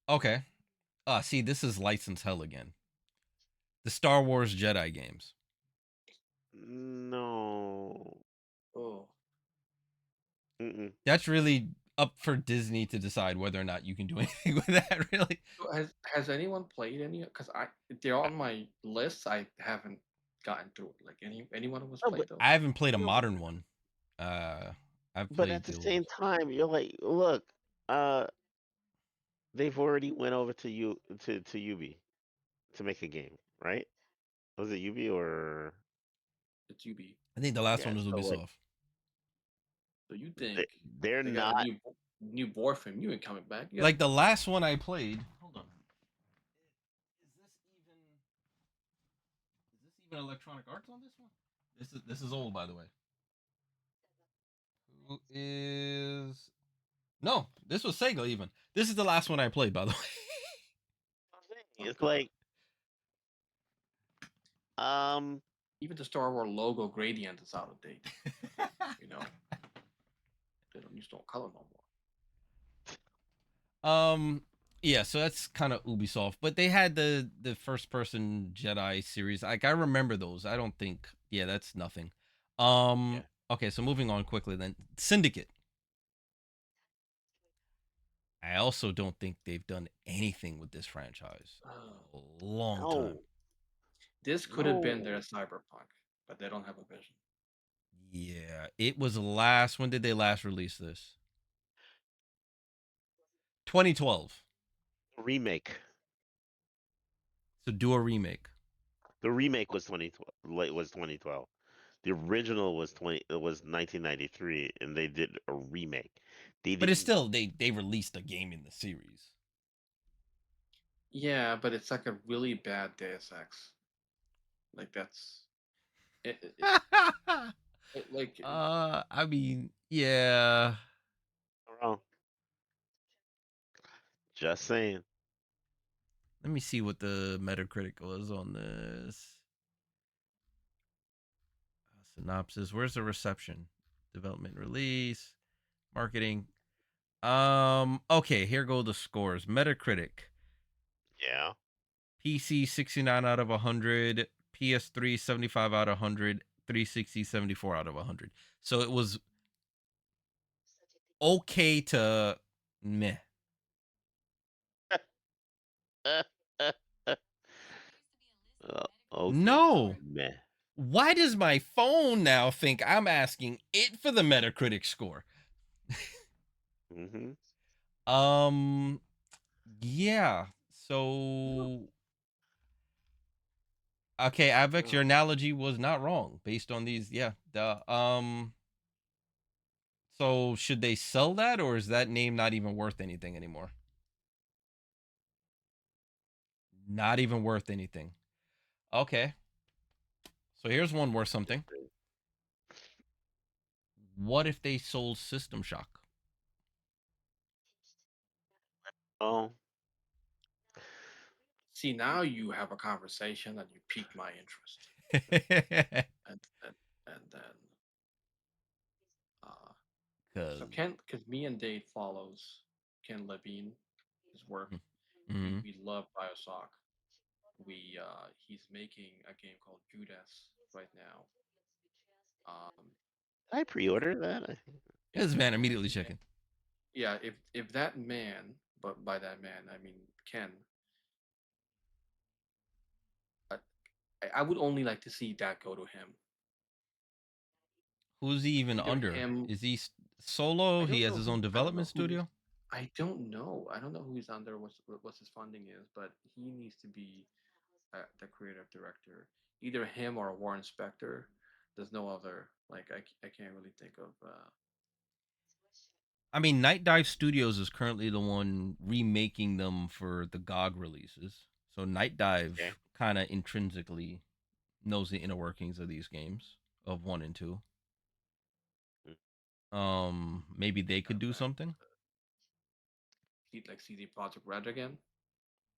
Okay. See, this is license hell again. The Star Wars Jedi games. No. Oh, Mm-mm. That's really up for Disney to decide whether or not you can do anything with that. Really. so has anyone played any? Because they're on my list. I haven't gotten through it. Like anyone who has No, but played those? I haven't played a no, modern one. Uh, I've but at played the the old same ones. time, you're like, look, uh, they've already went over to you to Ubi to make a game, right? Was it Ubi or It's UB. I think the last yeah? one was So like, Ubisoft. So you they, think they're they got a not. new board film? You ain't coming back. You got Like the last one I played. Hold on. Is this even Electronic Arts on this one? This is old, by the way. Who is? No, this was Sega. Even this is the last one I played, by the way. oh It's god. like, um, Even the Star Wars logo gradient is out of date. You know, they don't use no color no more. Yeah, so that's kind of Ubisoft, but they had the first person Jedi series. Like I remember those. I don't think. Yeah, that's nothing. yeah. Okay, so moving on quickly then. Syndicate. I also don't think they've done anything with this franchise in a long time. No, This could have been their no. cyberpunk, but they don't have a vision. Yeah, it was last. When did they last release this? 2012. Remake. So do a remake. The remake was 2012. Was 2012. The original was 1993, and they did a remake. They But it's didn't. still they released a game in the series. Yeah, but it's like a really bad Deus Ex. Like that's it. Like I mean, yeah. Wrong. Just saying. Let me see what the Metacritic was on this. Synopsis. Where's the reception? Development, release, marketing. Okay, here go the scores. Metacritic. Yeah. PC 69 out of 100, PS3 75 out of 100, 360 74 out of 100. So it was okay to meh. Okay, so No. meh. Why does my phone now think I'm asking it for the Metacritic score? Mm-hmm. Um yeah. So okay, Abvex, your analogy was not wrong based on these. Yeah. So should they sell that or is that name not even worth anything anymore? Not even worth anything. Okay. So here's one worth something. What if they sold System Shock? Oh, see now you have a conversation and you pique my interest, and and, and then uh, Cause so Ken, because me and Dave follows Ken Levine, his work. We mm-hmm. we love Bioshock. He's making a game called Judas right now. did I pre-order that? I think. If This man immediately checking. yeah, if that man, but by that man I mean Ken, I, I would only like to see that go to him. Who's he even Either under? him. Is he solo? I He don't has know his who. own I don't development know who's. studio. I don't know. I don't know who he's under. What his funding is, but he needs to be the creative director. Either him or Warren Spector. There's no other. Like I can't really think of. I mean, Night Dive Studios is currently the one remaking them for the GOG releases. So Night Dive Okay. kind of intrinsically knows the inner workings of these games of 1 and 2. Mm. Maybe they could do Back something. like CD Project Red again.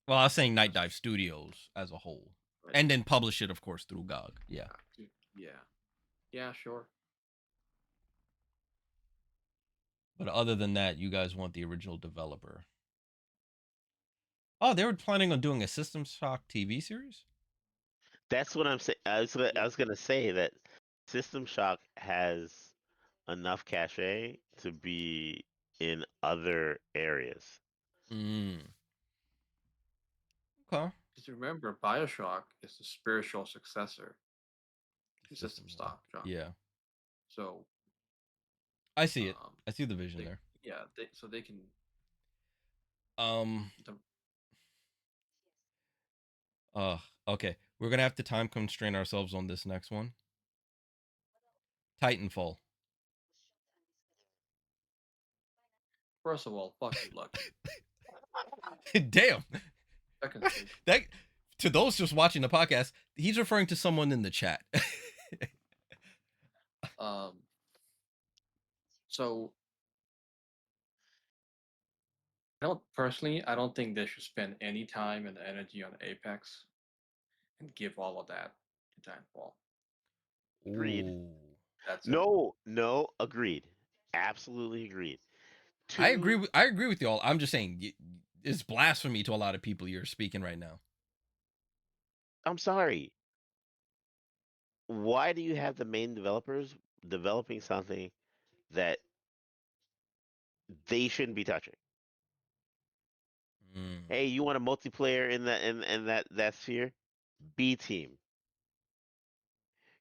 Well, I was saying Night That's Dive Studios as a whole, right. and then publish it, of course, through GOG. Yeah. Yeah. Yeah, sure. But other than that, you guys want the original developer. Oh, they were planning on doing a System Shock TV series? That's what I'm saying. I was gonna say that System Shock has enough cachet to be in other areas. Mm. Okay. Just remember, Bioshock is the spiritual successor to System System Shock. Shock. Yeah. So, I see it. um, I see the vision there. so they can. Um The, okay. We're gonna have to time constrain ourselves on this next one. Titanfall. first of all, fuck you, Lucky. Damn. Secondly, That to those just watching the podcast, he's referring to someone in the chat. um, so I don't think they should spend any time and energy on Apex and give all of that to Titanfall. Agreed. Ooh. That's it. No, agreed. Absolutely agreed. Two, I agree with y'all. I'm just saying it's blasphemy to a lot of people you're speaking right now. I'm sorry. Why do you have the main developers developing something that they shouldn't be touching? Mm. Hey, you want a multiplayer in that sphere? B team.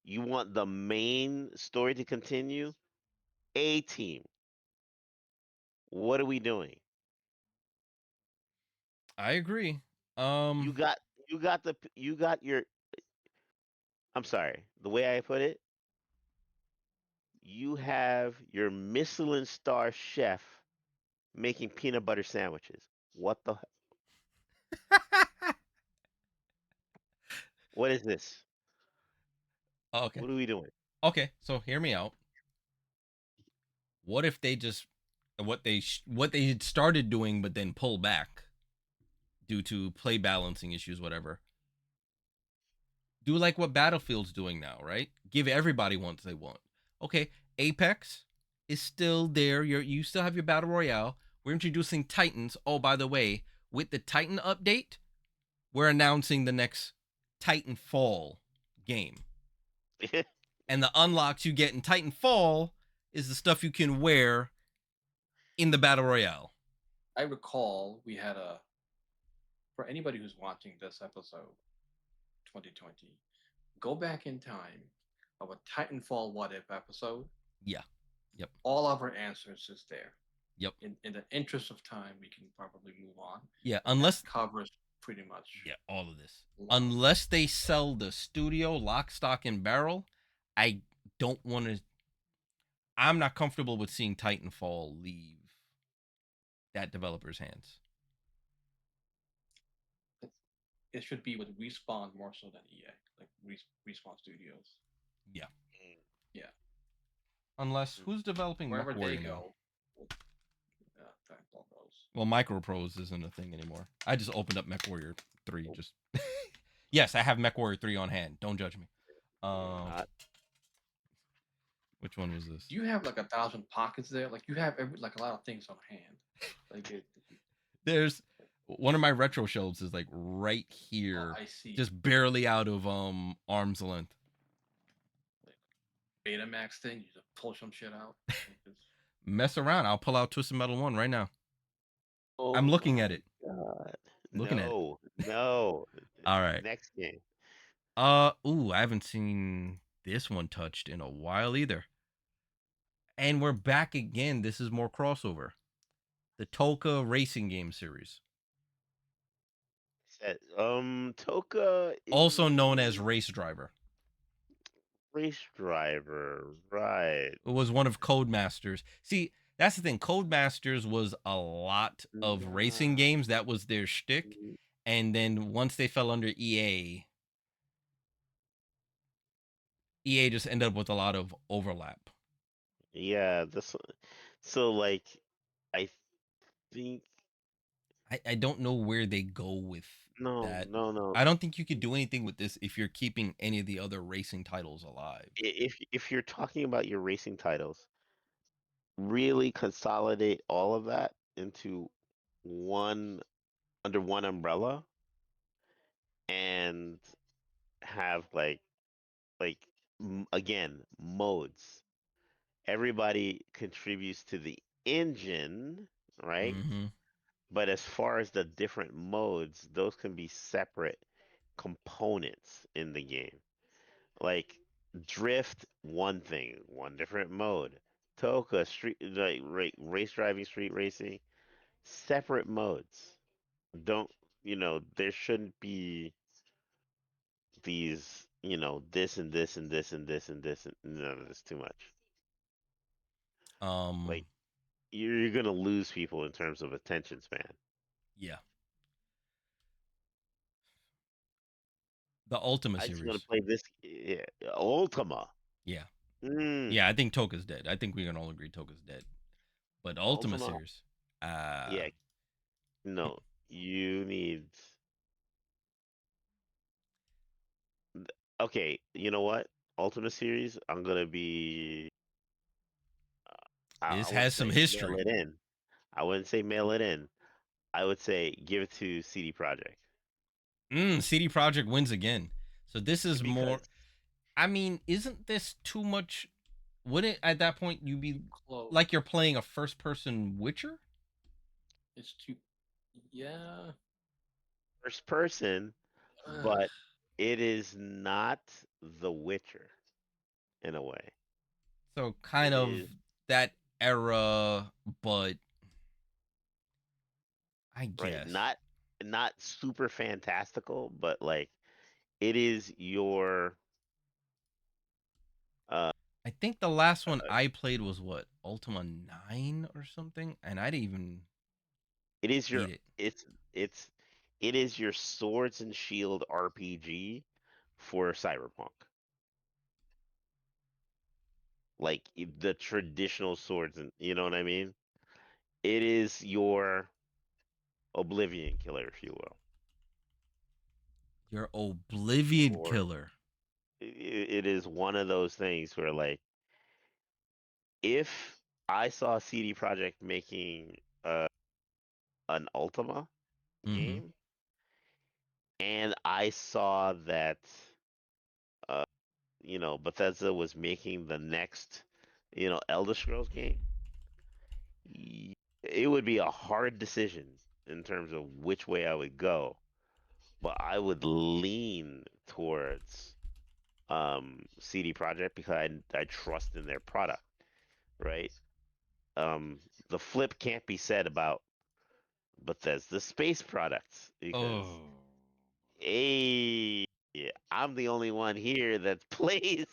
You want the main story to continue? A team. What are we doing? I agree. You got you got your I'm sorry. The way I put it, you have your Michelin star chef making peanut butter sandwiches. What the what is this? Okay. What are we doing? Okay, so hear me out. What if they just what they had started doing but then pull back due to play balancing issues, whatever. Do like what Battlefield's doing now, right? Give everybody what they want. Okay, Apex is still there. You still have your battle royale. We're introducing Titans. Oh, by the way, with the Titan update, we're announcing the next Titanfall game. And the unlocks you get in Titanfall is the stuff you can wear in the battle royale. I recall we had for anybody who's watching this episode, 2020, go back in time of a Titanfall What If episode. Yeah. Yep. All of our answers is there. Yep. In the interest of time, we can probably move on. Yeah, unless that covers pretty much. Yeah, all of this. Unless they sell the studio lock, stock, and barrel, I don't want to. I'm not comfortable with seeing Titanfall leave that developer's hands. It should be with Respawn more so than EA, like Respawn Studios. Yeah. Yeah. Unless who's developing wherever they MechWarrior go, now? Titanfall goes. Well, Microprose isn't a thing anymore. I just opened up MechWarrior 3. Just yes, I have MechWarrior 3 on hand. Don't judge me. Which one was this? Do you have like 1,000 pockets there? Like you have like a lot of things on hand. Like there's one of my retro shelves is like right here. I see. Just barely out of arm's length. Like Betamax thing, you just pull some shit out. Mess around. I'll pull out Twisted Metal 1 right now. Oh, I'm looking at it. God. Looking at it. No. All right. Next game. I haven't seen this one touched in a while either. And we're back again. This is more crossover. The Toka racing game series. Toka also known as Race Driver. Race Driver, right. It was one of Codemasters. See, that's the thing. Codemasters was a lot of racing games. That was their shtick. and then once they fell under EA just ended up with a lot of overlap. Yeah, this so like I think I don't know where they go with no, that. no, no. I don't think you could do anything with this if you're keeping any of the other racing titles alive. If you're talking about your racing titles, really consolidate all of that into one under one umbrella and have like again modes. Everybody contributes to the engine, right? Hmm. But as far as the different modes, those can be separate components in the game. Like drift, one thing, one different mode. Toka, street like race driving, street racing, separate modes. Don't there shouldn't be these this and this and this and this and this and no, that's too much. Um, Like you're gonna lose people in terms of attention span. yeah, the Ultima I just want to series. play this, yeah, Ultima. Yeah, Mm, yeah. I think Toka's dead. I think we can all agree Toka's dead. But the Ultima Ultima. series, uh, Yeah, no, you need. Okay, you know what? Ultima series. I'm gonna be. I this wouldn't has some say mail history. it in. I wouldn't say mail it in. I would say give it to CD Projekt CD Projekt wins again. So this is more. because I mean, isn't this too much? Wouldn't at that point you be Close. like you're playing a first person Witcher? It's too. Yeah. first person, Uh, but it is not The Witcher in a way. So kind It of is that era, but I right, guess. not super fantastical, but like it is your uh, I think the last one uh I played was what Ultima 9 or something, and I didn't even it is your beat it. it's it is your swords and shield RPG for Cyberpunk. Like the traditional swords and you know what I mean? It is your Oblivion killer, if you will. Your Oblivion Or killer. it is one of those things where like if I saw CD Projekt making an Ultima Mm-hmm. game and I saw that uh Bethesda was making the next Elder Scrolls game, y- it would be a hard decision in terms of which way I would go, but I would lean towards CD Projekt because I trust in their product, right? Um, the flip can't be said about Bethesda space products because Oh. hey, yeah, I'm the only one here that plays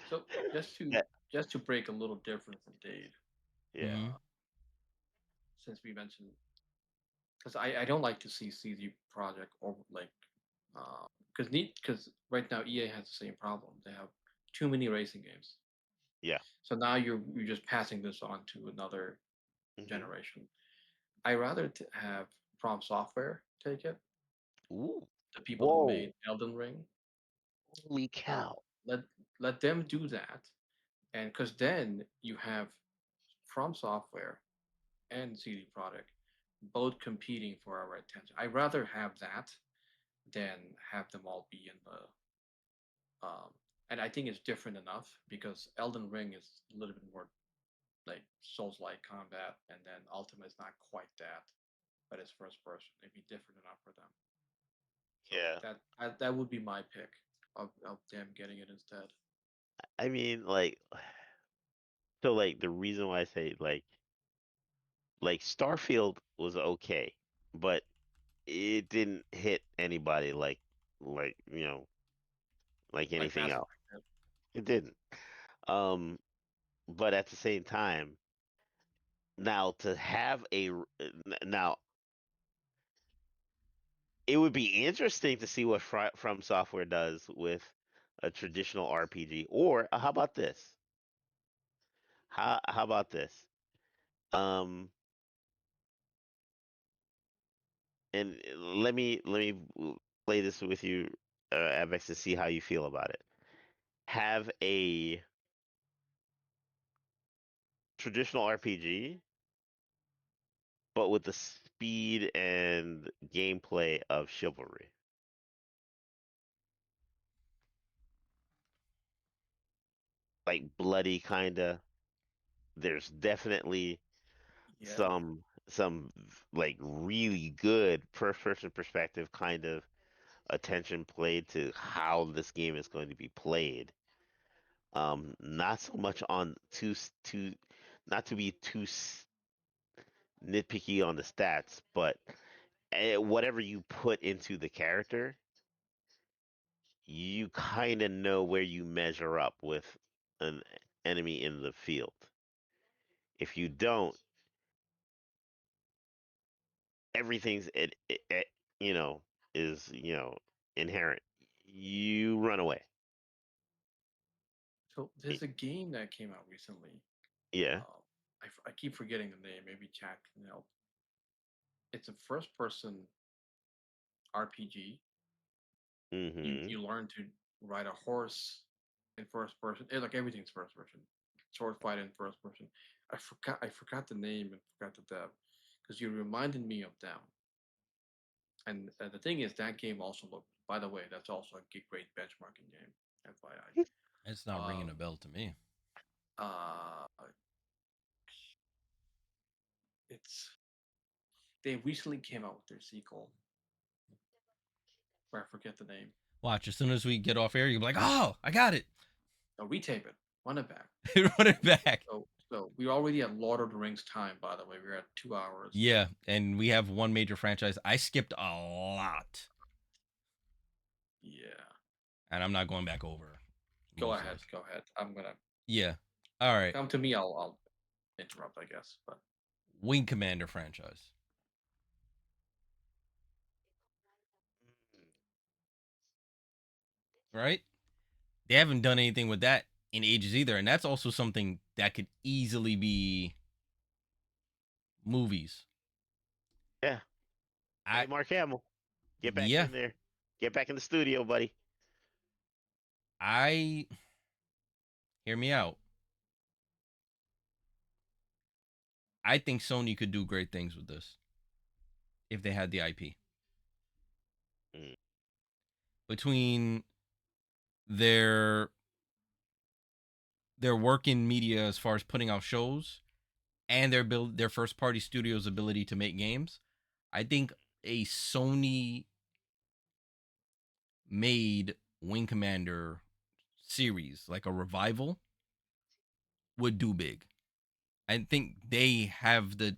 so just to that. just to break a little difference in Dade, Yeah, Mm-hmm. uh, since we mentioned, because I don't like to see CD Project over like because right now EA has the same problem. They have too many racing games. yeah. So now you're just passing this on to another Hmm. generation. I rather have From Software take it, Ooh, the people who whoa, made Elden Ring. holy Uh, cow! let let them do that, and because then you have From Software and CD Projekt both competing for our attention. I'd rather have that than have them all be in the. Um, and I think it's different enough because Elden Ring is a little bit more like Souls-like combat, and then Ultima is not quite that, but it's first person. It'd be different enough for them. So Yeah, that would be my pick of them getting it instead. I mean, like, so, like, the reason why I say like Starfield was okay, but it didn't hit anybody like like Like anything Mass else. Effect. It didn't. Um, but at the same time, now to have now it would be interesting to see what From Software does with a traditional RPG. Or how about this? How about this? Um, and let me play this with you, Avex, to see how you feel about it. Have a traditional RPG, but with the speed and gameplay of Chivalry. Like bloody kinda. There's definitely Yeah. some like really good first person perspective kind of attention played to how this game is going to be played. Not so much on too not to be too nitpicky on the stats, but whatever you put into the character, you kind of know where you measure up with an enemy in the field. If you don't, everything's you know is inherent. You run away. So there's a game that came out recently. Yeah. I keep forgetting the name. Maybe Jack can help. It's a first-person RPG. Mm-hmm. You learn to ride a horse in first person. Like everything's first person. Sword fight in first person. I forgot the name and forgot the dev because you reminded me of them. And the thing is, that game also looked. By the way, that's also a great benchmarking game. It's FYI. not ringing a bell to me. Uh, it's they recently came out with their sequel, where I forget the name. Watch, as soon as we get off air, you'll be like, "Oh, I got it." No, retape it, run it back. Run it back. So we already at Lord of the Rings time. By the way, we're at 2 hours. Yeah, and we have one major franchise. I skipped a lot, Yeah, and I'm not going back over go most of ahead, this. go ahead. I'm gonna Yeah. All right. come to me. I'll interrupt, I guess. But Wing Commander franchise, right? They haven't done anything with that in ages either, and that's also something that could easily be movies. Yeah. Hey, I Mark Hamill, get back yeah, in there. Get back in the studio, buddy. I hear me out. I think Sony could do great things with this if they had the IP. Mm. Between their their work in media as far as putting out shows and their first party studio's ability to make games, I think a Sony made Wing Commander series, like a revival, would do big. I think they have the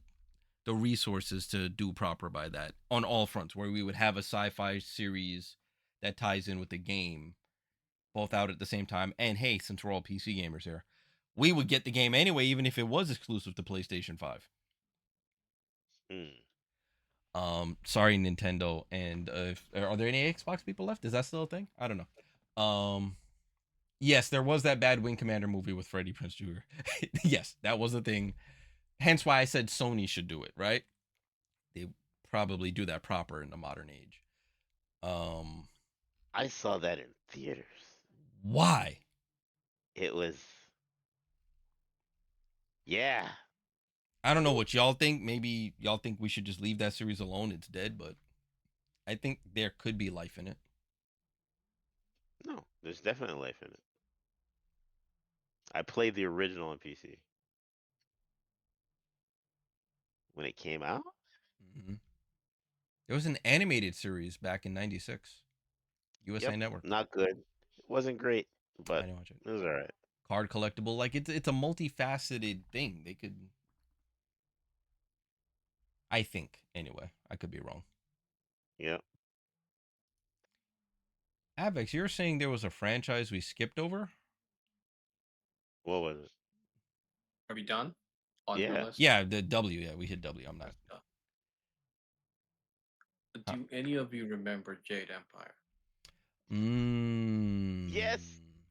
resources to do proper by that on all fronts, where we would have a sci-fi series that ties in with the game, both out at the same time. And hey, since we're all PC gamers here, we would get the game anyway, even if it was exclusive to PlayStation 5. Mm. Sorry, Nintendo. And are there any Xbox people left? Is that still a thing? I don't know. Yes, there was that bad Wing Commander movie with Freddie Prinze Jr. Yes, that was the thing. Hence why I said Sony should do it, right? They probably do that proper in the modern age. Um, I saw that in theaters. why? It was, yeah. I don't know what y'all think. Maybe y'all think we should just leave that series alone. It's dead, but I think there could be life in it. No, there's definitely life in it. I played the original on PC when it came out. Mm-hmm. There was an animated series back in '96, USA Yep, Network. not good. It wasn't great, I but didn't watch it. it was all right. Card collectible, like it's a multifaceted thing. They could, I think, anyway. I could be wrong. Yep. Avex, you're saying there was a franchise we skipped over? What was it? are we done on your Yeah. list? Yeah, the W. Yeah, we hit W. I'm not. Do any of you remember Jade Empire Mm. Yes.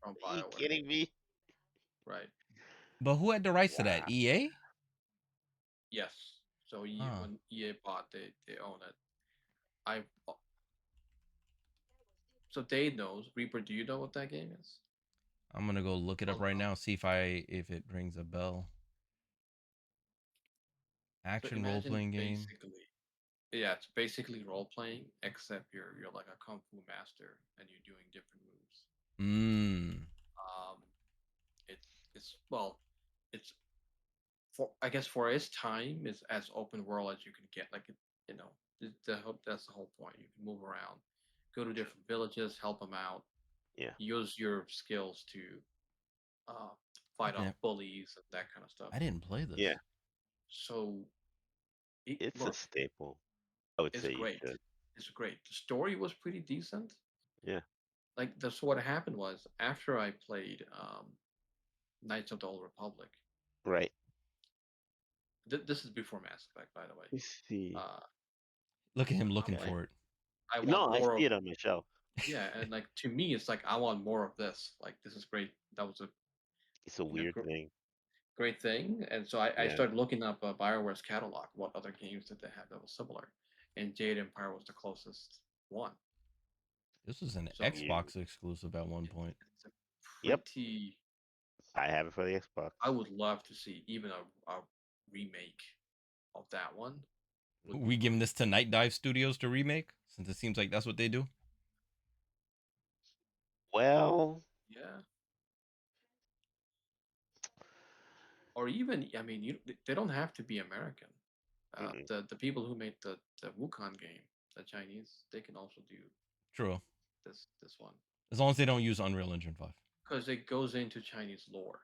from Are you BioWare? kidding me? Right. But who had the rights to that? Wow. EA? Yes. So Huh. when EA bought, they own it. I so Dave knows. Reaper, do you know what that game is? I'm gonna go look it up Well, right now, see if it rings a bell. so Action role imagine playing game. basically, yeah, it's basically role playing, except you're like a kung fu master and you're doing different moves. Mmm. Um, it it's well, it's for I guess for its time is as open world as you can get. Like you know, that's the whole point. You can move around, go to different villages, help them out, Yeah. use your skills to uh, fight off Okay. bullies and that kind of stuff. I didn't play Yeah. this. So It's a look, staple. I would it's say you great. should. It's great. The story was pretty decent. Yeah. Like that's what happened was after I played Knights of the Old Republic. Right. This is before Mass Effect, by the way. Let me see. Uh, Look at him I'm looking Yeah. like, for it. I want No, I more see of it on my shelf. yeah, and like to me, it's like I want more of this. Like this is great. That was a It's a you know weird thing. great thing, and so I Yeah. started looking up Bioware's catalog. What other games did they have that was similar? And Jade Empire was the closest one. This was an So You. Xbox exclusive at one point. it's a Yep. pretty. I have it for the Xbox. I would love to see even a remake of that one. Would be We giving great. this to Night Dive Studios to remake, since it seems like that's what they do. Well. Yeah, or even I mean, they don't have to be American. Mm-mm. The people who made the Wukong game, the Chinese, they can also do True. this one As long as they don't use Unreal Engine 5. because it goes into Chinese lore.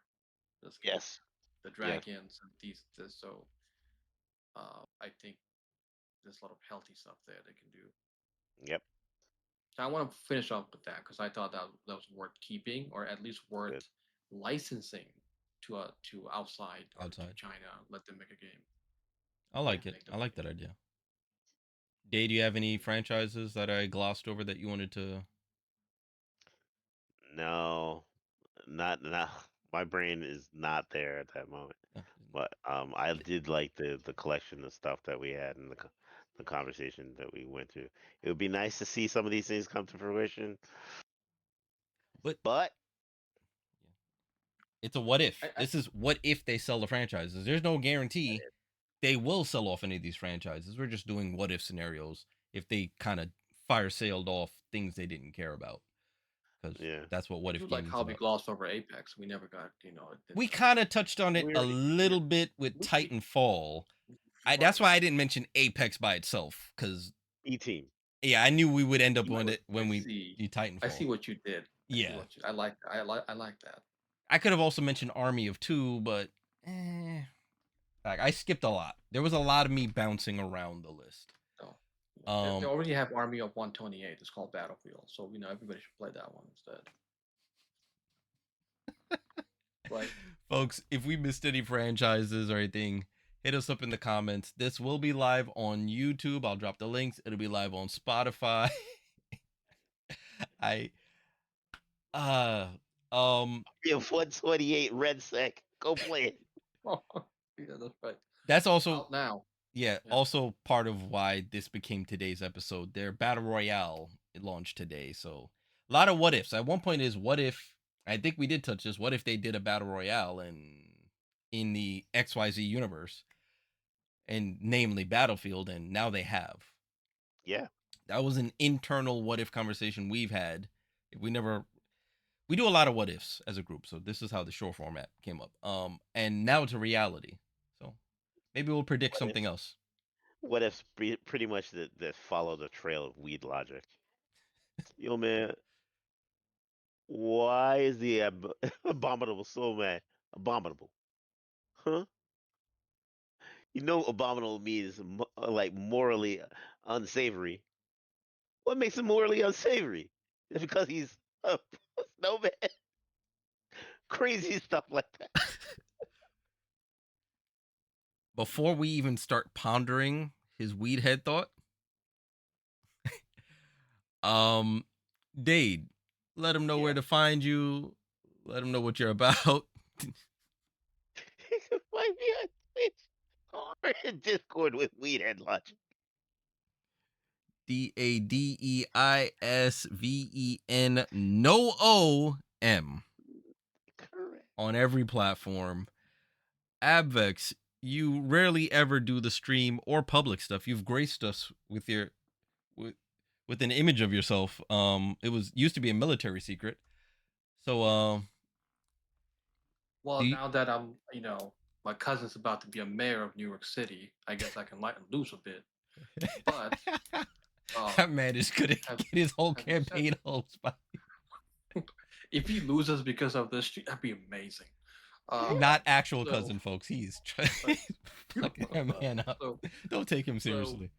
This game, Yes. the Yes. dragons and these this so I think there's a lot of healthy stuff there they can do. Yep. So I want to finish up with that because I thought that was worth keeping or at least Good. worth licensing to outside or to Outside. China. Let them make a game. I Yeah, like it. make them I make like it. that idea. Day, do you have any franchises that I glossed over that you wanted to? No. Not. My brain is not there at that moment. Uh, But I did like the collection of stuff that we had and the conversation that we went through. It would be nice to see some of these things come to fruition, but but it's a what if. I This is what if they sell the franchises. There's no guarantee they will sell off any of these franchises. We're just doing what if scenarios if they kind of fire sailed off things they didn't care about, because yeah, that's what I if do like gaming is how we about. glossed over Apex. We never got it, We kind of touched on it we a already little bit with we Titanfall. That's right. why I didn't mention Apex by itself, because E team. yeah, I knew we would end up You with know, it when we do I see Titanfall. what you did. I see Yeah, what you. I like that. I could have also mentioned Army of Two, but eh, like I skipped a lot. There was a lot of me bouncing around the list. So they Um, already have Army of 128. It's called Battlefield. So everybody should play that one instead. Right. folks, if we missed any franchises or anything, hit us up in the comments. This will be live on YouTube. I'll drop the links. It'll be live on Spotify. I uh um We have 128 Red Sec. Go play it. Yeah, that's right. that's also, Out now. yeah, Yeah. also part of why this became today's episode. Their battle royale it launched today, so a lot of what ifs. At one point, is what if, I think we did touch this. What if they did a battle royale in the XYZ universe, and namely Battlefield, and now they have. Yeah. That was an internal what if conversation we've had. We do a lot of what ifs as a group, so this is how the short format came up. And now it's a reality. So maybe we'll predict What if? something else. What if pretty much that follow the trail of weed logic? Yo, man, why is the abominable so mad? Abominable, huh? You know, abominable means like morally unsavory. What makes him morally unsavory? It's because he's a snowman. Crazy stuff like that. Before we even start pondering his weed head thought, Um, Dade, let them know where Yeah. to find you. Let them know what you're about. You can find me on Twitch or in Discord with Weed and Lunch. DADEISVEN no OM Correct. on every platform. Abvex, you rarely ever do the stream or public stuff. You've graced us with your with, with an image of yourself. It was used to be a military secret. So Well, do you, now that I'm, my cousin's about to be a mayor of New York City, I guess I can lighten loose a bit. But that man is gonna have get his whole have you said campaign host by if he loses because of this, that'd be amazing. not actual So, cousin, folks. He's uh, fucking that man up. so, Don't take him so, seriously.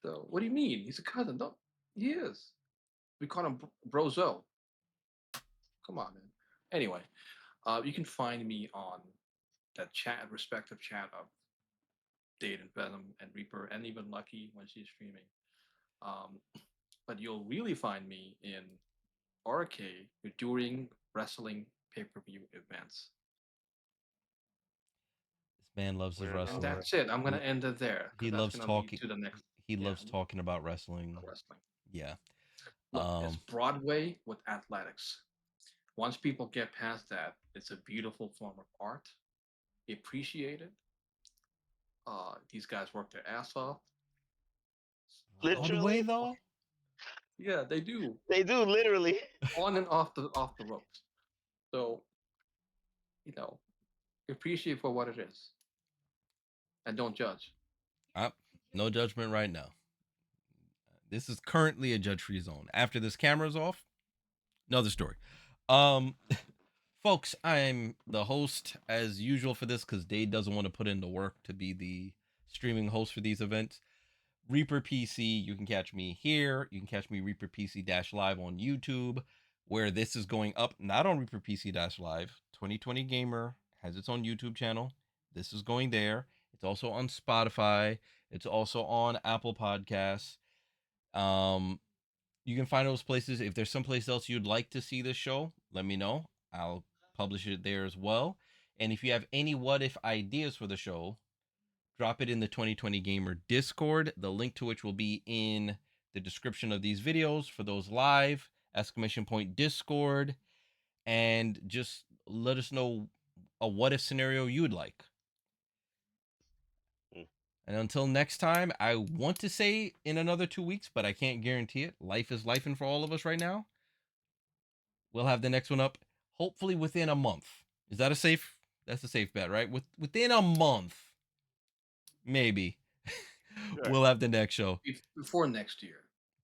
so, what do you mean? He's a cousin. Don't he is? We call him Brozo. Come on, man. Anyway, you can find me on that chat, respective chat of Date and Venom and Reaper, and even Lucky when she's streaming. Um, but you'll really find me in RK during wrestling pay-per-view events. This man loves his We're in And wrestling. our that's it. I'm gonna end it there He because that's loves gonna lead talking. to the next. He Yeah, loves talking about wrestling. wrestling. Yeah. Look, it's Broadway with athletics. Once people get past that, it's a beautiful form of art. Appreciate it. These guys work their ass off. Broadway literally. though. Yeah, they do. They do literally. On and off the ropes. So, you know, appreciate for what it is. And don't judge. No judgment right now. This is currently a judge-free zone. After this camera's off, another story. Um, folks, I'm the host as usual for this because Dade doesn't want to put in the work to be the streaming host for these events. Reaper PC, you can catch me here. You can catch me Reaper PC Live on YouTube, where this is going up, not on Reaper PC Live. 2020 Gamer has its own YouTube channel. This is going there. It's also on Spotify. It's also on Apple Podcasts. Um, you can find those places. If there's someplace else you'd like to see this show, let me know. I'll publish it there as well. And if you have any what if ideas for the show, drop it in the 2020 Gamer Discord, the link to which will be in the description of these videos for those live, exclamation point Discord, and just let us know a what if scenario you'd like. Mm. And until next time, I want to say in another 2 weeks, but I can't guarantee it. Life is life, and for all of us right now, we'll have the next one up hopefully within a month. Is that a safe? That's a safe bet, right? Within a month, maybe Sure. we'll have the next show. Before next year.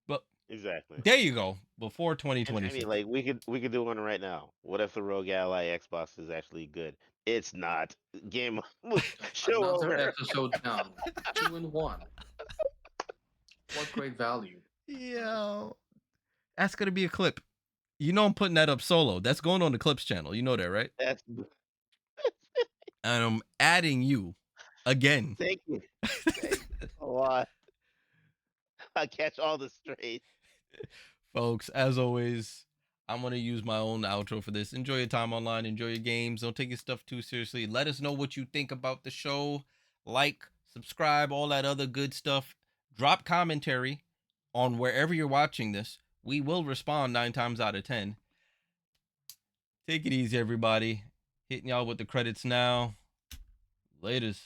But Exactly. there you go. Before And 2026. I mean, like we could do one right now. What if the Rogue Ally Xbox is actually good? It's not. Game show Another over. episode down. 2-1. What great value. Yeah. That's gonna be a clip. You know I'm putting that up solo. That's going on the Clips channel. You know that, right? That's And I'm adding you again. thank you. Thanks a lot. I catch all the strays. Folks, as always, I'm going to use my own outro for this. Enjoy your time online. Enjoy your games. Don't take your stuff too seriously. Let us know what you think about the show. Like, subscribe, all that other good stuff. Drop commentary on wherever you're watching this. We will respond 9 times out of 10. Take it easy, everybody. Hitting y'all with the credits now. Laters.